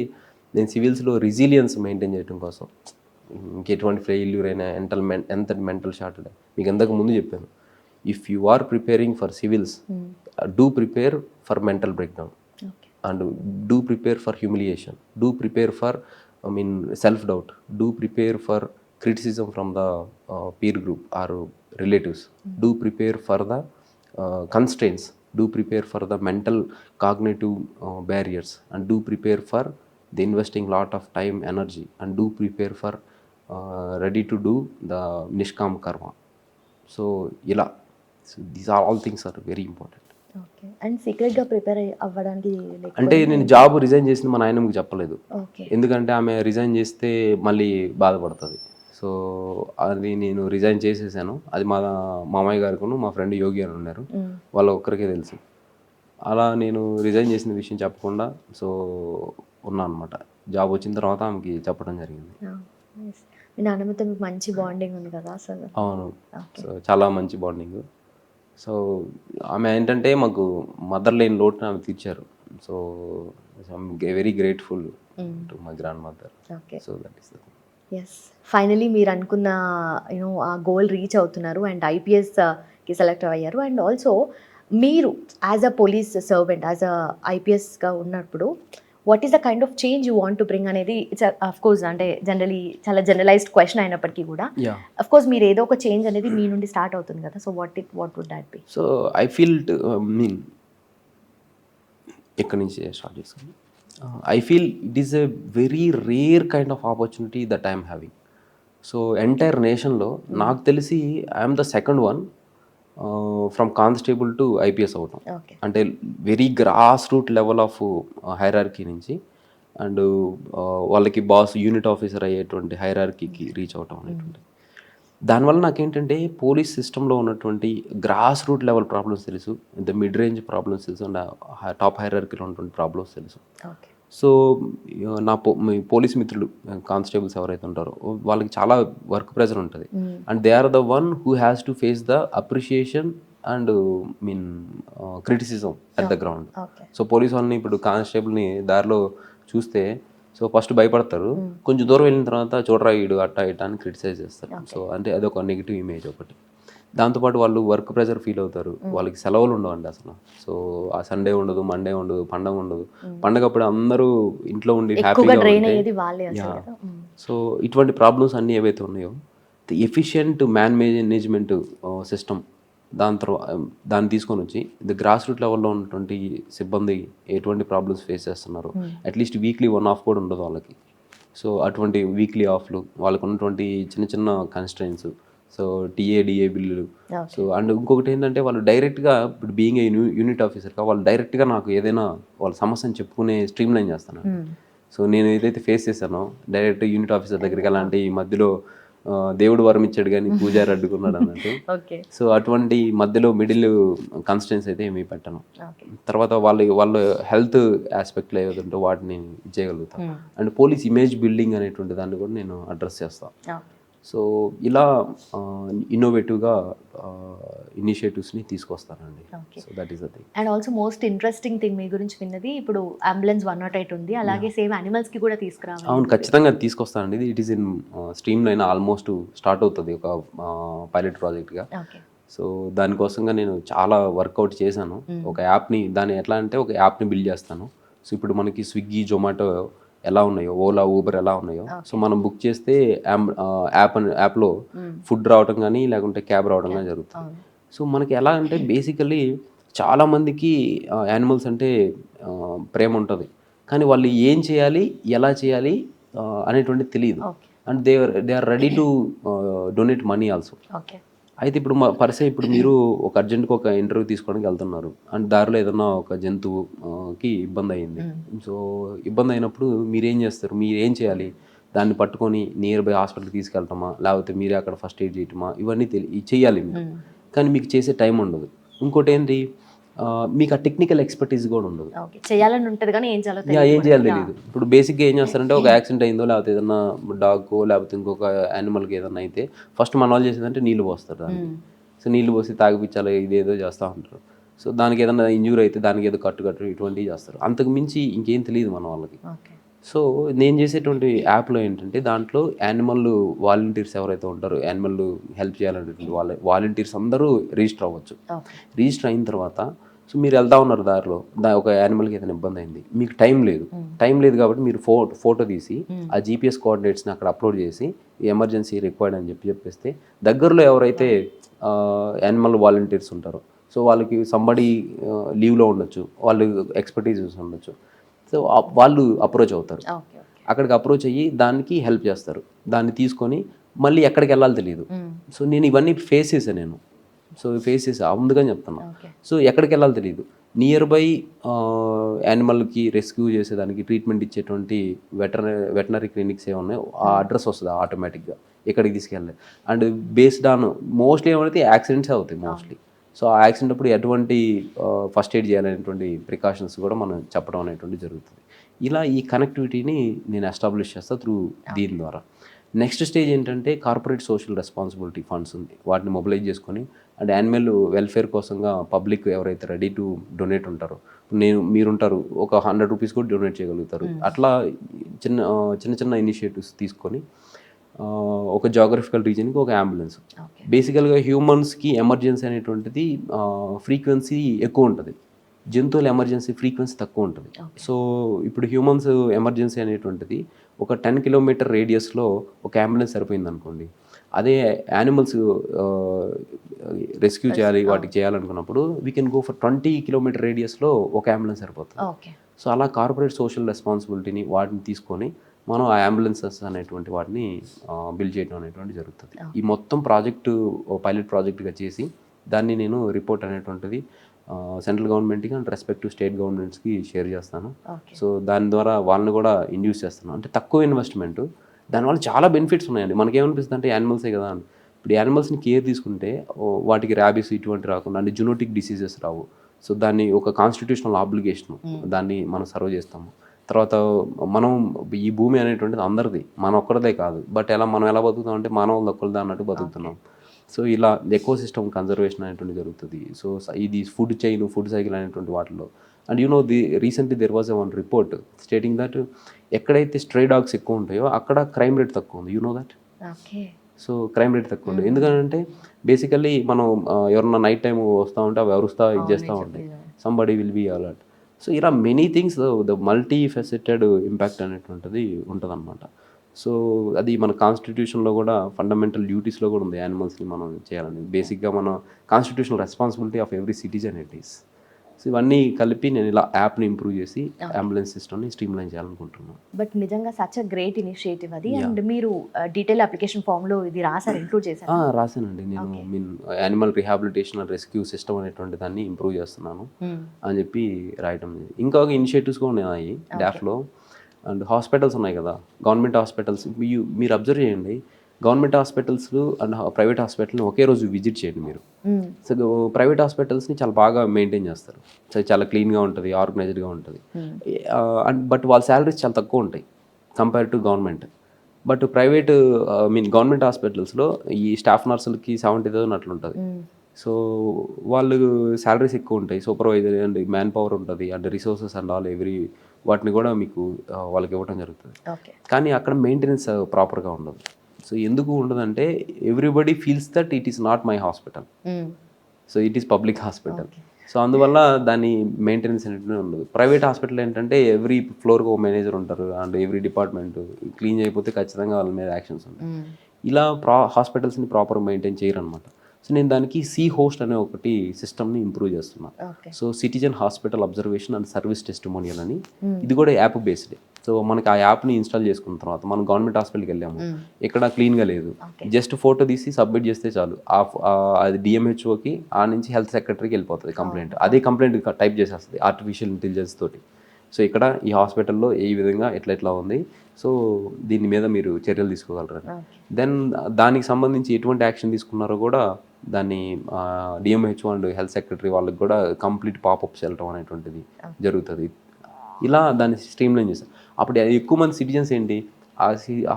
నేను సివిల్స్లో రెసిలియన్స్ మెయింటైన్ చేయడం కోసం ఇంకెటువంటి ఫెయిల్యూర్ అయినా ఎంత మెంటల్ షార్ట్ మీకు ఎంతకు ముందు చెప్పాను. If you are preparing for civils, do prepare for mental breakdown and do prepare for humiliation, do prepare for self doubt, do prepare for criticism from the peer group or relatives, do prepare for the constraints, do prepare for the mental cognitive barriers, and do prepare for the investing lot of time, energy, and do prepare for ready to do the nishkam karma. So ila, so these are all things are very important. Okay. And సీక్రెట్గా prepare అవ్వడానికి అంటే నేను job resign చేసింది మా నాయనమ్మకి చెప్పలేదు. Okay. ఎందుకంటే ఆమె resign చేస్తే మళ్ళీ బాధపడుతుంది. సో అది నేను రిజైన్ చేసేసాను. అది మా మామయ్య గారికి మా ఫ్రెండ్ యోగి అని ఉన్నారు, వాళ్ళ ఒక్కరికే తెలుసు. అలా నేను రిజైన్ చేసిన విషయం చెప్పకుండా సో ఉన్నా అనమాట. జాబ్ వచ్చిన తర్వాత ఆమెకి చెప్పడం జరిగింది. మీ నాన్నమ్మతో మీకు మంచి బాండింగ్ ఉంది కదా అసలు? అవును, సో చాలా మంచి బాండింగ్. సో ఆమె ఏంటంటే మాకు మదర్ లేని లోటుని ఆమె తీర్చారు. So I'm very grateful to my grandmother. So that is the thing. Yes, finally మీరు అనుకున్న ఆ గోల్ రీచ్ అవుతున్నారు అండ్ ఐపీఎస్కి సెలెక్ట్ అయ్యారు. అండ్ ఆల్సో మీరు as a police servant, as a ఐపీఎస్గా ఉన్నప్పుడు what is the kind of change you want to bring అనేది ఇట్స్ అఫ్ కోర్స్ అంటే చాలా జనరలైజ్డ్ క్వశ్చన్ అయినప్పటికీ కూడా అఫ్ కోర్స్ మీరు ఏదో ఒక చేంజ్ అనేది మీ నుండి స్టార్ట్ అవుతుంది కదా. So what would that be? So I feel ఎక్కడి నుంచి స్టార్ట్ చేసుకోండి. I feel it is a very rare kind of opportunity that I am having. So entire nationలో నాకు తెలిసి I'm the second one from constable to IPS అవటం. అంటే very grass root level of hierarchy నుంచి and వాళ్ళకి boss unit officer అయ్యేటువంటి హైరార్కీకి reach అవటం అనేటువంటి. దానివల్ల నాకేంటంటే పోలీస్ సిస్టంలో ఉన్నటువంటి గ్రాస్ రూట్ లెవెల్ ప్రాబ్లమ్స్ తెలుసు, ఇంత మిడ్ రేంజ్ ప్రాబ్లమ్స్ తెలుసు, అండ్ టాప్ హైరార్కీలో ఉన్నటువంటి ప్రాబ్లమ్స్ తెలుసు. సో నా పోలీస్ మిత్రులు కానిస్టేబుల్స్ ఎవరైతే ఉంటారో వాళ్ళకి చాలా వర్క్ ప్రెజర్ ఉంటుంది and they are the one who has to face the appreciation and criticism at the ground. So police వాళ్ళని ఇప్పుడు కానిస్టేబుల్ని దారిలో చూస్తే సో ఫస్ట్ భయపడతారు, కొంచెం దూరం వెళ్ళిన తర్వాత చూడరా ఈడు అట్టా ఇట్టా అని క్రిటిసైజ్ చేస్తారు. సో అంటే అదొక నెగిటివ్ ఇమేజ్ ఒకటి. దాంతోపాటు వాళ్ళు వర్క్ ప్రెజర్ ఫీల్ అవుతారు, వాళ్ళకి సెలవులు ఉండవండి అసలు. సో ఆ సండే ఉండదు, మండే ఉండదు, పండగ ఉండదు. పండగప్పుడు అందరూ ఇంట్లో ఉండి హ్యాపీగా ఉంటాయి. సో ఇటువంటి ప్రాబ్లమ్స్ అన్నీ ఏవైతే ఉన్నాయో ది ఎఫిషియెంట్ మేనేజ్మెంట్ సిస్టమ్ దాన్ని తీసుకొని వచ్చి ది గ్రాస్ రూట్ లెవెల్లో ఉన్నటువంటి సిబ్బంది ఎటువంటి ప్రాబ్లమ్స్ ఫేస్ చేస్తున్నారు, అట్లీస్ట్ వీక్లీ 1 ఆఫ్ కూడా ఉండదు వాళ్ళకి. సో అటువంటి వీక్లీ ఆఫ్లు, వాళ్ళకు ఉన్నటువంటి చిన్న చిన్న కన్స్ట్రెయిన్స్, సో టీఏ బిల్లులు. సో అండ్ ఇంకొకటి ఏంటంటే వాళ్ళు డైరెక్ట్గా ఇప్పుడు బీయింగ్ ఏ యూనిట్ ఆఫీసర్గా వాళ్ళు డైరెక్ట్గా నాకు ఏదైనా వాళ్ళ సమస్యను చెప్పుకునే స్ట్రీమ్ లైన్ చేస్తాను. సో నేను ఏదైతే ఫేస్ చేశానో డైరెక్ట్ యూనిట్ ఆఫీసర్ దగ్గరికి అలాంటి మధ్యలో దేవుడు వరం ఇచ్చాడు కానీ పూజారి అడ్డుకున్నాడు అన్నట్టు. సో అటువంటి మధ్యలో మిడిల్ కన్స్టెన్స్ అయితే ఏమీ పెట్టను. తర్వాత వాళ్ళ హెల్త్ ఆస్పెక్ట్లో ఏదంటే వాటిని చేయగలుగుతాను. అండ్ పోలీస్ ఇమేజ్ బిల్డింగ్ అనేటువంటి దాన్ని కూడా నేను అడ్రస్ చేస్తాను. సో ఇలా ఇన్నోవేటివ్గా ఇనిషియేటివ్స్ని తీసుకొస్తానండి. So that is the thing. And also most interesting thing మీ గురించి విన్నది, ఇప్పుడు అంబులెన్స్ 108 ఉంది, అలాగే సేమ్ యానిమల్స్కి కూడా తీసుకురావాలి. అవును, ఖచ్చితంగా తీసుకొస్తానండి. It is in streamline, almost start అవుతుంది ఒక పైలట్ ప్రాజెక్ట్గా. సో దానికోసంగా నేను చాలా వర్కౌట్ చేశాను. ఒక యాప్ని, దాన్ని ఎట్లా అంటే ఒక యాప్ని బిల్డ్ చేస్తాను. సో ఇప్పుడు మనకి స్విగ్గీ, జొమాటో ఎలా ఉన్నాయో, ఓలా, ఊబర్ ఎలా ఉన్నాయో, సో మనం బుక్ చేస్తే యాప్లో ఫుడ్ రావడం కానీ లేకుంటే క్యాబ్ రావడం కానీ జరుగుతుంది. సో మనకి ఎలా అంటే బేసికలీ చాలామందికి యానిమల్స్ అంటే ప్రేమ ఉంటుంది, కానీ వాళ్ళు ఏం చేయాలి, ఎలా చేయాలి అనేటువంటిది తెలియదు. And they are ready to donate money also. అయితే ఇప్పుడు ఇప్పుడు మీరు ఒక అర్జెంట్గా ఒక ఇంటర్వ్యూ తీసుకోవడానికి వెళ్తున్నారు అండ్ దారిలో ఏదన్నా ఒక జంతువుకి ఇబ్బంది అయింది. సో ఇబ్బంది అయినప్పుడు మీరేం చేస్తారు, మీరేం చేయాలి, దాన్ని పట్టుకొని నియర్ బై హాస్పిటల్కి తీసుకెళ్తామా, లేకపోతే మీరే అక్కడ ఫస్ట్ ఎయిడ్ చేయటమా, ఇవన్నీ చెయ్యాలి మీరు. కానీ మీకు చేసే టైం ఉండదు. ఇంకోటి ఏంటి, మీకు ఆ టెక్నికల్ ఎక్స్పర్టీస్ కూడా ఉండదు, చేయాలని ఉంటుంది కానీ ఏం చేయాలో తెలియదు. ఇప్పుడు బేసిక్గా ఏం చేస్తారంటే ఒక యాక్సిడెంట్ అయిందో లేకపోతే ఏదన్నా డాగ్కో లేకపోతే ఇంకొక యానిమల్కి ఏదన్నా అయితే ఫస్ట్ మన వాళ్ళు చేసేదంటే నీళ్ళు పోస్తారు దానికి. సో నీళ్ళు పోసి తాగిపించాలి, ఇదేదో చేస్తూ ఉంటారు. సో దానికి ఏదైనా ఇంజూరీ అయితే దానికి ఏదో కట్టు ఇటువంటివి చేస్తారు. అంతకు మించి ఇంకేం తెలియదు మన వాళ్ళకి. సో నేను చేసేటువంటి యాప్లో ఏంటంటే దాంట్లో యానిమల్ వాలంటీర్స్ ఎవరైతే ఉంటారో యానిమల్ హెల్ప్ చేయాలనేటువంటి వాలంటీర్స్ అందరూ రిజిస్టర్ అవ్వచ్చు. రిజిస్టర్ అయిన తర్వాత సో మీరు వెళ్తా ఉన్నారు దారిలో ఒక యానిమల్కి ఏదైనా ఇబ్బంది అయింది, మీకు టైం లేదు కాబట్టి మీరు ఫోటో తీసి ఆ జీపీఎస్ కోఆర్డినేట్స్ని అక్కడ అప్లోడ్ చేసి ఎమర్జెన్సీ రిక్వైర్డ్ అని చెప్పేస్తే దగ్గరలో ఎవరైతే యానిమల్ వాలంటీర్స్ ఉంటారో సో వాళ్ళకి సంబడి లీవ్లో ఉండొచ్చు, వాళ్ళు ఎక్స్పర్టీస్ ఉండొచ్చు, సో వాళ్ళు అప్రోచ్ అవుతారు. అక్కడికి అప్రోచ్ అయ్యి దానికి హెల్ప్ చేస్తారు. దాన్ని తీసుకొని మళ్ళీ ఎక్కడికి వెళ్ళాలో తెలియదు. సో నేను ఇవన్నీ ఫేస్ చేశాను ఫేస్ చేసా ముందుగానే చెప్తాను. సో ఎక్కడికి వెళ్ళాలో తెలియదు. నియర్ బై యానిమల్కి రెస్క్యూ చేసేదానికి ట్రీట్మెంట్ ఇచ్చేటువంటి వెటనరీ క్లినిక్స్ ఏమున్నాయో ఆ అడ్రస్ వస్తుంది ఆటోమేటిక్గా ఎక్కడికి తీసుకెళ్ళాలి. అండ్ బేస్డ్ ఆన్ మోస్ట్లీ ఏమైతే యాక్సిడెంట్సే అవుతాయి మోస్ట్లీ. సో ఆ యాక్సిడెంట్ అప్పుడు ఎటువంటి ఫస్ట్ ఎయిడ్ చేయాలనేటువంటి ప్రికాషన్స్ కూడా మనం చెప్పడం అనేటువంటి జరుగుతుంది. ఇలా ఈ కనెక్టివిటీని నేను ఎస్టాబ్లిష్ చేస్తా త్రూ దీని ద్వారా. నెక్స్ట్ స్టేజ్ ఏంటంటే కార్పొరేట్ సోషల్ రెస్పాన్సిబిలిటీ ఫండ్స్ ఉంది, వాటిని మొబిలైజ్ చేసుకొని అండ్ యానిమల్ వెల్ఫేర్ కోసంగా పబ్లిక్ ఎవరైతే రెడీ టు డొనేట్ ఉంటారో మీరుంటారు ఒక 100 రూపీస్ కూడా డొనేట్ చేయగలుగుతారు. అట్లా చిన్న ఇనిషియేటివ్స్ తీసుకొని ఒక జాగ్రఫికల్ రీజన్కి ఒక అంబులెన్స్. బేసికల్గా హ్యూమన్స్కి ఎమర్జెన్సీ అనేటువంటిది ఫ్రీక్వెన్సీ ఎక్కువ ఉంటుంది, జంతువుల ఎమర్జెన్సీ ఫ్రీక్వెన్సీ తక్కువ ఉంటుంది. సో ఇప్పుడు హ్యూమన్స్ ఎమర్జెన్సీ అనేటువంటిది ఒక 10 కిలోమీటర్ రేడియస్లో ఒక అంబులెన్స్ సరిపోయింది అనుకోండి. అదే యానిమల్స్ రెస్క్యూ చేయాలి వాటికి చేయాలనుకున్నప్పుడు we can go for 20 kilometre రేడియస్లో ఒక అంబులెన్స్ సరిపోతుంది. సో అలా కార్పొరేట్ సోషల్ రెస్పాన్సిబిలిటీని వాటిని తీసుకొని మనం ఆ అంబులెన్సెస్ అనేటువంటి వాటిని బిల్డ్ చేయడం అనేటువంటి జరుగుతుంది. ఈ మొత్తం ప్రాజెక్టు పైలట్ ప్రాజెక్ట్గా చేసి దాన్ని నేను రిపోర్ట్ అనేటువంటిది సెంట్రల్ గవర్నమెంట్కి అండ్ రెస్పెక్టివ్ స్టేట్ గవర్నమెంట్స్కి షేర్ చేస్తాను. సో దాని ద్వారా వాళ్ళని కూడా ఇండ్యూస్ చేస్తాను. అంటే తక్కువ ఇన్వెస్ట్మెంట్, దానివల్ల చాలా బెనిఫిట్స్ ఉన్నాయండి. మనకేమనిపిస్తుంది అంటే యానిమల్సే కదా అని. ఇప్పుడు యానిమల్స్ని కేర్ తీసుకుంటే వాటికి ర్యాబీస్ ఇటువంటి రాకుండా అంటే జెనెటిక్ డిసీజెస్ రావు. సో దాన్ని ఒక కాన్స్టిట్యూషనల్ ఆబ్లిగేషన్, దాన్ని మనం సర్వ్ చేస్తాము. తర్వాత మనం ఈ భూమి అనేటువంటిది అందరిది, మన ఒక్కరిదే కాదు. బట్ మనం ఎలా బతుకుతాం అంటే మానవులు ఒక్కరిదే అన్నట్టు బతుకుతున్నాం. సో ఇలా ఎకో సిస్టమ్ కన్జర్వేషన్ అనేటువంటి జరుగుతుంది. సో ఇది ఫుడ్ చైన్, ఫుడ్ సైకిల్ అనేటువంటి వాటిలో. And recently there was one report stating that ఎక్కడైతే స్ట్రే డాగ్స్ ఎక్కువ ఉంటాయో అక్కడ క్రైమ్ రేట్ తక్కువ ఉంది. దట్ సో క్రైమ్ రేట్ తక్కువ ఉంది. ఎందుకంటే బేసికల్లీ మనం ఎవరన్నా నైట్ టైం వస్తూ ఉంటే అవి ఎవరుస్తా ఇది చేస్తూ ఉంటాయి, somebody will be alert. So ఇలా many things the multi faceted impact అనేటువంటిది ఉంటుంది అనమాట. సో అది మన కాన్స్టిట్యూషన్లో కూడా ఫండమెంటల్ డ్యూటీస్లో కూడా ఉంది యానిమల్స్ని మనం చేయాలని. బేసిక్గా మన constitutional responsibility of every citizen it is. So ఇవన్నీ కలిపి నేను ఇలా యాప్ని ఇంప్రూవ్ చేసి అంబులెన్స్ సిస్టమ్ని స్ట్రీమ్లైన్ చేయాలనుకుంటున్నాను. బట్ నిజంగా సచ్ అ గ్రేట్ ఇనిషియేటివ్ అది. అండ్ మీరు డీటెయిల్ అప్లికేషన్ ఫామ్లో ఇది రాసారు, ఇంక్లూడ్ చేశారు? రాశానండి. నేను animal rehabilitation and rescue system అనేటువంటి దాన్ని ఇంప్రూవ్ చేస్తున్నాను అని చెప్పి రాయటం. ఇంకా ఇనిషియేటివ్స్ కూడా ఉన్నాయి డాఫ్లో. అండ్ హాస్పిటల్స్ ఉన్నాయి కదా, గవర్నమెంట్ హాస్పిటల్స్ మీరు అబ్జర్వ్ చేయండి. గవర్నమెంట్ హాస్పిటల్స్ అండ్ ప్రైవేట్ హాస్పిటల్ని ఒకే రోజు విజిట్ చేయండి మీరు. సో ప్రైవేట్ హాస్పిటల్స్ని చాలా బాగా మెయింటైన్ చేస్తారు, సో చాలా క్లీన్గా ఉంటుంది, ఆర్గనైజ్డ్గా ఉంటుంది. అండ్ బట్ వాళ్ళ శాలరీస్ చాలా తక్కువ ఉంటాయి compare to government. But private government హాస్పిటల్స్లో ఈ స్టాఫ్ నర్సులకి 70,000 అట్లా ఉంటుంది. సో వాళ్ళు శాలరీస్ ఎక్కువ ఉంటాయి, సూపర్వైజర్ అండ్ మ్యాన్ పవర్ ఉంటుంది, అండ్ రిసోర్సెస్ అండ్ ఆల్ వాటిని కూడా మీకు వాళ్ళకి ఇవ్వడం జరుగుతుంది. కానీ అక్కడ మెయింటెనెన్స్ ప్రాపర్గా ఉండదు. సో ఎందుకు ఉండదంటే everybody feels that it is not my hospital, so it is public hospital. So అందువల్ల దాని మెయింటెనెన్స్ అనేటువంటి ఉండదు. ప్రైవేట్ హాస్పిటల్ ఏంటంటే ఎవ్రీ ఫ్లోర్కి ఒక మేనేజర్ ఉంటారు అండ్ ఎవ్రీ డిపార్ట్మెంట్ క్లీన్ చేయకపోతే ఖచ్చితంగా వాళ్ళ మీద యాక్షన్స్ ఉంటాయి. ఇలా హాస్పిటల్స్ని ప్రాపర్ మెయింటైన్ చేయరు అనమాట. సో నేను దానికి హోస్ట్ అనే ఒకటి సిస్టమ్ని ఇంప్రూవ్ చేస్తున్నాను. So citizen hospital observation and service testimonial అని, ఇది కూడా యాప్ బేస్డ్. సో మనకి ఆ యాప్ని ఇన్స్టాల్ చేసుకున్న తర్వాత మనం గవర్నమెంట్ హాస్పిటల్కి వెళ్ళాము, ఎక్కడ క్లీన్గా లేదు, జస్ట్ ఫోటో తీసి సబ్మిట్ చేస్తే చాలు, అది డిఎంహెచ్ఓకి ఆ నుంచి హెల్త్ సెక్రటరీకి వెళ్ళిపోతుంది కంప్లైంట్. అదే కంప్లైంట్ టైప్ చేసేస్తుంది ఆర్టిఫిషియల్ ఇంటెలిజెన్స్ తోటి. సో ఇక్కడ ఈ హాస్పిటల్లో ఏ విధంగా ఎట్లా ఉంది, సో దీని మీద మీరు చర్యలు తీసుకోగలరు. దెన్ దానికి సంబంధించి ఎటువంటి యాక్షన్ తీసుకున్నారో కూడా దాన్ని డిఎంహెచ్ఓ అండ్ హెల్త్ సెక్రటరీ వాళ్ళకి కూడా కంప్లీట్ పాపప్స్ వెళ్ళటం అనేటువంటిది జరుగుతుంది. ఇలా దాన్ని స్ట్రీమ్లైన్ చేస్తారు. అప్పుడు ఎక్కువ మంది సిటిజన్స్ ఏంటి, ఆ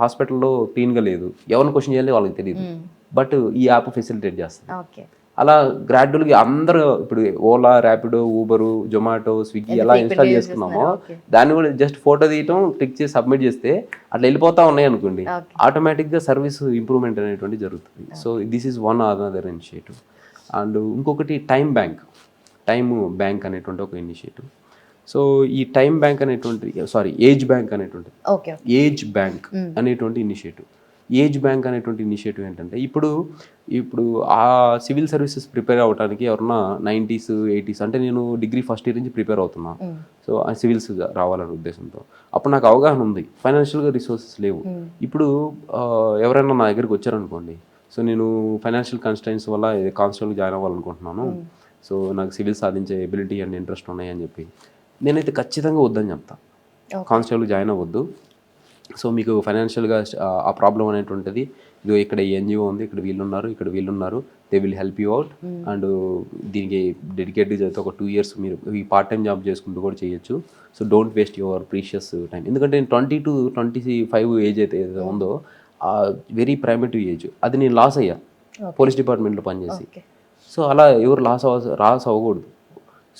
హాస్పిటల్లో క్లీన్గా లేదు, ఎవరిని క్వశ్చన్ చేయాలి వాళ్ళకి తెలియదు, బట్ ఈ యాప్ ఫెసిలిటేట్ చేస్తుంది. అలా గ్రాడ్యువల్గా అందరూ ఇప్పుడు ఓలా, ర్యాపిడో, ఊబరు, జొమాటో, స్విగ్గీ ఎలా ఇన్స్టాల్ చేసుకున్నామో దాన్ని కూడా జస్ట్ ఫోటో తీయటం, క్లిక్ చేసి సబ్మిట్ చేస్తే అట్లా వెళ్ళిపోతా ఉన్నాయి అనుకోండి, ఆటోమేటిక్గా సర్వీస్ ఇంప్రూవ్మెంట్ అనేటువంటి జరుగుతుంది. So this is one other initiative. And ఇంకొకటి టైమ్ బ్యాంక్ అనేటువంటి ఒక ఇనిషియేటివ్. సో ఈ టైమ్ బ్యాంక్ అనేటువంటి ఏజ్ బ్యాంక్ అనేటువంటి ఇనిషియేటివ్. ఏజ్ బ్యాంక్ అనేటువంటి ఇనిషియేటివ్ ఏంటంటే ఇప్పుడు ఆ సివిల్ సర్వీసెస్ ప్రిపేర్ అవ్వడానికి ఎవరన్నా 90s 80s అంటే నేను డిగ్రీ ఫస్ట్ ఇయర్ నుంచి ప్రిపేర్ అవుతున్నా. సో ఆ సివిల్స్ రావాలనే ఉద్దేశంతో అప్పుడు నాకు అవగాహన ఉంది, ఫైనాన్షియల్గా రిసోర్సెస్ లేవు. ఇప్పుడు ఎవరైనా నా దగ్గరికి వచ్చారనుకోండి, సో నేను ఫైనాన్షియల్ కన్స్ట్రైన్స్ వల్ల కానిస్టేబుల్ జాయిన్ అవ్వాలనుకుంటున్నాను, సో నాకు సివిల్ సాధించే ఎబిలిటీ అండ్ ఇంట్రెస్ట్ ఉన్నాయని చెప్పి నేనైతే ఖచ్చితంగా వద్దని చెప్తా, కానిస్టేబుల్ జాయిన్ అవ్వద్దు. సో మీకు ఫైనాన్షియల్గా ఆ ప్రాబ్లం అనేటువంటిది ఇది ఇక్కడ ఎన్జిఓ ఉంది, ఇక్కడ వీళ్ళున్నారు, they will help you out. And దీనికి డెడికేట్గా చదివితే ఒక 2 years మీరు ఈ పార్ట్ టైం జాబ్ చేసుకుంటూ కూడా చేయొచ్చు. So don't waste your precious time. ఎందుకంటే 20 to 25 ఏజ్ అయితే ఏదైతే ఉందో వెరీ ప్రైమేటివ్ ఏజ్, అది నేను లాస్ అయ్యా పోలీస్ డిపార్ట్మెంట్లో పనిచేసి. సో అలా ఎవరు లాస్ అవ్వకూడదు.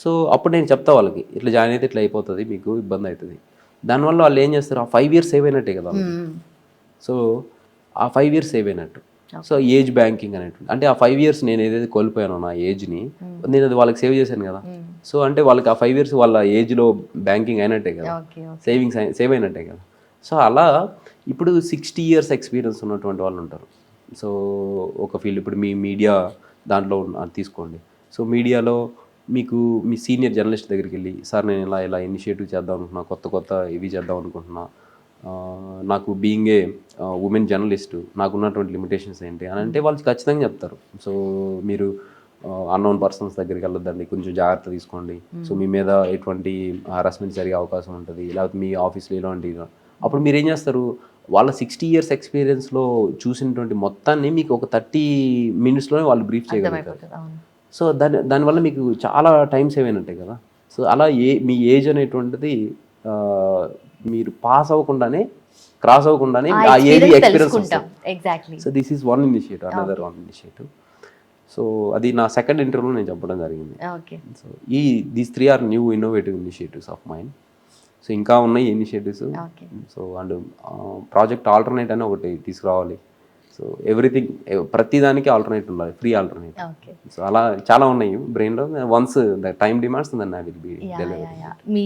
సో అప్పుడు నేను చెప్తా వాళ్ళకి, ఇట్లా జాయిన్ అయితే ఇట్లా అయిపోతుంది, మీకు ఇబ్బంది అవుతుంది. దానివల్ల వాళ్ళు ఏం చేస్తారు, ఆ 5 years సేవ్ అయినట్టే కదా. సో ఆ 5 years సేవ్ అయినట్టు. సో ఏజ్ బ్యాంకింగ్ అనేటువంటి అంటే ఆ 5 years నేను ఏదైతే కోల్పోయానో నా ఏజ్ని నేను అది వాళ్ళకి సేవ్ చేశాను కదా. సో అంటే వాళ్ళకి ఆ 5 years వాళ్ళ ఏజ్లో బ్యాంకింగ్ అయినట్టే కదా, సేవ్ అయినట్టే కదా. సో అలా ఇప్పుడు 60 years ఎక్స్పీరియన్స్ ఉన్నటువంటి వాళ్ళు ఉంటారు. సో ఒక ఫీల్డ్ ఇప్పుడు మీ మీడియా దాంట్లో తీసుకోండి. సో మీడియాలో మీకు మీ సీనియర్ జర్నలిస్ట్ దగ్గరికి వెళ్ళి, సార్ నేను ఇలా ఇనిషియేటివ్ చేద్దాం అనుకుంటున్నా, కొత్త ఇవి చేద్దాం అనుకుంటున్నా, నాకు బీయింగ్ ఏ ఉమెన్ జర్నలిస్టు నాకు ఉన్నటువంటి లిమిటేషన్స్ ఏంటి అని అంటే వాళ్ళు ఖచ్చితంగా చెప్తారు. సో మీరు అన్నోన్ పర్సన్స్ దగ్గరికి వెళ్ళొద్దండి, కొంచెం జాగ్రత్త తీసుకోండి. సో మీ మీద ఎటువంటి హరాస్మెంట్ జరిగే అవకాశం ఉంటుంది, లేకపోతే మీ ఆఫీస్లో ఇలాంటి. అప్పుడు మీరు ఏం చేస్తారు, వాళ్ళ 60 years ఎక్స్పీరియన్స్లో చూసినటువంటి మొత్తాన్ని మీకు ఒక 30 minutesలోనే వాళ్ళు బ్రీఫ్ చేయగలుగుతారు. సో దానివల్ల మీకు చాలా టైం సేవ్ అయినట్టే కదా. సో అలా మీ ఏజ్ అనేటువంటిది మీరు పాస్ అవ్వకుండానే క్రాస్ అవ్వకుండానే ఆ ఏజ్ ఎక్స్పీరియన్స్ వస్తుంది. So this is one initiative, another one initiative. So అది నా సెకండ్ ఇంటర్వ్యూలో నేను చెప్పడం జరిగింది. So these 3 are new innovative initiatives of mind. So ఇంకా ఉన్నాయి initiatives. So and project alternate అని ఒకటి తీసుకురావాలి. సో ఎవ్రీథింగ్ ప్రతిదానికి ఆల్టర్నేట్ ఉండాలి, ఫ్రీ ఆల్టర్నేట్. సో అలా చాలా ఉన్నాయి బ్రెయిన్లో. Once the time demands then I will be delivery. మీ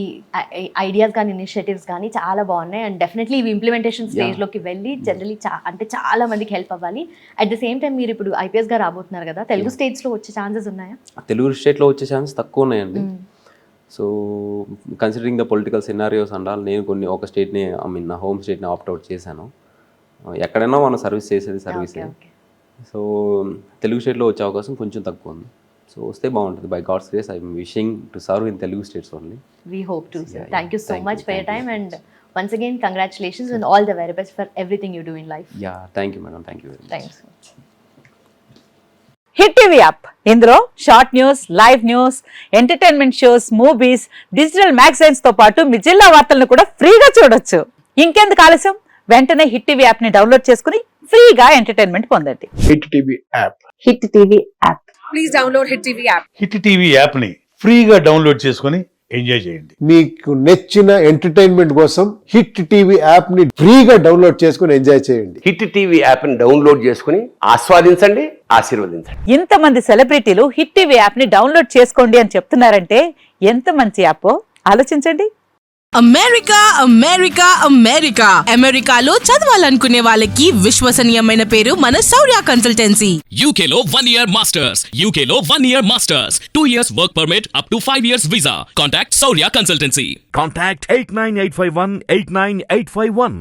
ఐడియాస్ కానీ ఇనిషియేటివ్స్ కానీ చాలా బాగున్నాయి. అండ్ డెఫినెట్లీ ఇవి ఇంప్లిమెంటేషన్ స్టేజ్లోకి వెళ్ళి జనరలీ అంటే చాలా మందికి హెల్ప్ అవ్వాలి. అట్ ద సేమ్ టైం మీరు ఇప్పుడు ఐపీఎస్గా రాబోతున్నారు కదా, తెలుగు స్టేట్స్లో వచ్చే ఛాన్సెస్ ఉన్నాయా? తెలుగు స్టేట్లో వచ్చే ఛాన్సెస్ తక్కువ ఉన్నాయండి. So considering the political scenarios అండాలి, నేను ఒక స్టేట్ని నా హోమ్ స్టేట్ని ఆప్ట్ అవుట్ చేశాను. ఎక్కడైనా మనం సర్వీస్ చేసేది సర్వీసే. సో తెలుగు స్టేట్లో వచ్చే అవకాశం కొంచెం తక్కువ ఉంది. సో వస్తే బాగుంటుంది. By God's grace I'm wishing to serve in Telugu states only. We hope to, sir. Thank you so much for your time, and once again congratulations and all the very best for everything you do in life. Yeah, thank you madam, thank you very much. Thanks so much. Hit TV app, ఇందులో short news, live news, entertainment shows, movies, digital magazines తో పాటు మీ జిల్లా వార్తలను కూడా ఫ్రీగా చూడొచ్చు. ఇంకెందుకు ఆలస్యం, వెంటనే హిట్ టీవీ యాప్ ని డౌన్లోడ్ చేసుకుని ఫ్రీగా ఎంటర్టైన్మెంట్ పొందండి. Hit TV app, hit TV app, please download hit TV app. Hit TV app ని ఫ్రీగా డౌన్లోడ్ చేసుకుని ఎంజాయ్ చేయండి. మీకు నచ్చిన ఎంటర్టైన్మెంట్ కోసం హిట్ టీవీ యాప్ ని ఫ్రీగా డౌన్లోడ్ చేసుకుని ఎంజాయ్ చేయండి. హిట్ టీవీ యాప్ ని డౌన్లోడ్ చేసుకుని ఆస్వాదించండి, ఆశీర్వదించండి. ఇంతమంది సెలబ్రిటీలు హిట్ టీవీ యాప్ ని డౌన్లోడ్ చేసుకోండి అని చెప్తున్నారంటే ఎంత మంచి యాప్ ఆలోచించండి. అమెరికా అమెరికా అమెరికా అమెరికాలో చదవాలనుకునే వాళ్ళకి విశ్వసనీయమైన పేరు మన శౌర్య కన్సల్టెన్సీ. UK లో 1 year masters, UK లో 1 year masters, 2 years work permit up to 5 years visa. Contact Saurya Consultancy. Contact 89851 89851.